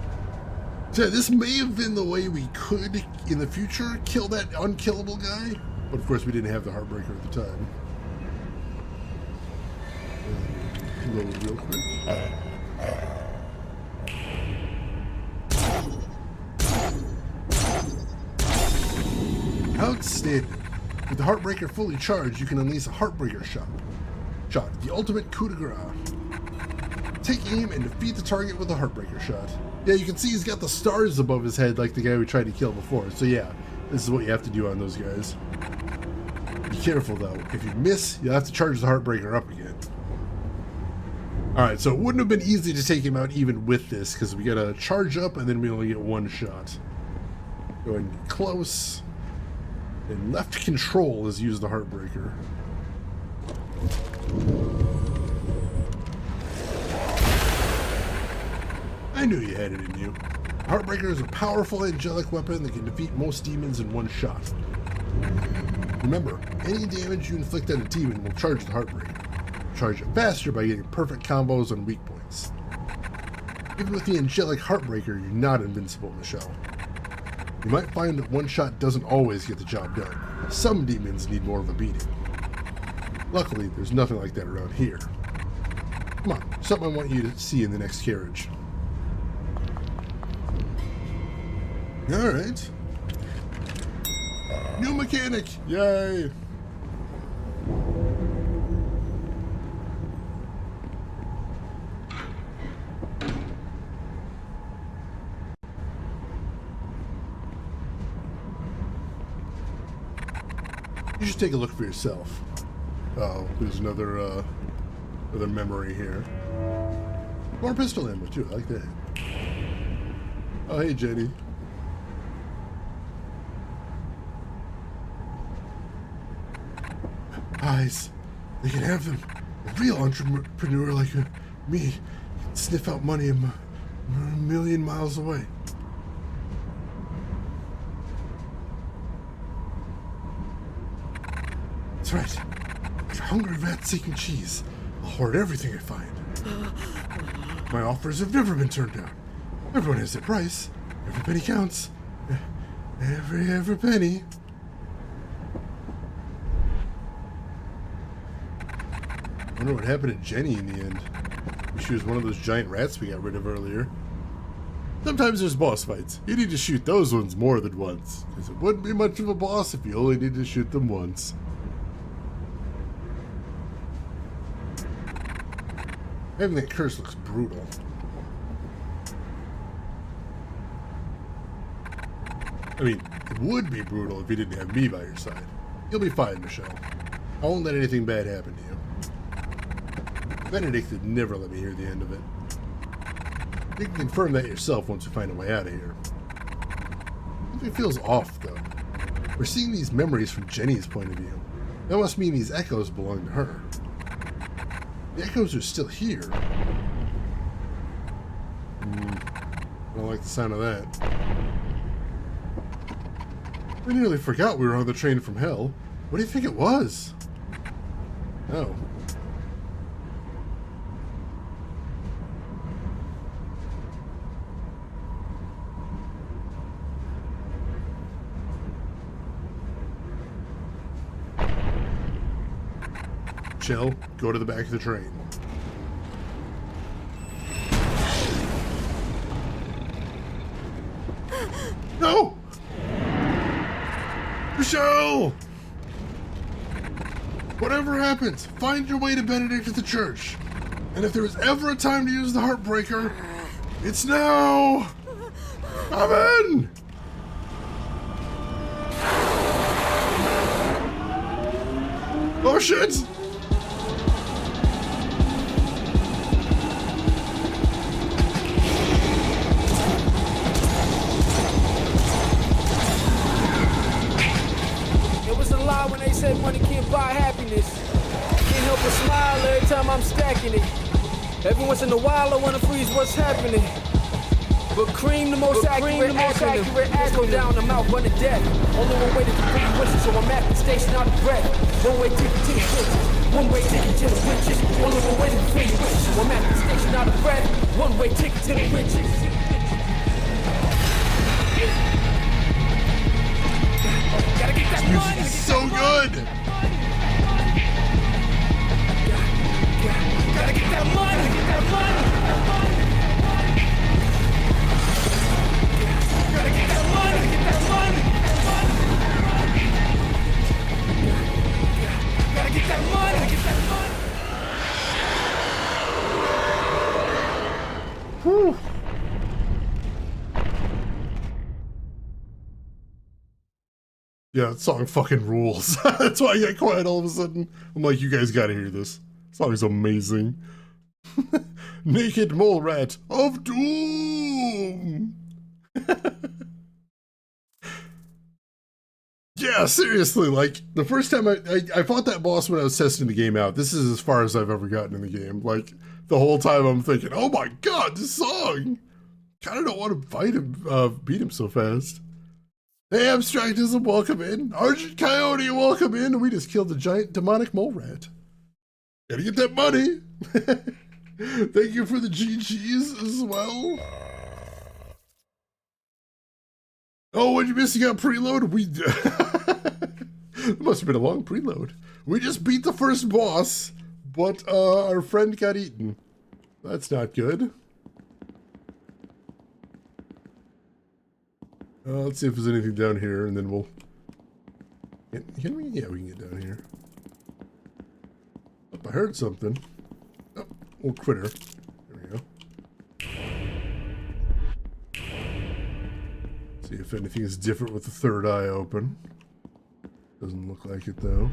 So this may have been the way we could, in the future, kill that unkillable guy, but of course we didn't have the Heartbreaker at the time. Load real quick. outstanding. With the Heartbreaker fully charged, you can unleash a Heartbreaker shot, the ultimate coup de grace. Take aim and defeat the target with a Heartbreaker shot. Yeah, you can see he's got the stars above his head like the guy we tried to kill before. So yeah, this is what you have to do on those guys. Be careful though. If you miss, you'll have to charge the Heartbreaker up again. Alright, so it wouldn't have been easy to take him out even with this, because we gotta charge up and then we only get one shot. Go ahead and get close. And left control is use the Heartbreaker. I knew you had it in you. Heartbreaker is a powerful angelic weapon that can defeat most demons in one shot. Remember, any damage you inflict on a demon will charge the Heartbreaker. Charge it faster by getting perfect combos on weak points. Even with the angelic Heartbreaker, you're not invincible, Michelle. You might find that one shot doesn't always get the job done. Some demons need more of a beating. Luckily, there's nothing like that around here. Come on, something I want you to see in the next carriage. Alright. New mechanic! Yay! You should take a look for yourself. Oh, there's another memory here. More pistol ammo too, I like that. Oh, hey Jenny. Eyes. They can have them. A real entrepreneur like me can sniff out money a million miles away. That's right. Like a hungry rat seeking cheese. I'll hoard everything I find. My offers have never been turned down. Everyone has their price. Every penny counts. Every penny. I wonder what happened to Jenny in the end. She was one of those giant rats we got rid of earlier. Sometimes there's boss fights. You need to shoot those ones more than once, because it wouldn't be much of a boss if you only need to shoot them once. Having that curse looks brutal. I mean, it would be brutal if you didn't have me by your side. You'll be fine, Michelle. I won't let anything bad happen to you. Benedict would never let me hear the end of it. You can confirm that yourself once we find a way out of here. Something feels off, though. We're seeing these memories from Jenny's point of view. That must mean these echoes belong to her. The echoes are still here. I don't like the sound of that. We nearly forgot we were on the train from hell. What do you think it was? Oh. Chill, go to the back of the train. No! Michelle! Whatever happens, find your way to Benedict at the church. And if there is ever a time to use the Heartbreaker, it's now! Come in! Oh shit! When they say money can't buy happiness, can't help but smile every time I'm stacking it. Every once in a while I wanna freeze what's happening, but cream the most accurate acronym. Slow down, I'm out running death. Only one way to complete wishes, so I'm at the station out of breath. One way ticket to the riches, one way ticket to the riches. Only one way to complete wishes, so I'm at the station out of breath. One way ticket to the riches. Gotta get that money. So good! Gotta get that money! Get that money! Gotta get that money! Get that money! Woo! Yeah, that song fucking rules. That's why I got quiet all of a sudden. I'm like, you guys gotta hear this. Song's amazing. Naked Mole Rat of Doom! Yeah, seriously, like, the first time I fought that boss when I was testing the game out. This is as far as I've ever gotten in the game. Like, the whole time I'm thinking, oh my god, this song! Kinda don't want to fight him, beat him so fast. Hey, Abstractism, welcome in. Argent Coyote, welcome in. We just killed a giant demonic mole rat. Gotta get that money. Thank you for the GGs as well. Oh, what you missing out preload? It must have been a long preload. We just beat the first boss, but our friend got eaten. That's not good. Let's see if there's anything down here, and then we'll... Can we? Yeah, we can get down here. Oh, I heard something. Oh, we'll quit her. There we go. See if anything is different with the third eye open. Doesn't look like it, though.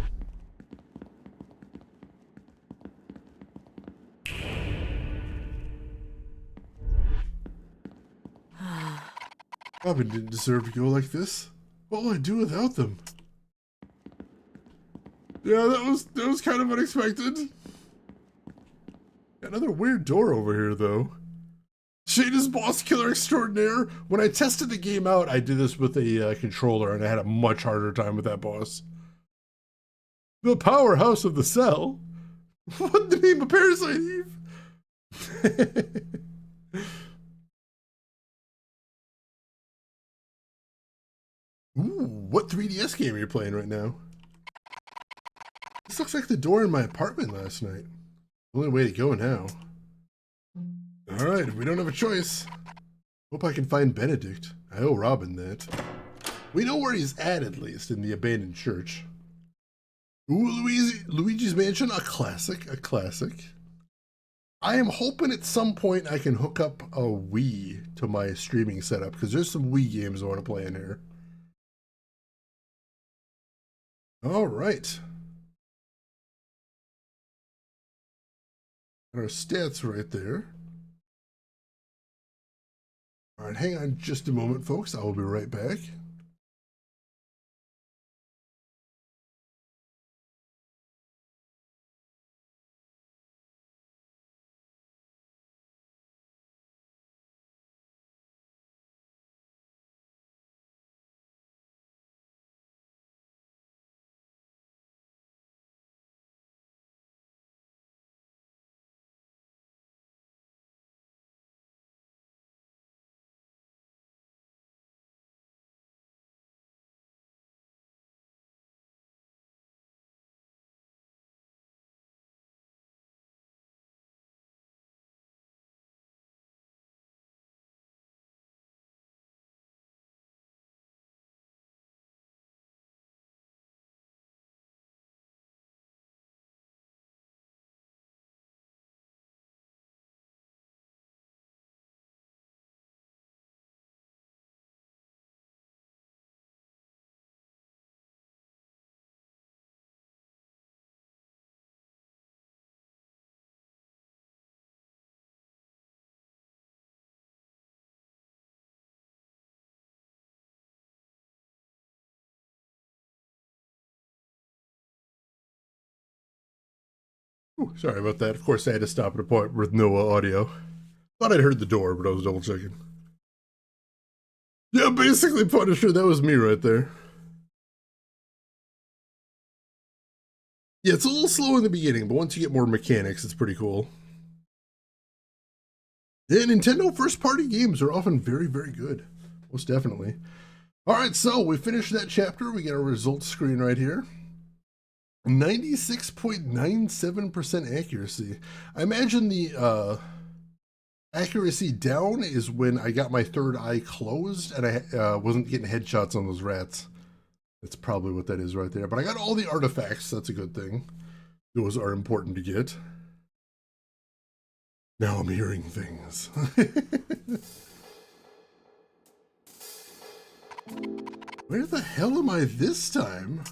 Robin didn't deserve to go like this. What will I do without them? Yeah, that was kind of unexpected. Another weird door over here, though. Shada's boss killer extraordinaire. When I tested the game out, I did this with a controller, and I had a much harder time with that boss. The powerhouse of the cell. What the name of Parasite Eve? Ooh, what 3DS game are you playing right now? This looks like the door in my apartment last night. Only way to go now. Alright, we don't have a choice. Hope I can find Benedict. I owe Robin that. We know where he's at least, in the abandoned church. Ooh, Luigi's Mansion, a classic, a classic. I am hoping at some point I can hook up a Wii to my streaming setup, because there's some Wii games I want to play in here. All right. Our stats right there. All right, hang on just a moment, folks. I will be right back. Ooh, sorry about that. Of course, I had to stop at a point with no audio. Thought I'd heard the door, but I was double checking. Yeah, basically, Punisher, that was me right there. Yeah, it's a little slow in the beginning, but once you get more mechanics, it's pretty cool. Yeah, Nintendo first-party games are often very, very good. Most definitely. All right, so we finished that chapter. We get our results screen right here. 96.97% accuracy. I imagine the accuracy down is when I got my third eye closed and I wasn't getting headshots on those rats. That's probably what that is right there. But I got all the artifacts. That's a good thing. Those are important to get. Now I'm hearing things. Where the hell am I this time?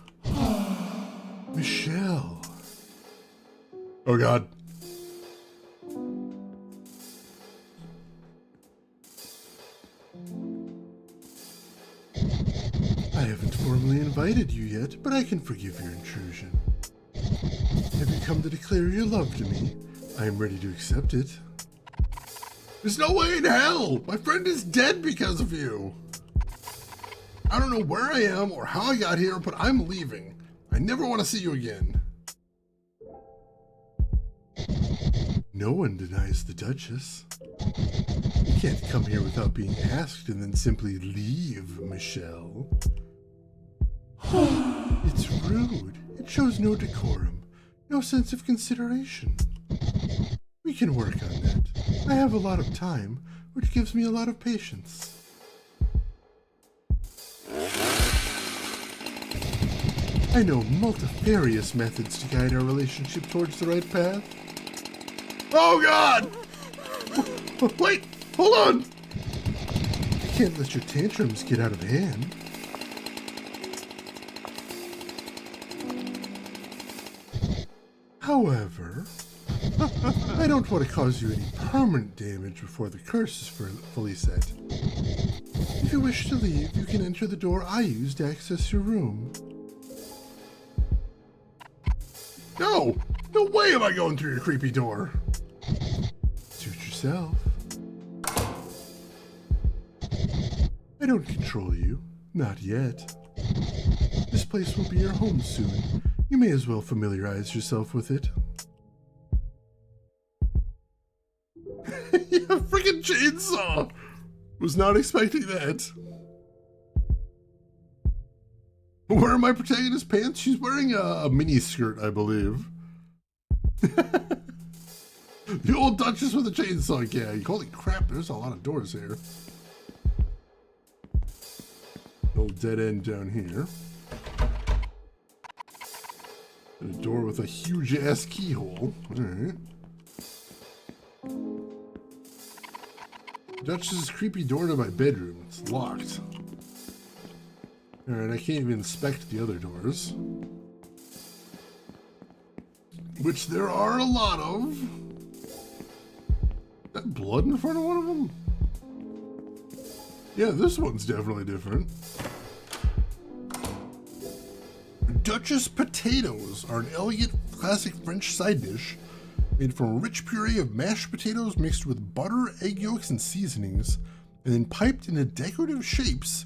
Michelle. Oh God. I haven't formally invited you yet, but I can forgive your intrusion. Have you come to declare your love to me? I am ready to accept it. There's no way in hell! My friend is dead because of you! I don't know where I am or how I got here, but I'm leaving. I never want to see you again. No one denies the Duchess. You can't come here without being asked and then simply leave, Michelle. It's rude. It shows no decorum, no sense of consideration. We can work on that. I have a lot of time, which gives me a lot of patience. I know multifarious methods to guide our relationship towards the right path. Oh God! Wait, hold on! You can't let your tantrums get out of hand. However, I don't want to cause you any permanent damage before the curse is fully set. If you wish to leave, you can enter the door I used to access your room. No! No way am I going through your creepy door! Suit yourself. I don't control you. Not yet. This place will be your home soon. You may as well familiarize yourself with it. Yeah, freaking chainsaw! Was not expecting that. Where are my protagonist's pants? She's wearing a mini skirt, I believe. The old Duchess with a chainsaw gag. Holy crap, there's a lot of doors here. Old dead end down here. And a door with a huge ass keyhole. Alright. Duchess's creepy door to my bedroom. It's locked. Alright, I can't even inspect the other doors. Which there are a lot of. Is that blood in front of one of them? Yeah, this one's definitely different. Duchess potatoes are an elegant classic French side dish made from a rich puree of mashed potatoes mixed with butter, egg yolks, and seasonings, and then piped into decorative shapes,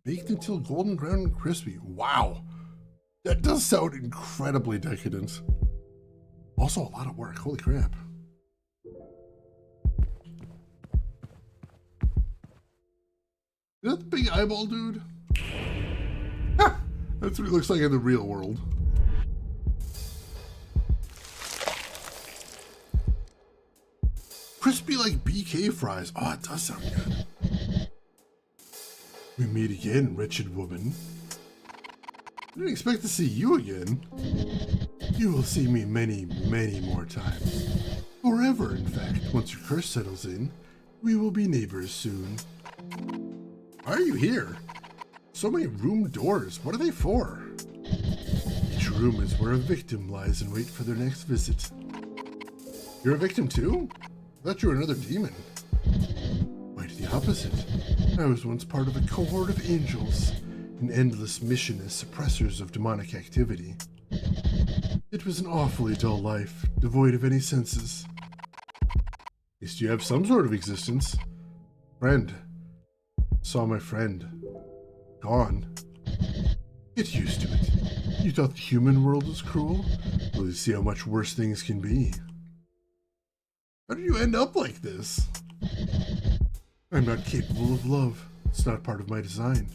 baked until golden brown and crispy. Wow, that does sound incredibly decadent. Also a lot of work, holy crap. Is that the big eyeball dude? Ha! That's what it looks like in the real world. Crispy like BK fries. Oh, it does sound good. We meet again, wretched woman. I didn't expect to see you again. You will see me many, many more times. Forever, in fact. Once your curse settles in, we will be neighbors soon. Why are you here? So many room doors. What are they for? Each room is where a victim lies in wait for their next visit. You're a victim too? I thought you were another demon. Quite the opposite. I was once part of a cohort of angels, an endless mission as suppressors of demonic activity. It was an awfully dull life, devoid of any senses. At least you have some sort of existence. Friend. Saw my friend. Gone. Get used to it. You thought the human world was cruel? Well, you see how much worse things can be. How did you end up like this? I'm not capable of love. It's not part of my design.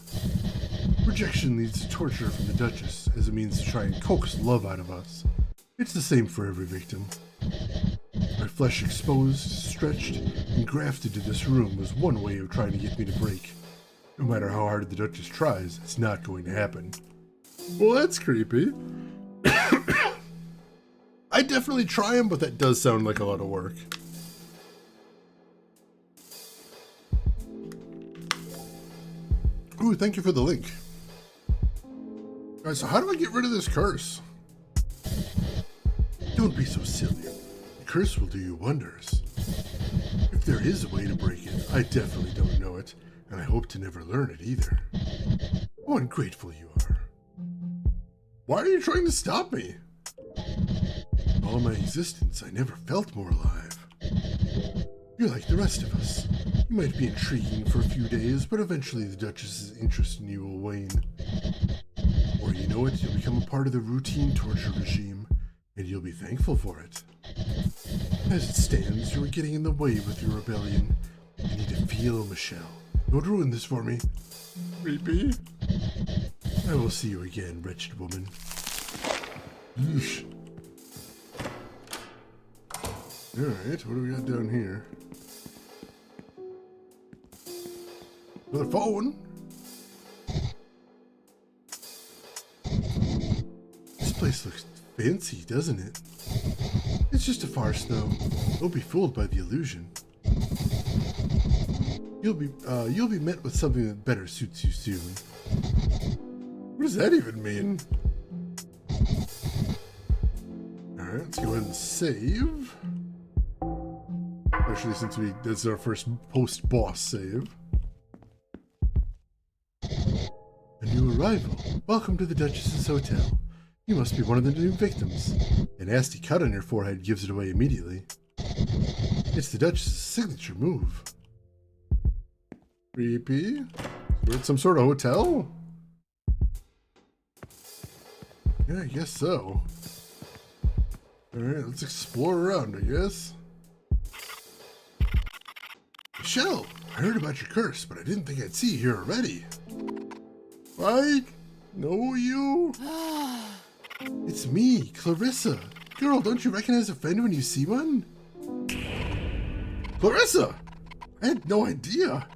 Rejection leads to torture from the Duchess as a means to try and coax love out of us. It's the same for every victim. My flesh exposed, stretched, and grafted to this room was one way of trying to get me to break. No matter how hard the Duchess tries, it's not going to happen. Well, that's creepy. I definitely try them, but that does sound like a lot of work. Ooh, thank you for the link. Alright, so how do I get rid of this curse? Don't be so silly. The curse will do you wonders. If there is a way to break it, I definitely don't know it, and I hope to never learn it either. How ungrateful you are. Why are you trying to stop me? In all my existence, I never felt more alive. You're like the rest of us. You might be intriguing for a few days, but eventually the Duchess's interest in you will wane. Or you know it, you'll become a part of the routine torture regime, and you'll be thankful for it. As it stands, you are getting in the way with your rebellion. You need to feel, Michelle. Don't ruin this for me. Creepy. I will see you again, wretched woman. Yeesh. Alright, what do we got down here? Another phone. This place looks fancy, doesn't it? It's just a farce, though. Don't be fooled by the illusion. You'll be met with something that better suits you soon. What does that even mean? Alright, let's go ahead and save. Especially since this is our first post-boss save. A new arrival. Welcome to the Duchess's Hotel. You must be one of the new victims. A nasty cut on your forehead gives it away immediately. It's the Duchess's signature move. Creepy. We're at some sort of hotel? Yeah, I guess so. Alright, let's explore around, I guess. Michelle, I heard about your curse, but I didn't think I'd see you here already. Mike? Know you? It's me, Clarissa. Girl, don't you recognize a friend when you see one? Clarissa! I had no idea.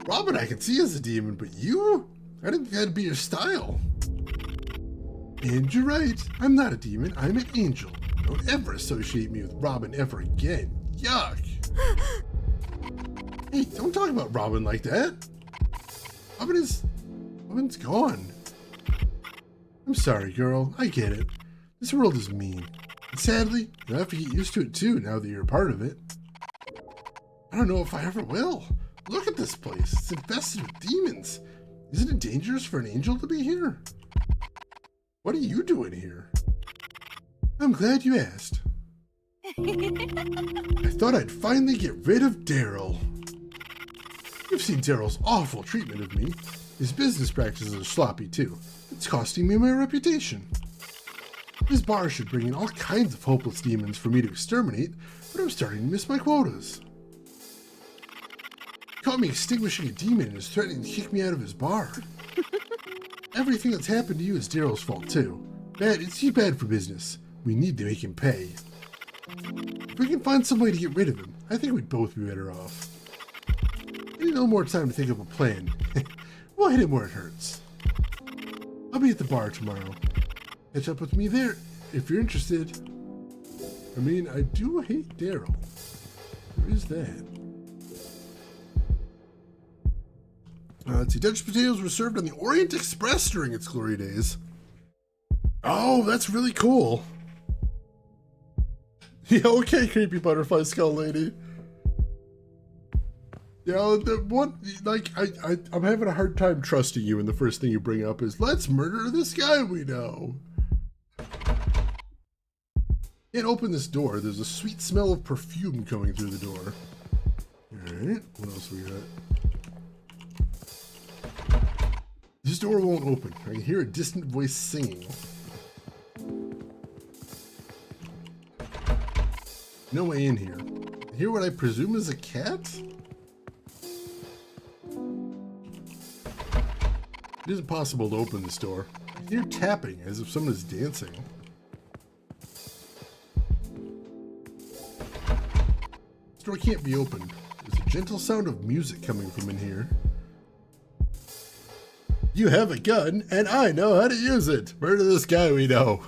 Robin I can see as a demon, but you? I didn't think that'd be your style. And you're right. I'm not a demon. I'm an angel. Don't ever associate me with Robin ever again. Yuck. Hey, don't talk about Robin like that. Robin's gone. I'm sorry, girl. I get it. This world is mean. And sadly, you'll have to get used to it too now that you're a part of it. I don't know if I ever will. Look at this place. It's infested with demons. Isn't it dangerous for an angel to be here? What are you doing here? I'm glad you asked. I thought I'd finally get rid of Daryl. You've seen Daryl's awful treatment of me. His business practices are sloppy too. It's costing me my reputation. His bar should bring in all kinds of hopeless demons for me to exterminate, but I'm starting to miss my quotas. He caught me extinguishing a demon and is threatening to kick me out of his bar. Everything that's happened to you is Daryl's fault too. He's bad for business. We need to make him pay. If we can find some way to get rid of him, I think we'd both be better off. I need a little more time to think of a plan. We'll hit him where it hurts. I'll be at the bar tomorrow. Catch up with me there if you're interested. I mean, I do hate Daryl. There is that. Let's see. Dutch potatoes were served on the Orient Express during its glory days. Oh, that's really cool. Yeah, okay, creepy butterfly skull lady. Yeah, I'm having a hard time trusting you, and the first thing you bring up is, let's murder this guy we know. Can't open this door. There's a sweet smell of perfume coming through the door. Alright, what else we got? This door won't open. I can hear a distant voice singing. No way in here. I hear what I presume is a cat? It isn't possible to open this door. I hear tapping as if someone is dancing. This door can't be opened. There's a gentle sound of music coming from in here. You have a gun, and I know how to use it. Murder this guy we know.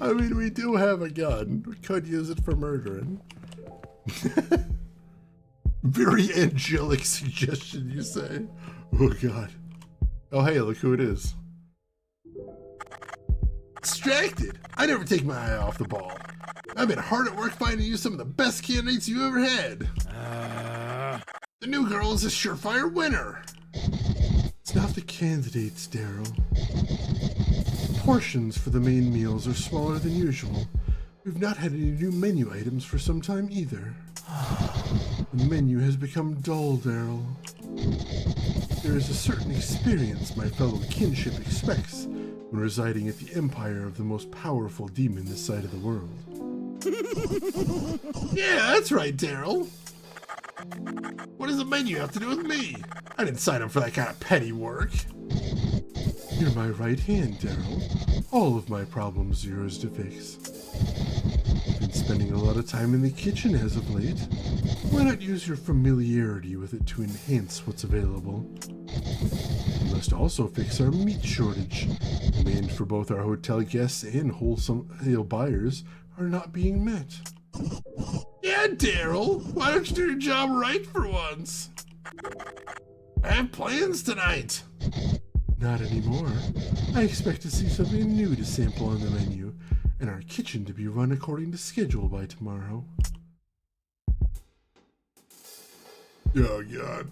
I mean, we do have a gun. We could use it for murdering. Very angelic suggestion, you say? Oh, God. Oh, hey, look who it is. Distracted. I never take my eye off the ball. I've been hard at work finding you some of the best candidates you ever had. The new girl is a surefire winner. It's not the candidates, Daryl. Portions for the main meals are smaller than usual. We've not had any new menu items for some time either. The menu has become dull, Daryl. There is a certain experience my fellow kinship expects when residing at the empire of the most powerful demon this side of the world. Yeah, that's right, Daryl. What does the menu have to do with me? I didn't sign up for that kind of petty work. You're my right hand, Daryl. All of my problems are yours to fix. You've been spending a lot of time in the kitchen as of late. Why not use your familiarity with it to enhance what's available? We must also fix our meat shortage. Demand for both our hotel guests and wholesale buyers are not being met. Yeah, Daryl, why don't you do your job right for once? I have plans tonight. Not anymore. I expect to see something new to sample on the menu, and our kitchen to be run according to schedule by tomorrow. Oh, God.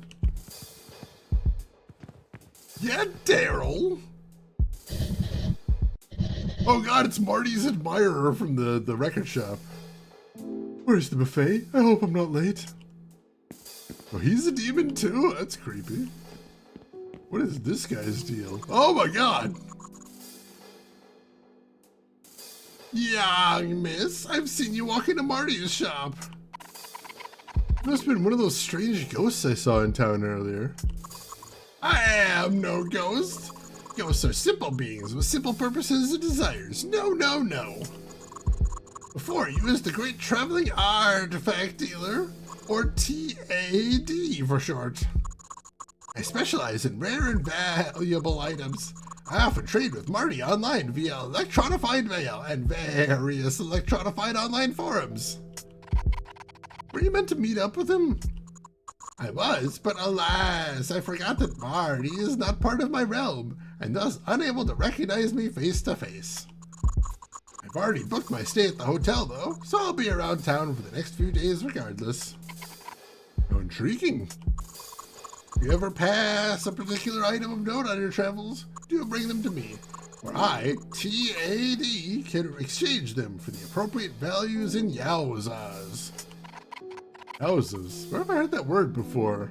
Yeah, Daryl. Oh, God, it's Marty's admirer from the record shop. Where's the buffet? I hope I'm not late. Oh, he's a demon too? That's creepy. What is this guy's deal? Oh my God! Young miss, I've seen you walk into Marty's shop. Must have been one of those strange ghosts I saw in town earlier. I am no ghost. Ghosts are simple beings with simple purposes and desires. No, no, no. Before you is the great traveling artifact dealer, or TAD for short. I specialize in rare and valuable items. I often trade with Marty online via electronified mail and various electronified online forums. Were you meant to meet up with him? I was, but alas, I forgot that Marty is not part of my realm, and thus unable to recognize me face to face. I've already booked my stay at the hotel though, so I'll be around town for the next few days regardless. How intriguing. If you ever pass a particular item of note on your travels, do bring them to me, where I, TAD, can exchange them for the appropriate values in Yowzas. Yowzas? Where have I heard that word before?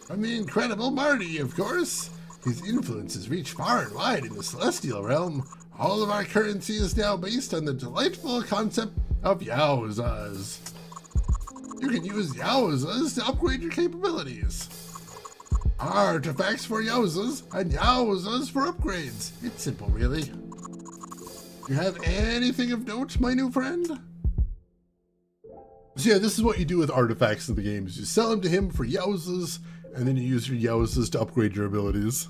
From the incredible Marty, of course. His influences reach far and wide in the celestial realm. All of our currency is now based on the delightful concept of Yowzas. You can use Yowzas to upgrade your capabilities. Artifacts for Yowzas and Yowzas for upgrades. It's simple, really. You have anything of note, my new friend? So yeah, this is what you do with artifacts in the games. You sell them to him for Yowzas, and then you use your Yowzas to upgrade your abilities.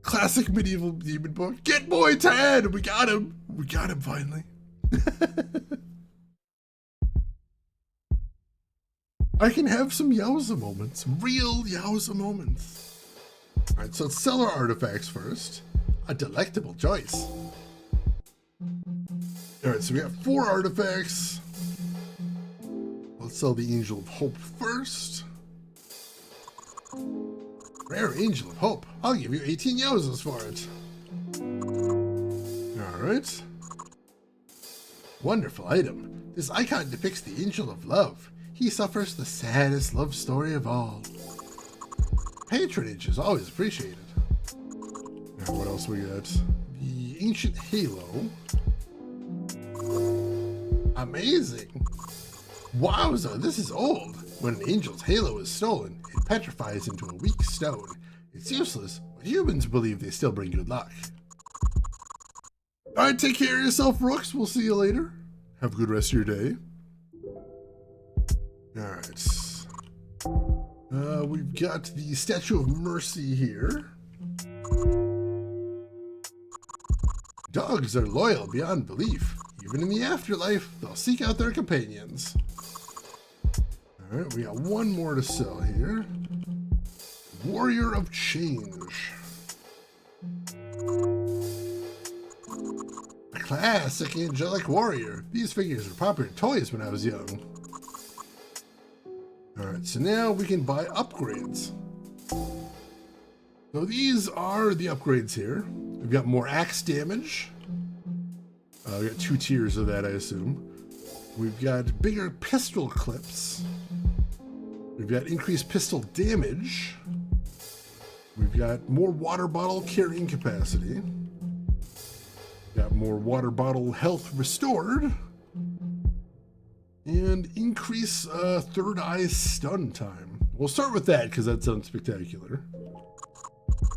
Classic medieval demon book. Get boy Tad! We got him! We got him finally. I can have some Yowza moments. Real Yowza moments. Alright, so let's sell our artifacts first. A delectable choice. Alright, so we have 4 artifacts. Let's sell the Angel of Hope first. Rare Angel of Hope. I'll give you 18 Yowzas for it. Alright. Wonderful item. This icon depicts the Angel of Love. He suffers the saddest love story of all. Patronage is always appreciated. Now, what else we got? The Ancient Halo. Amazing. Wowza, this is old. When an angel's halo is stolen, it petrifies into a weak stone. It's useless, but humans believe they still bring good luck. Alright, take care of yourself, Rooks. We'll see you later. Have a good rest of your day. Alright. We've got the Statue of Mercy here. Dogs are loyal beyond belief. Even in the afterlife, they'll seek out their companions. Alright, we got one more to sell here. Warrior of Change. A classic angelic warrior. These figures were popular toys when I was young. Alright, so now we can buy upgrades. So these are the upgrades here. We've got more axe damage. We got 2 tiers of that, I assume. We've got bigger pistol clips. We've got increased pistol damage. We've got more water bottle carrying capacity. We've got more water bottle health restored. And increase third eye stun time. We'll start with that because that sounds spectacular.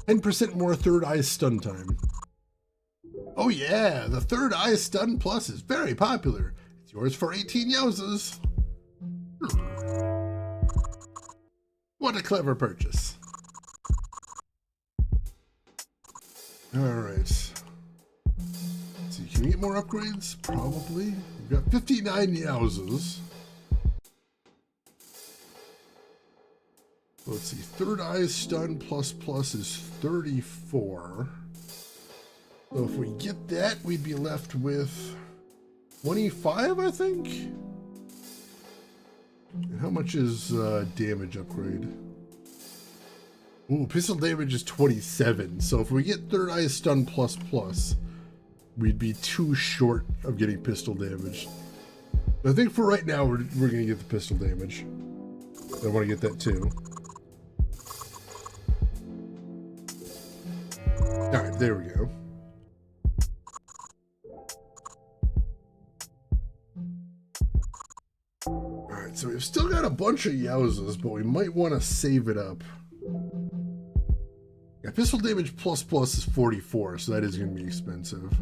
10% more third eye stun time. Oh yeah, the third eye stun plus is very popular. It's yours for 18 yowzas. What a clever purchase. Alright. Let's see, can we get more upgrades? Probably. We've got 59 yowzas. Let's see, third eye stun plus is 34. So if we get that, we'd be left with 25, I think? And how much is damage upgrade? Ooh, pistol damage is 27. So if we get third eye stun plus, we'd be too short of getting pistol damage. I think for right now, we're going to get the pistol damage. I want to get that too. Alright, there we go. Alright, so we've still got a bunch of yowzas, but we might want to save it up. Yeah, pistol damage plus is 44, so that is going to be expensive.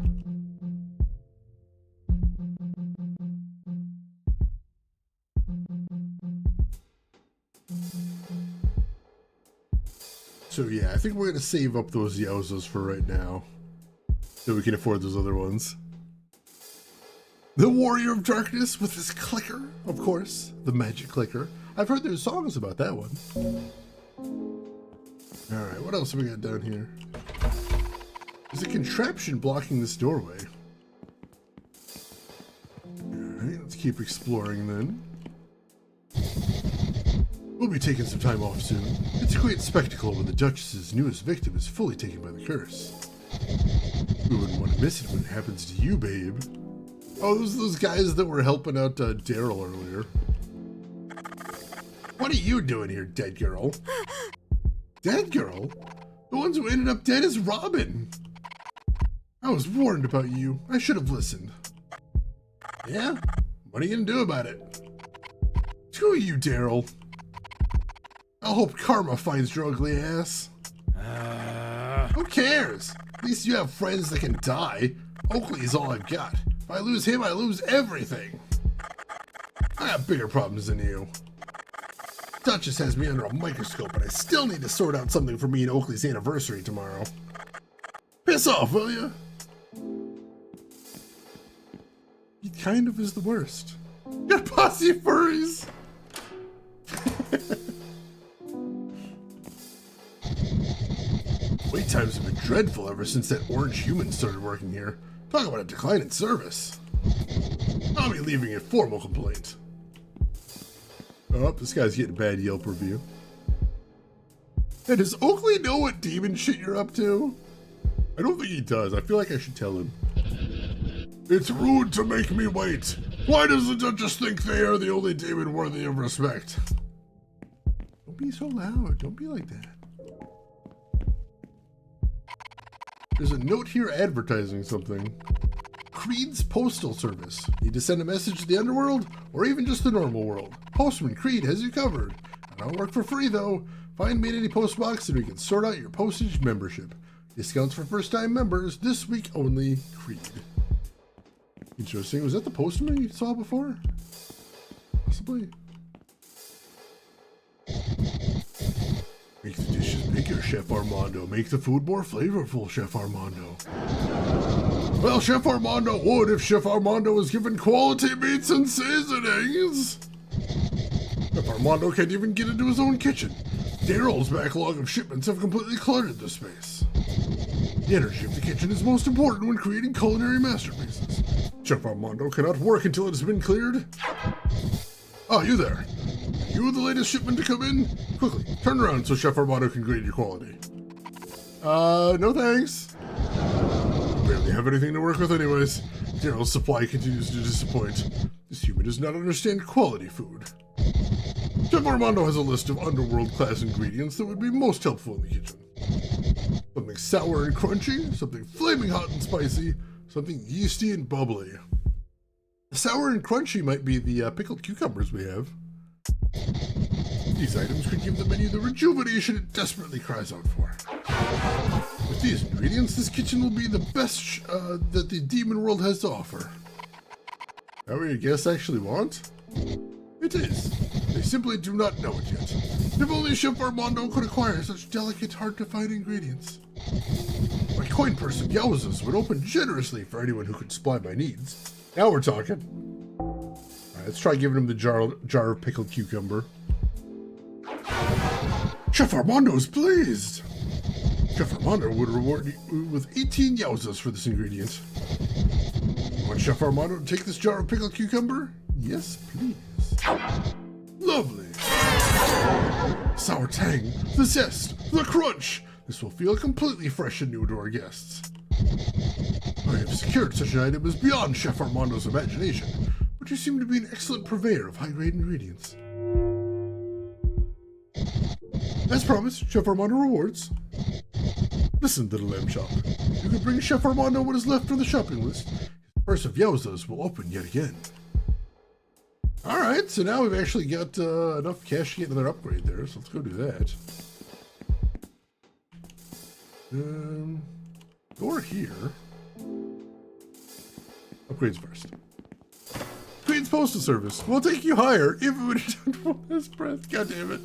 So yeah, I think we're going to save up those yowzas for right now, so we can afford those other ones. The Warrior of Darkness with his clicker, of course, the magic clicker. I've heard there's songs about that one. Alright, what else have we got down here? There's a contraption blocking this doorway. Alright, let's keep exploring then. We'll be taking some time off soon. It's a great spectacle when the Duchess's newest victim is fully taken by the curse. We wouldn't want to miss it when it happens to you, babe. Oh, those guys that were helping out Daryl earlier. What are you doing here, dead girl? Dead girl? The ones who ended up dead is Robin. I was warned about you. I should have listened. Yeah? What are you gonna do about it? To you, Daryl. I hope karma finds your ugly ass. Who cares? At least you have friends that can die. Oakley's all I've got. If I lose him, I lose everything. I have bigger problems than you. Duchess has me under a microscope, and I still need to sort out something for me and Oakley's anniversary tomorrow. Piss off, will ya? He kind of is the worst. You're posse furries! Wait times have been dreadful ever since that orange human started working here. Talk about a decline in service. I'll be leaving a formal complaint. Oh, this guy's getting a bad Yelp review. Hey, does Oakley know what demon shit you're up to? I don't think he does. I feel like I should tell him. It's rude to make me wait. Why does the Duchess think they are the only demon worthy of respect? Don't be so loud. Don't be like that. There's a note here advertising something. Creed's Postal Service. Need to send a message to the underworld or even just the normal world? Postman Creed has you covered. I don't work for free though. Find me at any postbox and we can sort out your postage membership. Discounts for first-time members. This week only. Creed. Interesting. Was that the postman you saw before? Possibly. Make the dishes bigger, Chef Armando. Make the food more flavorful, Chef Armando. Well, Chef Armando would if Chef Armando was given quality meats and seasonings. Chef Armando can't even get into his own kitchen. Daryl's backlog of shipments have completely cluttered the space. The energy of the kitchen is most important when creating culinary masterpieces. Chef Armando cannot work until it has been cleared. Ah, you there. You the latest shipment to come in? Quickly, turn around so Chef Armando can grade your quality. No thanks. Barely have anything to work with anyways. Daryl's supply continues to disappoint. This human does not understand quality food. Chef Armando has a list of underworld-class ingredients that would be most helpful in the kitchen. Something sour and crunchy, something flaming hot and spicy, something yeasty and bubbly. The sour and crunchy might be the pickled cucumbers we have. These items could give the menu the rejuvenation it desperately cries out for. With these ingredients, this kitchen will be the best that the demon world has to offer. Is that what your guests actually want? It is. They simply do not know it yet. If only Chef Armando could acquire such delicate, hard-to-find ingredients. My coin purse of Yowzas would open generously for anyone who could supply my needs. Now we're talking. Alright, let's try giving him the jar of pickled cucumber. Chef Armando is pleased. Chef Armando would reward you with 18 Yowzas for this ingredient. You want Chef Armando to take this jar of pickled cucumber? Yes, please. Lovely. Sour tang, the zest, the crunch. This will feel completely fresh and new to our guests. I have secured such an item as beyond Chef Armando's imagination, but you seem to be an excellent purveyor of high-grade ingredients. As promised, Chef Armando rewards. Listen, little lamb chop. You can bring Chef Armando what is left on the shopping list. His purse of Yowzas will open yet again. Alright, so now we've actually got enough cash to get another upgrade there, so let's go do that. Door here. Upgrades first. Queen's Postal Service. We'll take you higher if it would have done for this breath. God damn it.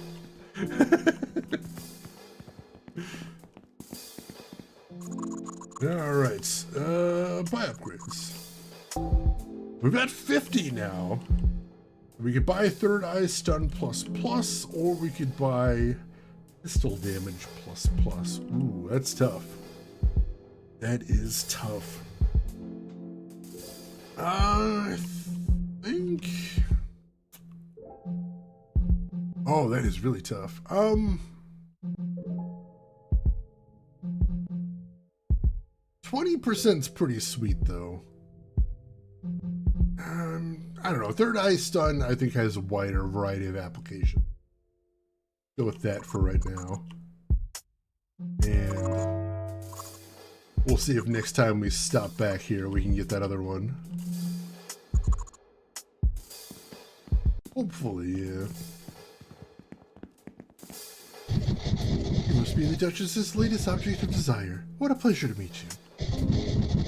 Alright, buy upgrades. We've got 50 now. We could buy Third Eye Stun ++, or we could buy Pistol Damage ++. Ooh, that's tough. That is tough. I think... Oh, that is really tough. 20%'s pretty sweet, though. I don't know. Third Eye Stun, I think, has a wider variety of application. Go with that for right now. And we'll see if next time we stop back here, we can get that other one. Hopefully, yeah. You must be the Duchess's latest object of desire. What a pleasure to meet you.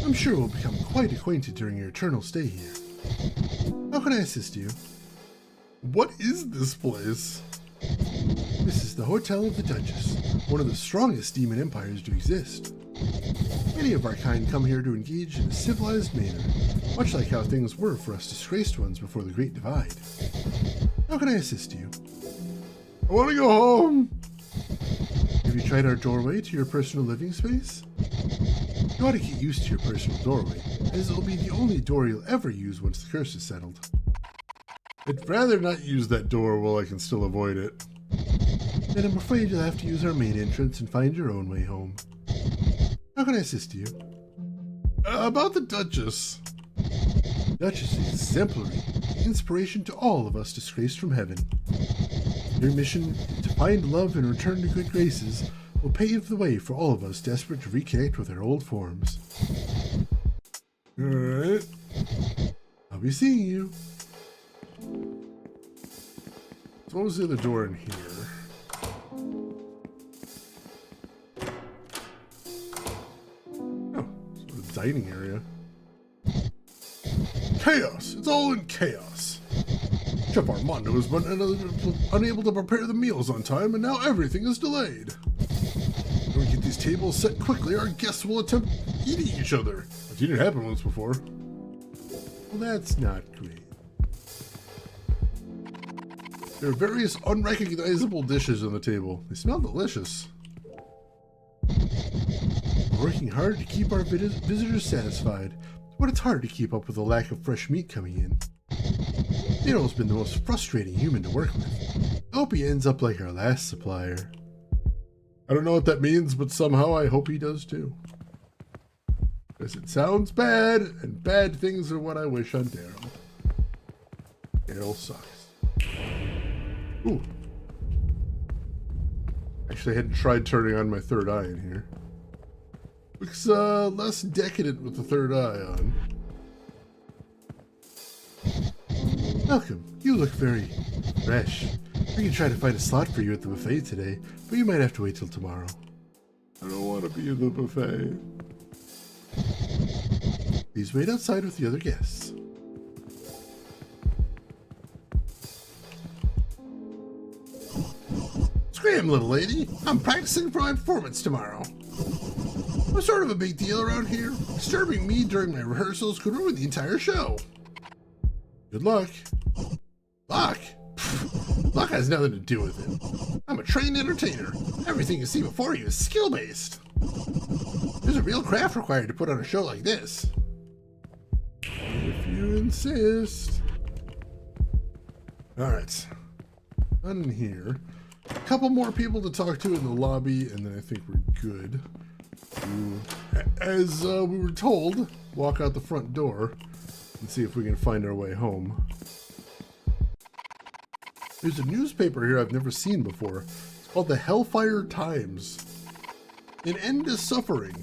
I'm sure we'll become quite acquainted during your eternal stay here. How can I assist you? What is this place? This is the Hotel of the Duchess, one of the strongest demon empires to exist. Many of our kind come here to engage in a civilized manner, much like how things were for us disgraced ones before the Great Divide. How can I assist you? I want to go home! Have you tried our doorway to your personal living space? You ought to get used to your personal doorway, as it will be the only door you'll ever use once the curse is settled. I'd rather not use that door while I can still avoid it. Then I'm afraid you'll have to use our main entrance and find your own way home. How can I assist you? About the Duchess. Duchess is exemplary, inspiration to all of us disgraced from heaven. Your mission to find love and return to good graces will pave the way for all of us desperate to reconnect with our old forms. Alright. I'll be seeing you. So what was the other door in here? Oh, it's a dining area. Chaos! It's all in chaos. Chef Armando has been unable to prepare the meals on time, and now everything is delayed. When we get these tables set quickly, our guests will attempt eating each other. I've seen it happen once before. Well, that's not great. There are various unrecognizable dishes on the table. They smell delicious. We're working hard to keep our visitors satisfied, but it's hard to keep up with the lack of fresh meat coming in. Nero's been the most frustrating human to work with. I hope he ends up like our last supplier. I don't know what that means, but somehow I hope he does too. Because it sounds bad, and bad things are what I wish on Daryl. Daryl sucks. Ooh. Actually, I hadn't tried turning on my third eye in here. Looks less decadent with the third eye on. Welcome. You look very fresh. We can try to find a slot for you at the buffet today, but you might have to wait till tomorrow. I don't want to be in the buffet. Please wait outside with the other guests. Scram, little lady. I'm practicing for my performance tomorrow. I'm sort of a big deal around here. Disturbing me during my rehearsals could ruin the entire show. Good luck. Luck? Luck has nothing to do with it. I'm a trained entertainer. Everything you see before you is skill-based. There's a real craft required to put on a show like this. If you insist. Alright. On in here. A couple more people to talk to in the lobby, and then I think we're good. As we were told, walk out the front door and see if we can find our way home. There's a newspaper here I've never seen before. It's called the Hellfire Times. An end to suffering.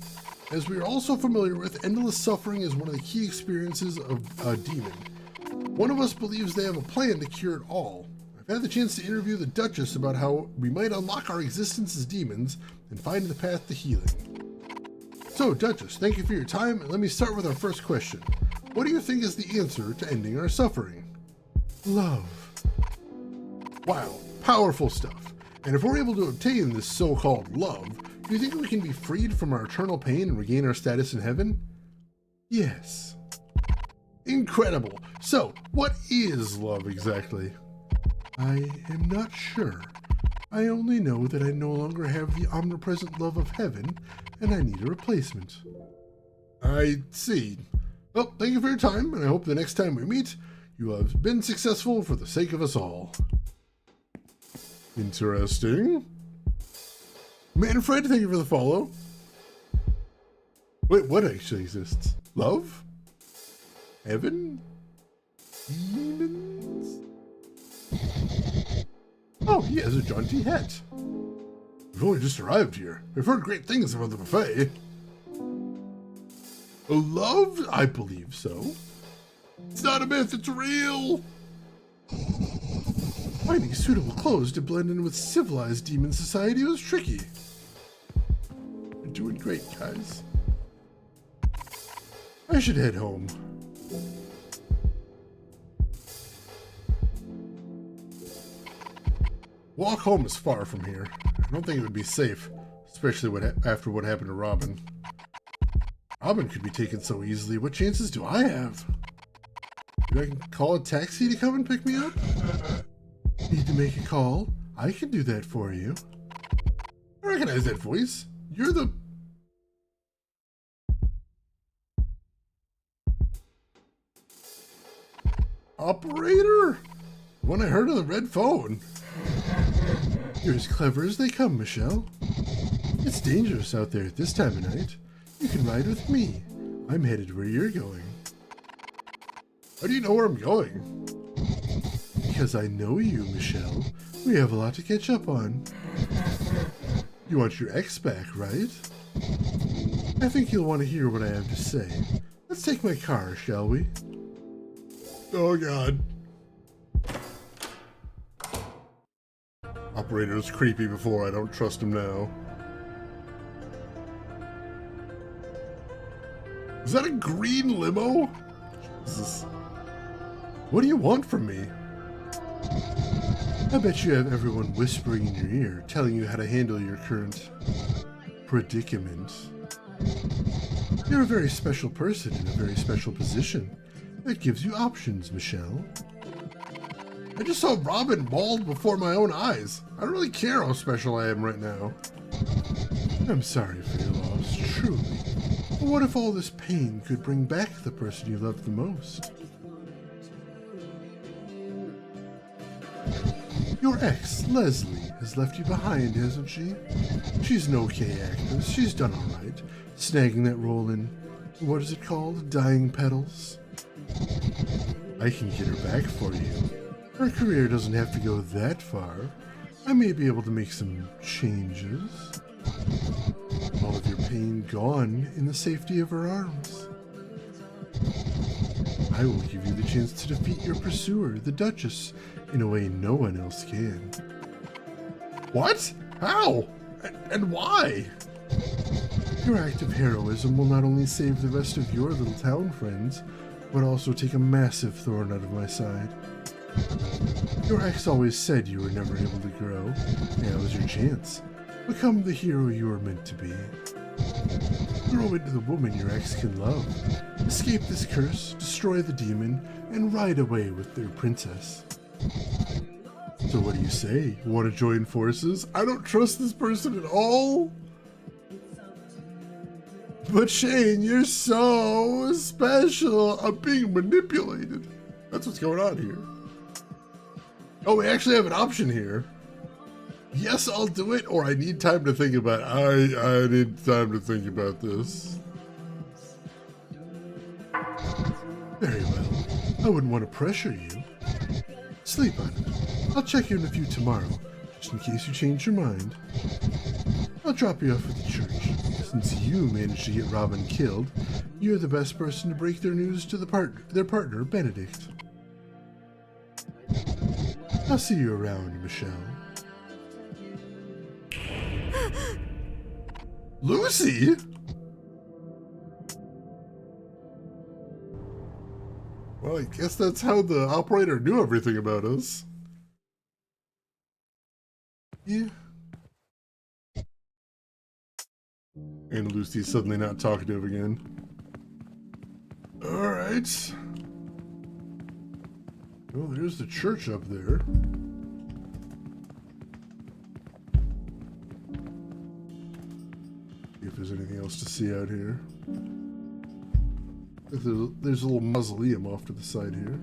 As we are also familiar with, endless suffering is one of the key experiences of a demon. One of us believes they have a plan to cure it all. I've had the chance to interview the Duchess about how we might unlock our existence as demons and find the path to healing. So, Duchess, thank you for your time, and let me start with our first question. What do you think is the answer to ending our suffering? Love. Wow, powerful stuff. And if we're able to obtain this so-called love, do you think we can be freed from our eternal pain and regain our status in heaven? Yes. Incredible. So, what is love exactly? I am not sure. I only know that I no longer have the omnipresent love of heaven, and I need a replacement. I see. Well, thank you for your time, and I hope the next time we meet, you have been successful for the sake of us all. Interesting. Manfred, thank you for the follow. Wait, what actually exists? Love? Heaven? Demons? Oh, he has a jaunty hat. We've only just arrived here. We've heard great things about the buffet. Love? I believe so. It's not a myth, it's real. Finding suitable clothes to blend in with civilized demon society was tricky. You're doing great, guys. I should head home. Walk home is far from here. I don't think it would be safe, especially after what happened to Robin. Robin could be taken so easily. What chances do I have? Maybe I can call a taxi to come and pick me up? Need to make a call? I can do that for you. I recognize that voice. You're the... operator? The one I heard on the red phone. You're as clever as they come, Michelle. It's dangerous out there at this time of night. You can ride with me. I'm headed where you're going. How do you know where I'm going? Because I know you, Michelle. We have a lot to catch up on. You want your ex back, right? I think you'll want to hear what I have to say. Let's take my car, shall we? Oh, God. Operator was creepy before. I don't trust him now. Is that a green limo? Jesus. What do you want from me? I bet you have everyone whispering in your ear, telling you how to handle your current predicament. You're a very special person in a very special position. That gives you options, Michelle. I just saw Robin mauled before my own eyes. I don't really care how special I am right now. I'm sorry for your loss, truly. But what if all this pain could bring back the person you loved the most? Your ex, Leslie, has left you behind, hasn't she? She's an okay actress. She's done all right, snagging that role in, what is it called, Dying Petals? I can get her back for you. Her career doesn't have to go that far. I may be able to make some changes. All of your pain gone in the safety of her arms. I will give you the chance to defeat your pursuer, the Duchess, in a way no one else can. What? How? And why? Your act of heroism will not only save the rest of your little town friends, but also take a massive thorn out of my side. Your ex always said you were never able to grow. Now is your chance. Become the hero you were meant to be. Grow into the woman your ex can love. Escape this curse, destroy the demon, and ride away with their princess. So what do you say? Want to join forces? I don't trust this person at all. But Shane, you're so special. I'm being manipulated. That's what's going on here. Oh, we actually have an option here. Yes, I'll do it, or I need time to think about it. I need time to think about this. Very well. I wouldn't want to pressure you. Sleep on it. I'll check in with you tomorrow, just in case you change your mind. I'll drop you off at the church. Since you managed to get Robin killed, you're the best person to break their news to their partner, Benedict. I'll see you around, Michelle. Lucy? Well, I guess that's how the operator knew everything about us. Yeah. And Lucy's suddenly not talkative again. Alright. Oh, there's the church up there. See if there's anything else to see out here. There's a little mausoleum off to the side here.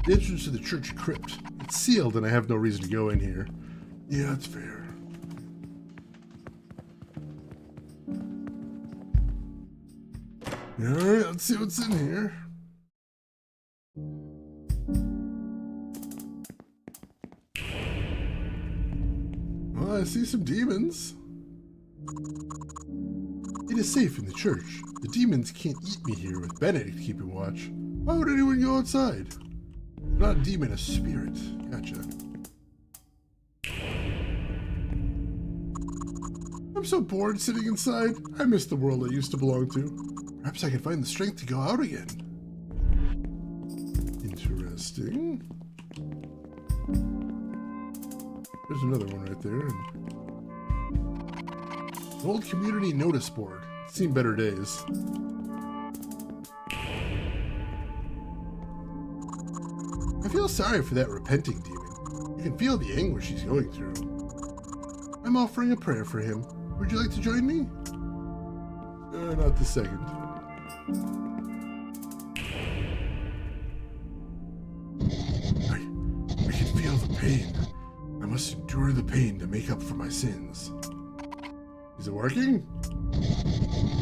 The entrance to the church crypt. It's sealed and I have no reason to go in here. Yeah, that's fair. Alright, let's see what's in here. Well, I see some demons. It is safe in the church. The demons can't eat me here with Benedict keeping watch. Why would anyone go outside? Not a demon, a spirit. Gotcha. I'm so bored sitting inside. I miss the world I used to belong to. Perhaps I can find the strength to go out again. Interesting. There's another one right there. An old community notice board. It's seen better days. I feel sorry for that repenting demon. You can feel the anguish he's going through. I'm offering a prayer for him. Would you like to join me? Not the second. I can feel the pain. I must endure the pain to make up for my sins. Is it working?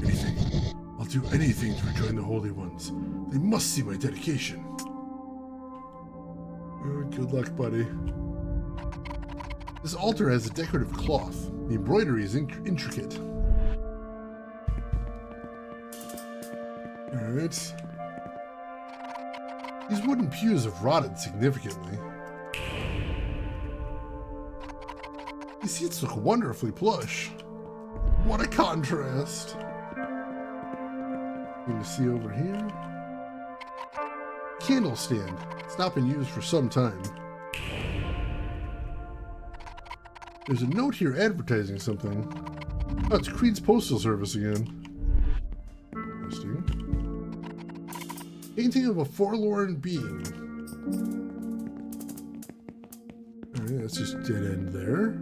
Anything. I'll do anything to rejoin the Holy Ones. They must see my dedication. Good luck, buddy. This altar has a decorative cloth. The embroidery is intricate. Alright. These wooden pews have rotted significantly. These seats look wonderfully plush. What a contrast. Thing to see over here. Candle stand. It's not been used for some time. There's a note here advertising something. Oh, it's Creed's Postal Service again. Interesting. Painting of a forlorn being. Alright, that's just dead end there.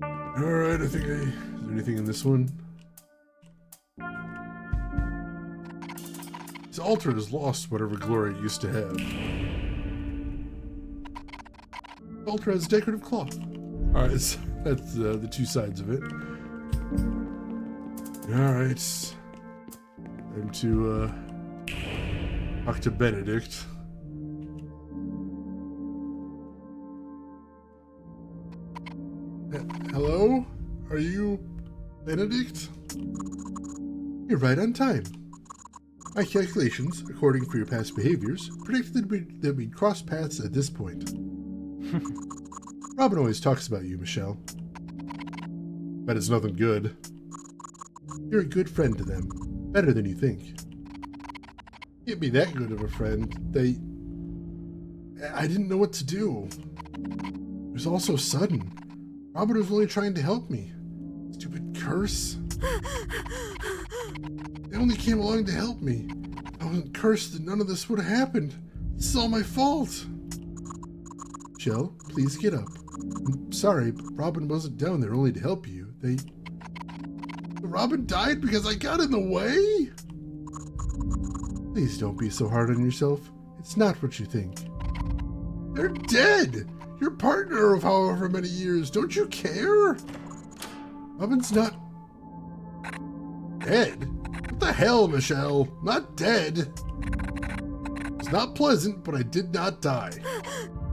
Alright, is there anything in this one? This altar has lost whatever glory it used to have. The altar has decorative cloth. Alright, so that's the two sides of it. Alright. Time to talk to Benedict. Hello? Are you Benedict? You're right on time. My calculations, according for your past behaviors, predicted that we'd cross paths at this point. Robin always talks about you, Michelle. Bet it's nothing good. You're a good friend to them. Better than you think. Can't be that good of a friend. I didn't know what to do. It was all so sudden. Robin was only trying to help me. Stupid curse. They only came along to help me. If I wasn't cursed, then none of this would have happened. This is all my fault. Michelle, please get up. I'm sorry, but Robin wasn't down there only to help you. Robin died because I got in the way? Please don't be so hard on yourself. It's not what you think. They're dead! Your partner of however many years. Don't you care? Robin's not dead. What the hell, Michelle? Not dead. It's not pleasant, but I did not die.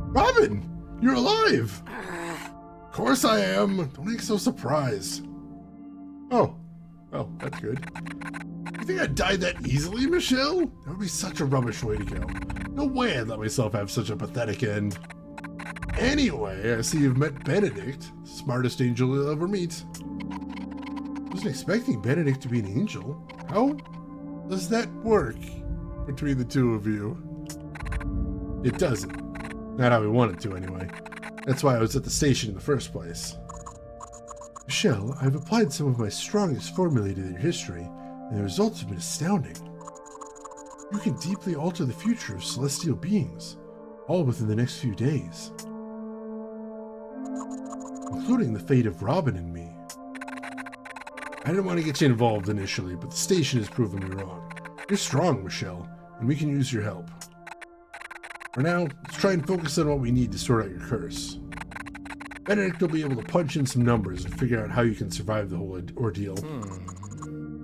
Robin, you're alive. Of course I am. Don't act so surprised. Oh, well, that's good. You think I died that easily, Michelle? That would be such a rubbish way to go. No way I'd let myself have such a pathetic end. Anyway, I see you've met Benedict, smartest angel you'll ever meet. I wasn't expecting Benedict to be an angel. How does that work between the two of you? It doesn't. Not how we want it to, anyway. That's why I was at the station in the first place. Michelle, I've applied some of my strongest formulae to your history, and the results have been astounding. You can deeply alter the future of celestial beings, all within the next few days. Including the fate of Robin and me. I didn't want to get you involved initially, but the station has proven me wrong. You're strong, Michelle, and we can use your help. For now, let's try and focus on what we need to sort out your curse. Benedict will be able to punch in some numbers and figure out how you can survive the whole ordeal.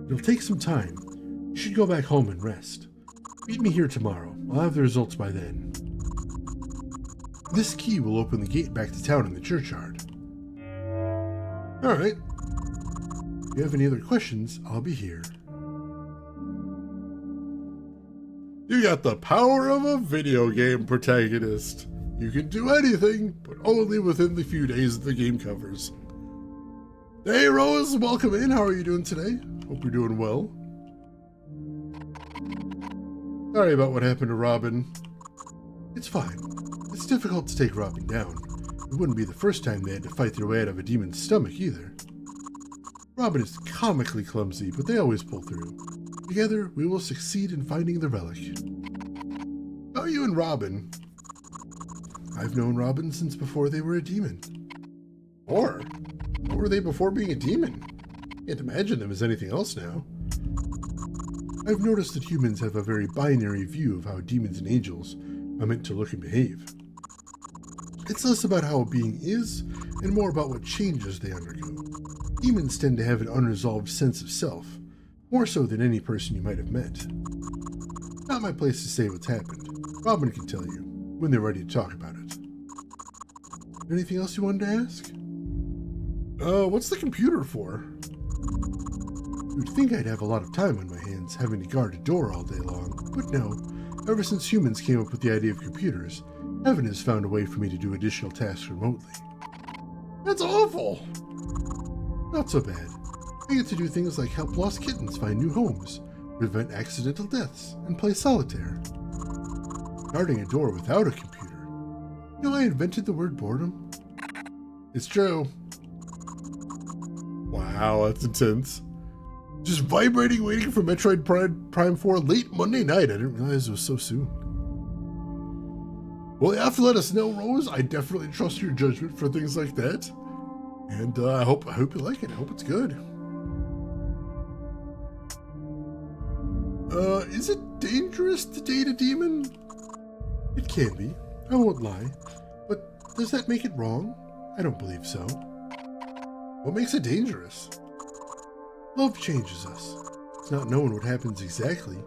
It'll take some time. You should go back home and rest. Meet me here tomorrow. I'll have the results by then. This key will open the gate back to town in the churchyard. Alright. If you have any other questions, I'll be here. You got the power of a video game protagonist. You can do anything, but only within the few days that the game covers. Hey Rose, welcome in. How are you doing today? Hope you're doing well. Sorry about what happened to Robin. It's fine. It's difficult to take Robin down. It wouldn't be the first time they had to fight their way out of a demon's stomach either. Robin is comically clumsy, but they always pull through. Together, we will succeed in finding the relic. About you and Robin. I've known Robin since before they were a demon. Or, what were they before being a demon? Can't imagine them as anything else now. I've noticed that humans have a very binary view of how demons and angels are meant to look and behave. It's less about how a being is, and more about what changes they undergo. Demons tend to have an unresolved sense of self, more so than any person you might have met. Not my place to say what's happened. Robin can tell you, when they're ready to talk about it. Anything else you wanted to ask? What's the computer for? You'd think I'd have a lot of time on my hands having to guard a door all day long, but no. Ever since humans came up with the idea of computers, Heaven has found a way for me to do additional tasks remotely. That's awful! Not so bad. I get to do things like help lost kittens find new homes, prevent accidental deaths, and play solitaire. Guarding a door without a computer. You know, I invented the word boredom. It's true. Wow, that's intense. Just vibrating, waiting for Metroid Prime 4 late Monday night. I didn't realize it was so soon. Well, you have to let us know, Rose. I definitely trust your judgment for things like that. And I hope you like it. I hope it's good. Is it dangerous to date a demon? It can be. I won't lie. But does that make it wrong? I don't believe so. What makes it dangerous? Love changes us. It's not known what happens exactly,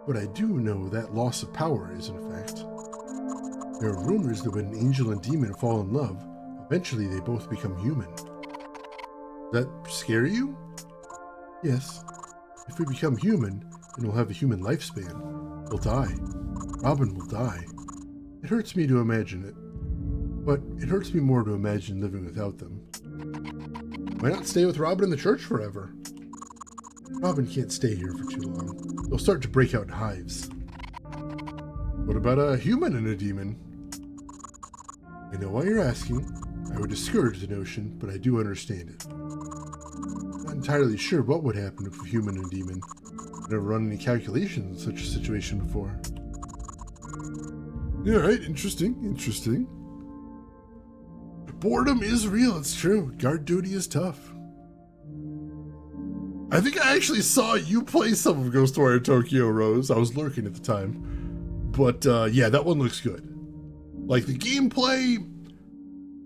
but I do know that loss of power is in fact. There are rumors that when an angel and demon fall in love, eventually they both become human. Does that scare you? Yes. If we become human, then we'll have a human lifespan. We'll die. Robin will die. It hurts me to imagine it. But it hurts me more to imagine living without them. Why not stay with Robin in the church forever? Robin can't stay here for too long. They'll start to break out in hives. What about a human and a demon? I know why you're asking. I would discourage the notion, but I do understand it. I'm not entirely sure what would happen if a human and a demon. I've never run any calculations in such a situation before. Alright, interesting. Boredom is real, it's true. Guard duty is tough. I think I actually saw you play some of Ghostwire Tokyo, Rose. I was lurking at the time. But yeah, that one looks good. Like the gameplay,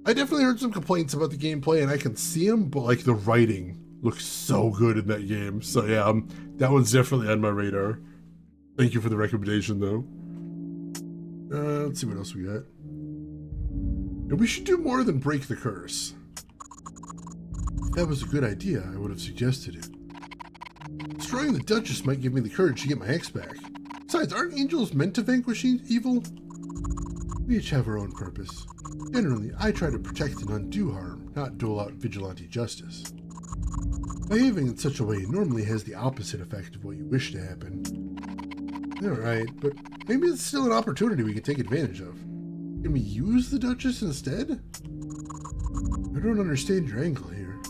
I definitely heard some complaints about the gameplay and I can see them, but like the writing looks so good in that game. So yeah, that one's definitely on my radar. Thank you for the recommendation though. Let's see what else we got. And we should do more than break the curse. If that was a good idea, I would have suggested it. Destroying the Duchess might give me the courage to get my ex back. Besides, aren't angels meant to vanquish evil? We each have our own purpose. Generally, I try to protect and undo harm, not dole out vigilante justice. Behaving in such a way normally has the opposite effect of what you wish to happen. Alright, but maybe it's still an opportunity we can take advantage of. Can we use the Duchess instead? I don't understand your angle here.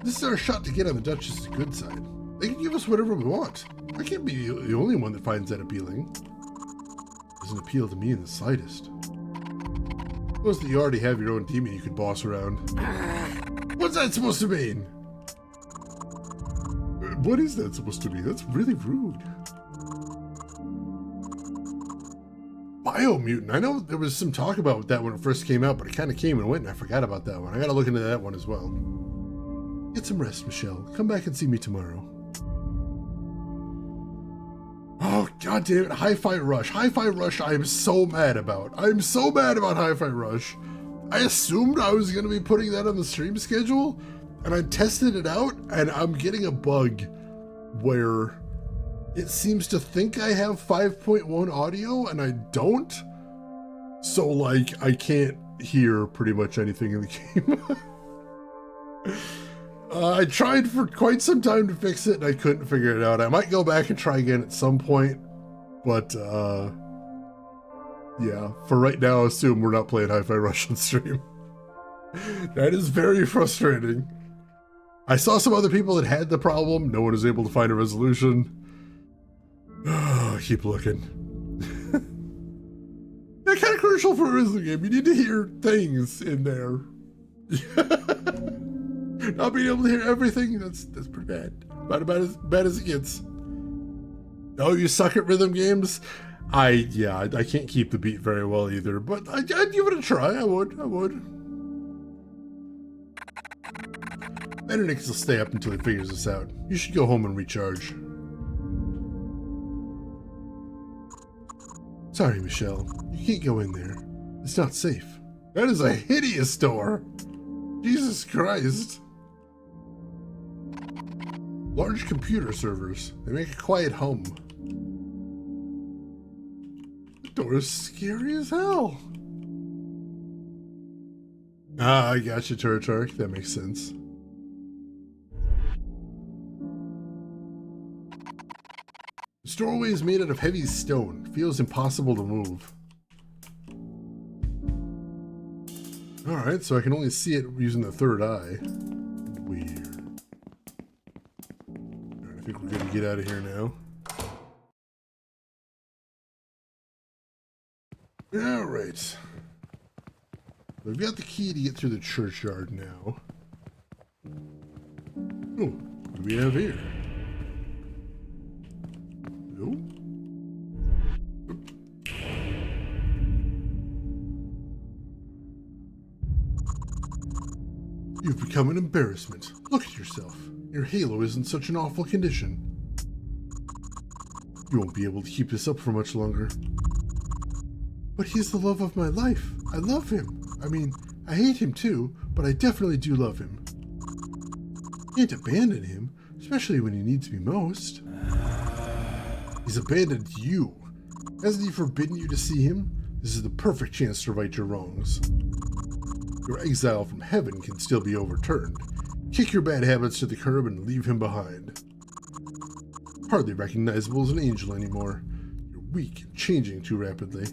This is our shot to get on the Duchess's good side. They can give us whatever we want. I can't be the only one that finds that appealing. It doesn't appeal to me in the slightest. Suppose that you already have your own demon you could boss around. What's that supposed to mean? What is that supposed to mean? That's really rude. Biomutant. I know there was some talk about that when it first came out, but it kind of came and went and I forgot about that one. I gotta look into that one as well. Get some rest, Michelle. Come back and see me tomorrow. Oh, god damn it. Hi-Fi Rush. Hi-Fi Rush I am so mad about. I'm so mad about Hi-Fi Rush. I assumed I was going to be putting that on the stream schedule, and I tested it out, and I'm getting a bug where it seems to think I have 5.1 audio, and I don't. So, like, I can't hear pretty much anything in the game. I tried for quite some time to fix it and I couldn't figure it out. I might go back and try again at some point, but yeah, for right now, assume we're not playing Hi-Fi Rush on stream. That is very frustrating. I saw some other people that had the problem. No one was able to find a resolution. Oh, keep looking. That's kind of crucial for a rhythm game. You need to hear things in there. Not being able to hear everything, that's pretty bad. About as bad as it gets. Oh, you suck at rhythm games? I can't keep the beat very well either, but I'd give it a try. I would. Benedict will stay up until he figures this out. You should go home and recharge. Sorry, Michelle. You can't go in there. It's not safe. That is a hideous door. Jesus Christ. Large computer servers. They make a quiet hum. The door is scary as hell. Ah, I got you, Turtark. That makes sense. This doorway is made out of heavy stone. Feels impossible to move. Alright, so I can only see it using the third eye. Weird. Alright, I think we're gonna get out of here now. Alright. We've got the key to get through the churchyard now. Oh, what do we have here? No? You've become an embarrassment. Look at yourself. Your halo is in such an awful condition. You won't be able to keep this up for much longer. But he's the love of my life. I love him. I mean, I hate him too, but I definitely do love him. Can't abandon him, especially when he needs me most. He's abandoned you. Hasn't he forbidden you to see him? This is the perfect chance to right your wrongs. Your exile from heaven can still be overturned. Kick your bad habits to the curb and leave him behind. Hardly recognizable as an angel anymore. You're weak and changing too rapidly.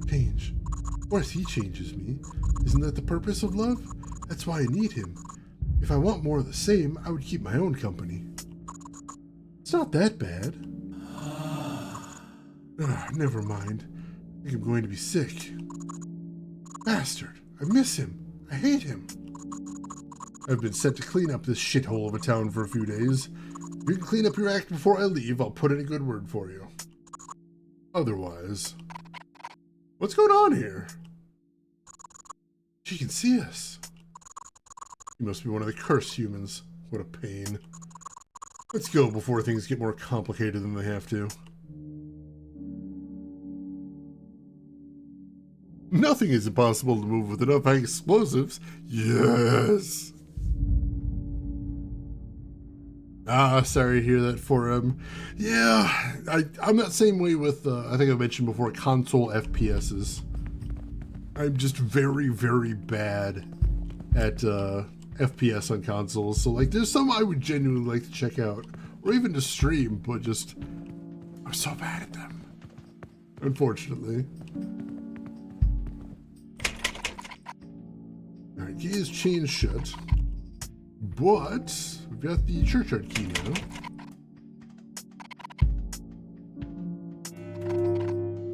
Change. What if he changes me? Isn't that the purpose of love? That's why I need him. If I want more of the same, I would keep my own company. It's not that bad. Never mind. I think I'm going to be sick. Bastard. I miss him. I hate him. I've been sent to clean up this shithole of a town for a few days. If you can clean up your act before I leave, I'll put in a good word for you. Otherwise... What's going on here? She can see us. You must be one of the cursed humans. What a pain. Let's go before things get more complicated than they have to. Nothing is impossible to move with enough explosives. Yes! Sorry to hear that for yeah, I'm that same way with, I think I mentioned before, console FPSs. I'm just very, very bad at FPS on consoles. So, like, there's some I would genuinely like to check out, or even to stream, but just, I'm so bad at them. Unfortunately. Alright, key is chained shut. But we've got the churchyard key now.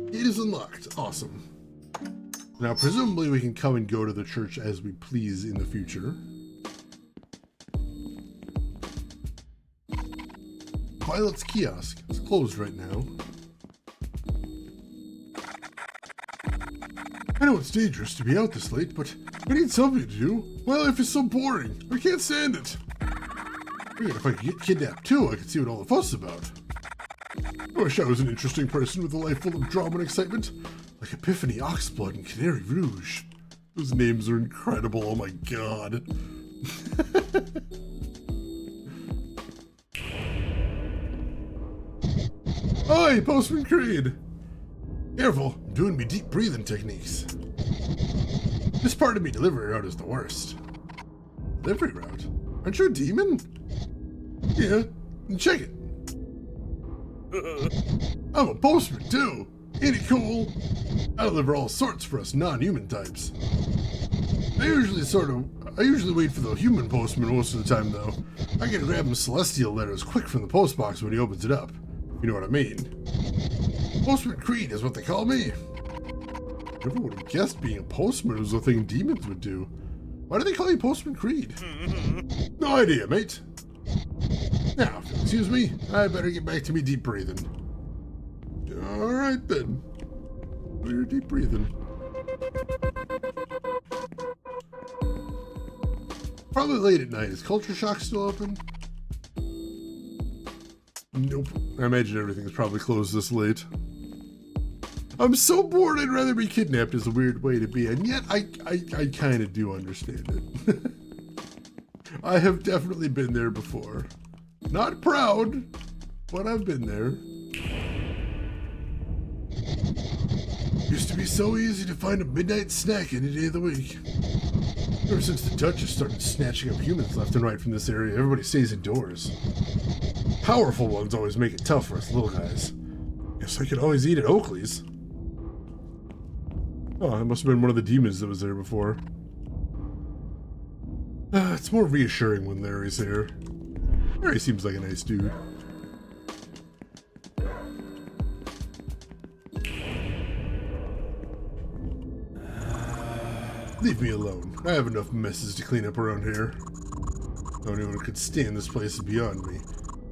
It is unlocked. Awesome. Now, presumably we can come and go to the church as we please in the future. Violet's kiosk. It's closed right now. I know it's dangerous to be out this late, but I need something to do. My life is so boring. I can't stand it. Figured if I could get kidnapped too, I could see what all the fuss is about. I wish I was an interesting person with a life full of drama and excitement. Like Epiphany, Oxblood, and Canary Rouge. Those names are incredible, oh my god. Hi, Postman Creed! Careful, I'm doing me deep breathing techniques. This part of me delivery route is the worst. Delivery route? Aren't you a demon? Yeah, check it. I'm a postman too. Ain't it cool? I deliver all sorts for us non-human types. I usually wait for the human postman most of the time though. I can grab him celestial letters quick from the postbox when he opens it up. You know what I mean? Postman Creed is what they call me. Never would have guessed being a postman was a thing demons would do. Why do they call you Postman Creed? No idea, mate. Now, if you'll excuse me, I better get back to me deep breathing. Alright then. We're deep breathing. Probably late at night. Is Culture Shock still open? Nope. I imagine everything's probably closed this late. I'm so bored I'd rather be kidnapped is a weird way to be, and yet I kind of do understand it. I have definitely been there before. Not proud, but I've been there. Used to be so easy to find a midnight snack any day of the week. Ever since the Duchess started snatching up humans left and right from this area, everybody stays indoors. Powerful ones always make it tough for us little guys. Guess I could always eat at Oakley's. Oh, it must have been one of the demons that was there before. It's more reassuring when Larry's here. Larry seems like a nice dude. Leave me alone. I have enough messes to clean up around here. No one could stand this place is beyond me.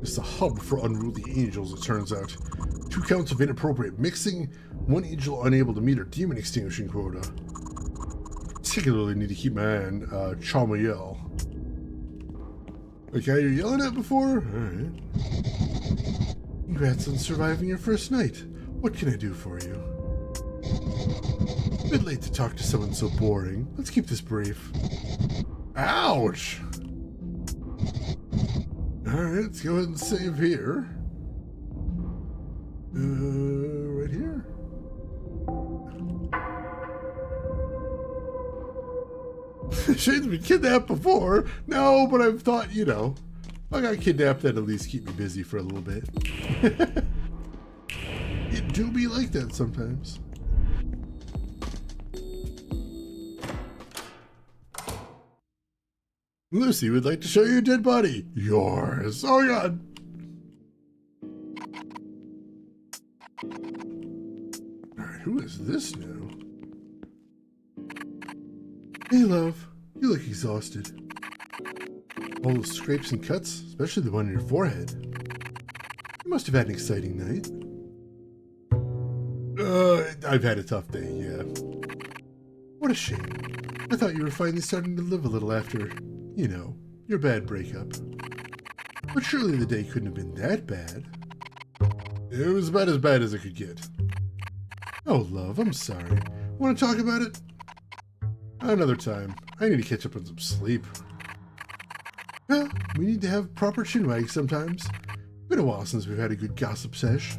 It's a hub for unruly angels, it turns out. 2 counts of inappropriate mixing, 1 angel unable to meet her demon extinguishing quota. I particularly need to keep my eye on Chamael. The guy you're yelling at before? Alright. Congrats on surviving your first night. What can I do for you? A bit late to talk to someone so boring. Let's keep this brief. Ouch! Alright, let's go ahead and save here. Right here. Shane's been kidnapped before. No, but I've thought, you know, if I got kidnapped, that'd at least keep me busy for a little bit. It do be like that sometimes. Lucy would like to show you a dead body. Yours. Oh, God. All right, who is this now? Hey, love. You look exhausted. All those scrapes and cuts, especially the one on your forehead. You must have had an exciting night. I've had a tough day, yeah. What a shame. I thought you were finally starting to live a little after, you know, your bad breakup. But surely the day couldn't have been that bad. It was about as bad as it could get. Oh, love, I'm sorry. Want to talk about it? Another time. I need to catch up on some sleep. Well, we need to have proper chinwag sometimes. Been a while since we've had a good gossip sesh.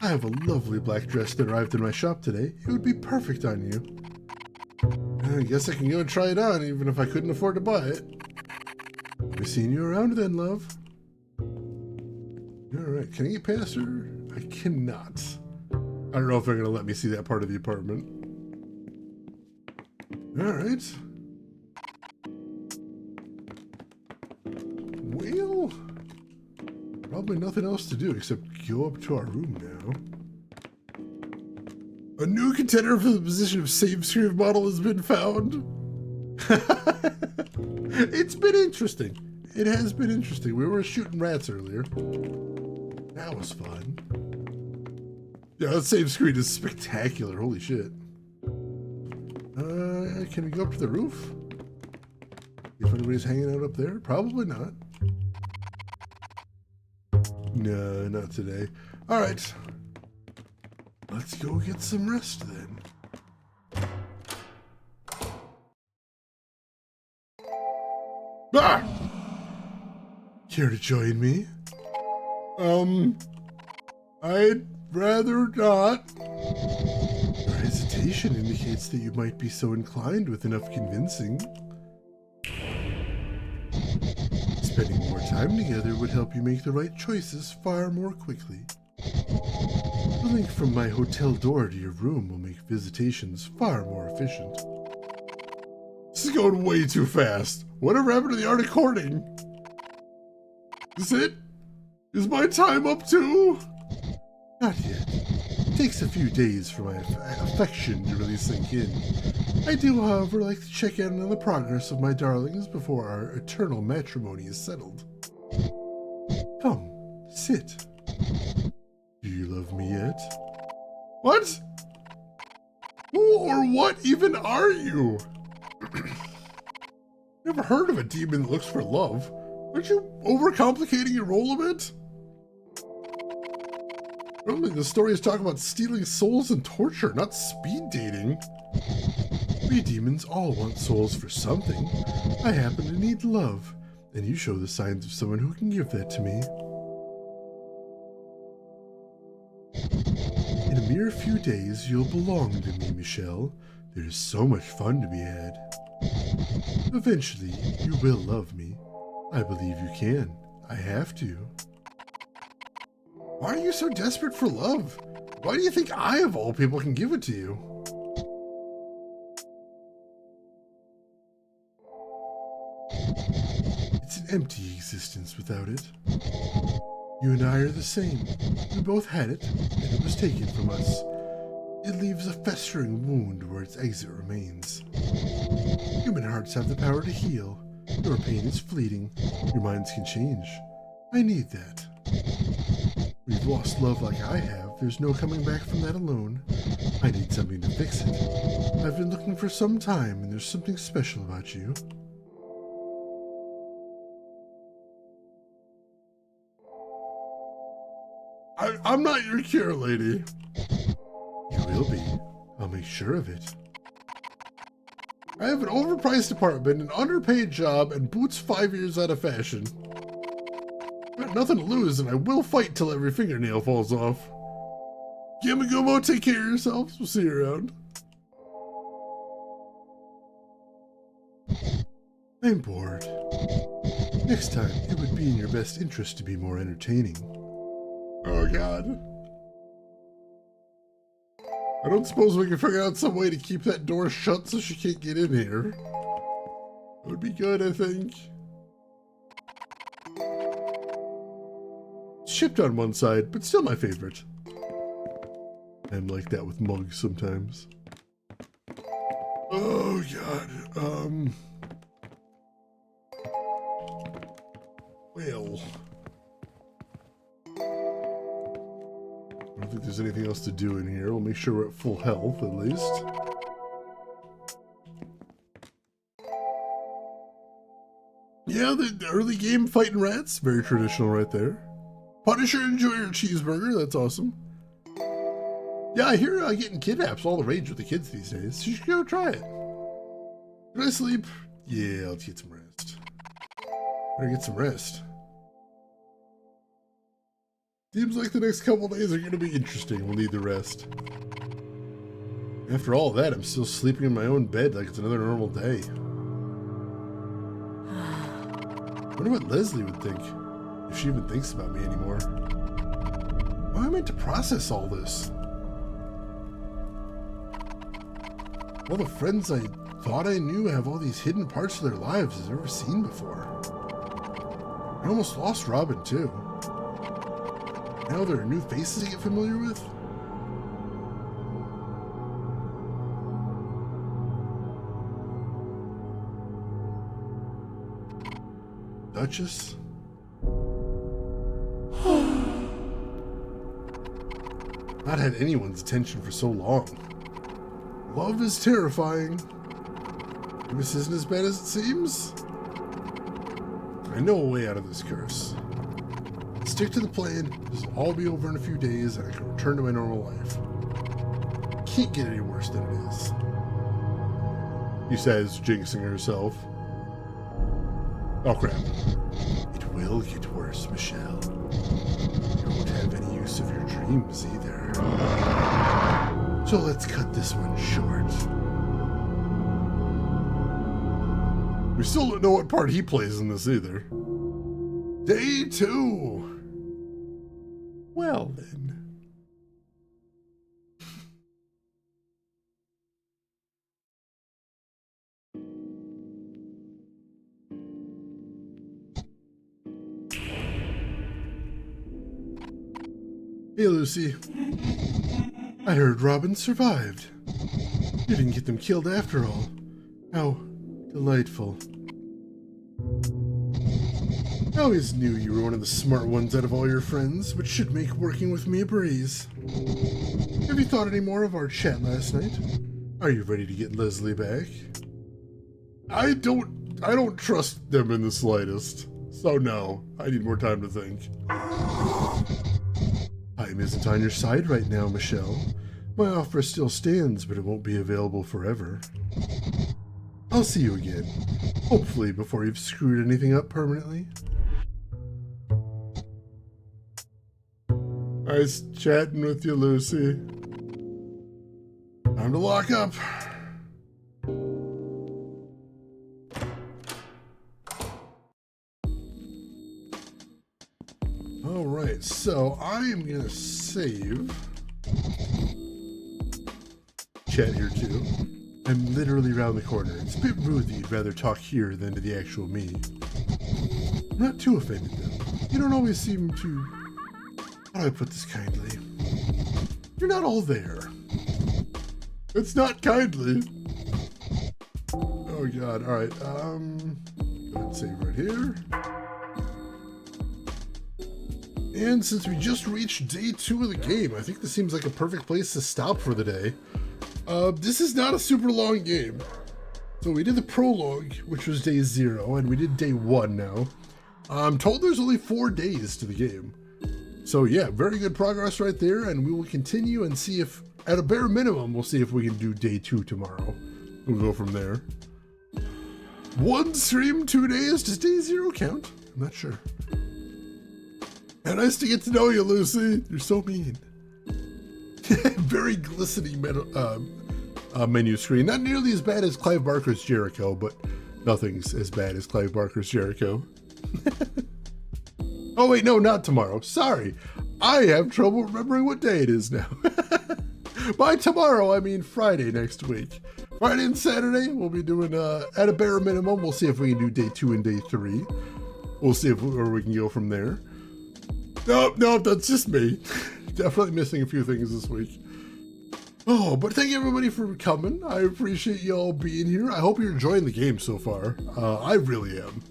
I have a lovely black dress that arrived in my shop today. It would be perfect on you. I guess I can go and try it on, even if I couldn't afford to buy it. I'll be seeing you around then, love. Alright, can I get past her? I cannot. I don't know if they're going to let me see that part of the apartment. Alright. Well, probably nothing else to do except go up to our room now. A new contender for the position of save screen model has been found. It's been interesting. It has been interesting. We were shooting rats earlier. That was fun. Yeah, that save screen is spectacular. Holy shit. Can we go up to the roof? If anybody's hanging out up there? Probably not. No, not today. All right. Let's go get some rest then. Ah! Care to join me? I'd rather not. Your hesitation indicates that you might be so inclined with enough convincing. Spending more time together would help you make the right choices far more quickly. The link from my hotel door to your room will make visitations far more efficient. This is going way too fast. Whatever happened to the art of courting? Is it? Is my time up too? Not yet. It takes a few days for my affection to really sink in. I do, however, like to check in on the progress of my darlings before our eternal matrimony is settled. Come, sit. Do you love me yet? What? Who or what even are you? Never heard of a demon that looks for love. Aren't you overcomplicating your role a bit? Normally the story is talking about stealing souls and torture, not speed dating. We demons all want souls for something. I happen to need love, and you show the signs of someone who can give that to me. In a mere few days, you'll belong to me, Michelle. There's so much fun to be had. Eventually, you will love me. I believe you can. I have to. Why are you so desperate for love? Why do you think I, of all people, can give it to you? empty existence without it. You and I are the same. We both had it, and it was taken from us. It leaves a festering wound where its exit remains. Human hearts have the power to heal. Your pain is fleeting. Your minds can change. I need that. When you've lost love like I have, there's no coming back from that alone. I need something to fix it. I've been looking for some time, and there's something special about you. I'm not your cure, lady. You will be. I'll make sure of it. I have an overpriced apartment, an underpaid job, and boots 5 years out of fashion. I've got nothing to lose, and I will fight till every fingernail falls off. Yamagumo, take care of yourselves. We'll see you around. I'm bored. Next time, it would be in your best interest to be more entertaining. Oh, God. I don't suppose we can figure out some way to keep that door shut so she can't get in here. That would be good, I think. It's chipped on one side, but still my favorite. I'm like that with mugs sometimes. Oh, God. Well. I don't think there's anything else to do in here. We'll make sure we're at full health, at least. Yeah, the early game fighting rats. Very traditional right there. Punisher, enjoy your cheeseburger. That's awesome. Yeah, I hear getting kidnaps all the rage with the kids these days. You should go try it. Did I sleep? Yeah, let's get some rest. Better get some rest. Seems like the next couple days are going to be interesting. We'll need the rest. After all that, I'm still sleeping in my own bed like it's another normal day. I wonder what Leslie would think, if she even thinks about me anymore. How am I meant to process all this? All the friends I thought I knew have all these hidden parts of their lives I've never seen before. I almost lost Robin, too. Now there are new faces to get familiar with? Duchess? Not had anyone's attention for so long. Love is terrifying. This isn't as bad as it seems. I know a way out of this curse. Stick to the plan. This will all be over in a few days and I can return to my normal life. Can't get any worse than it is. He says, jinxing herself. Oh crap. It will get worse, Michelle. You won't have any use of your dreams either. So let's cut this one short. We still don't know what part he plays in this either. Day 2. Well then. Hey, Lucy. I heard Robin survived. You didn't get them killed after all. How delightful. I always knew you were one of the smart ones out of all your friends, which should make working with me a breeze. Have you thought any more of our chat last night? Are you ready to get Leslie back? I don't trust them in the slightest. So no, I need more time to think. Time isn't on your side right now, Michelle. My offer still stands, but it won't be available forever. I'll see you again. Hopefully before you've screwed anything up permanently. Nice chatting with you, Lucy. Time to lock up. Alright, so I am gonna save chat here too. I'm literally around the corner. It's a bit rude that you'd rather talk here than to the actual me. I'm not too offended though. You don't always seem to, how do I put this kindly? You're not all there. It's not kindly. Oh God, all right. Go ahead and save right here. And since we just reached day 2 of the game, I think this seems like a perfect place to stop for the day. This is not a super long game. So we did the prologue, which was day 0, and we did day 1 now. I'm told there's only 4 days to the game. So yeah, very good progress right there, and we will continue and see if, at a bare minimum, we'll see if we can do day 2 tomorrow. We'll go from there. 1 stream, 2 days, does day 0 count? I'm not sure. And nice to get to know you, Lucy. You're so mean. Very glistening menu screen. Not nearly as bad as Clive Barker's Jericho, but nothing's as bad as Clive Barker's Jericho. Oh wait, no, not tomorrow. Sorry. I have trouble remembering what day it is now. By tomorrow, I mean Friday next week. Friday and Saturday, we'll be doing, at a bare minimum, we'll see if we can do day 2 and day 3. We'll see where we can go from there. Nope, that's just me. Definitely missing a few things this week. Oh, but thank you everybody for coming. I appreciate you all being here. I hope you're enjoying the game so far. I really am.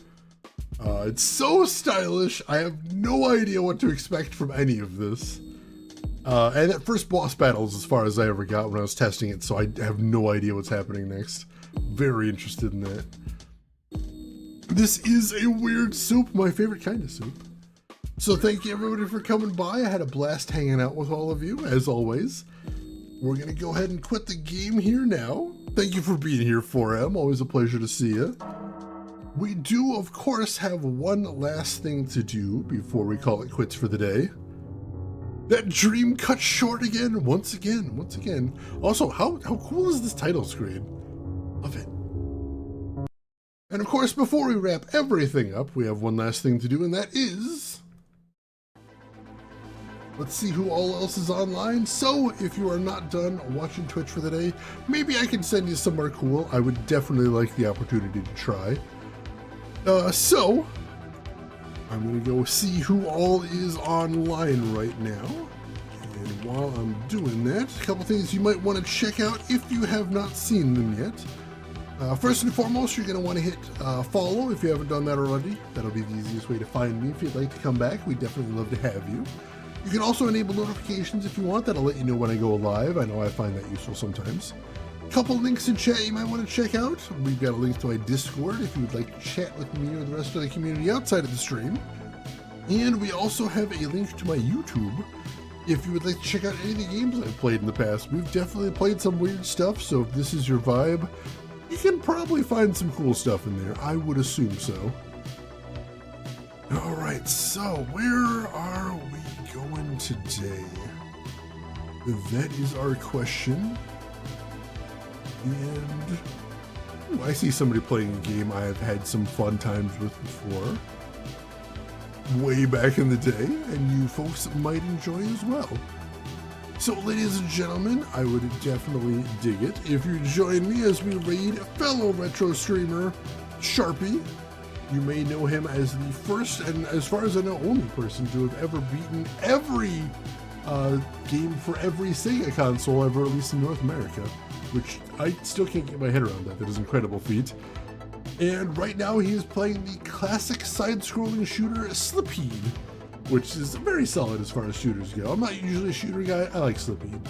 It's so stylish. I have no idea what to expect from any of this. And at first boss battles as far as I ever got when I was testing it, so I have no idea what's happening next. Very interested in that. This is a weird soup, my favorite kind of soup. So thank you everybody for coming by. I had a blast hanging out with all of you, as always. We're going to go ahead and quit the game here now. Thank you for being here, 4M. Always a pleasure to see you. We do, of course, have one last thing to do before we call it quits for the day. That dream cut short again, once again. Also, how cool is this title screen? Love it. And of course, before we wrap everything up, we have one last thing to do, and that is... let's see who all else is online. So, if you are not done watching Twitch for the day, maybe I can send you somewhere cool. I would definitely like the opportunity to try. So, I'm going to go see who all is online right now. And while I'm doing that, a couple things you might want to check out if you have not seen them yet. First and foremost, you're going to want to hit follow if you haven't done that already. That'll be the easiest way to find me if you'd like to come back. We'd definitely love to have you. You can also enable notifications if you want. That'll let you know when I go live. I know I find that useful sometimes. Couple links in chat you might want to check out. We've got a link to my Discord if you would like to chat with me or the rest of the community outside of the stream. And we also have a link to my YouTube if you would like to check out any of the games I've played in the past. We've definitely played some weird stuff, so if this is your vibe, you can probably find some cool stuff in there. I would assume so. Alright, so where are we going today? That is our question. And ooh, I see somebody playing a game I have had some fun times with before. Way back in the day, and you folks might enjoy as well. So ladies and gentlemen, I would definitely dig it if you join me as we raid fellow retro streamer Sharpie. You may know him as the first, and as far as I know, only person to have ever beaten every game for every Sega console ever released in North America, which I still can't get my head around that. That is an incredible feat. And right now he is playing the classic side-scrolling shooter Slipheed, which is very solid as far as shooters go. I'm not usually a shooter guy. I like Slipheed.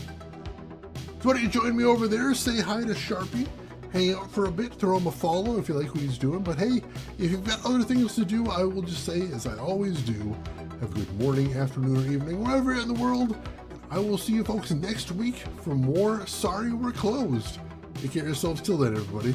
So why don't you join me over there, say hi to Sharpie, hang out for a bit, throw him a follow if you like what he's doing. But hey, if you've got other things to do, I will just say, as I always do, have a good morning, afternoon, or evening, wherever you're in the world. I will see you folks next week for more Sorry We're Closed. Take care of yourselves till then, everybody.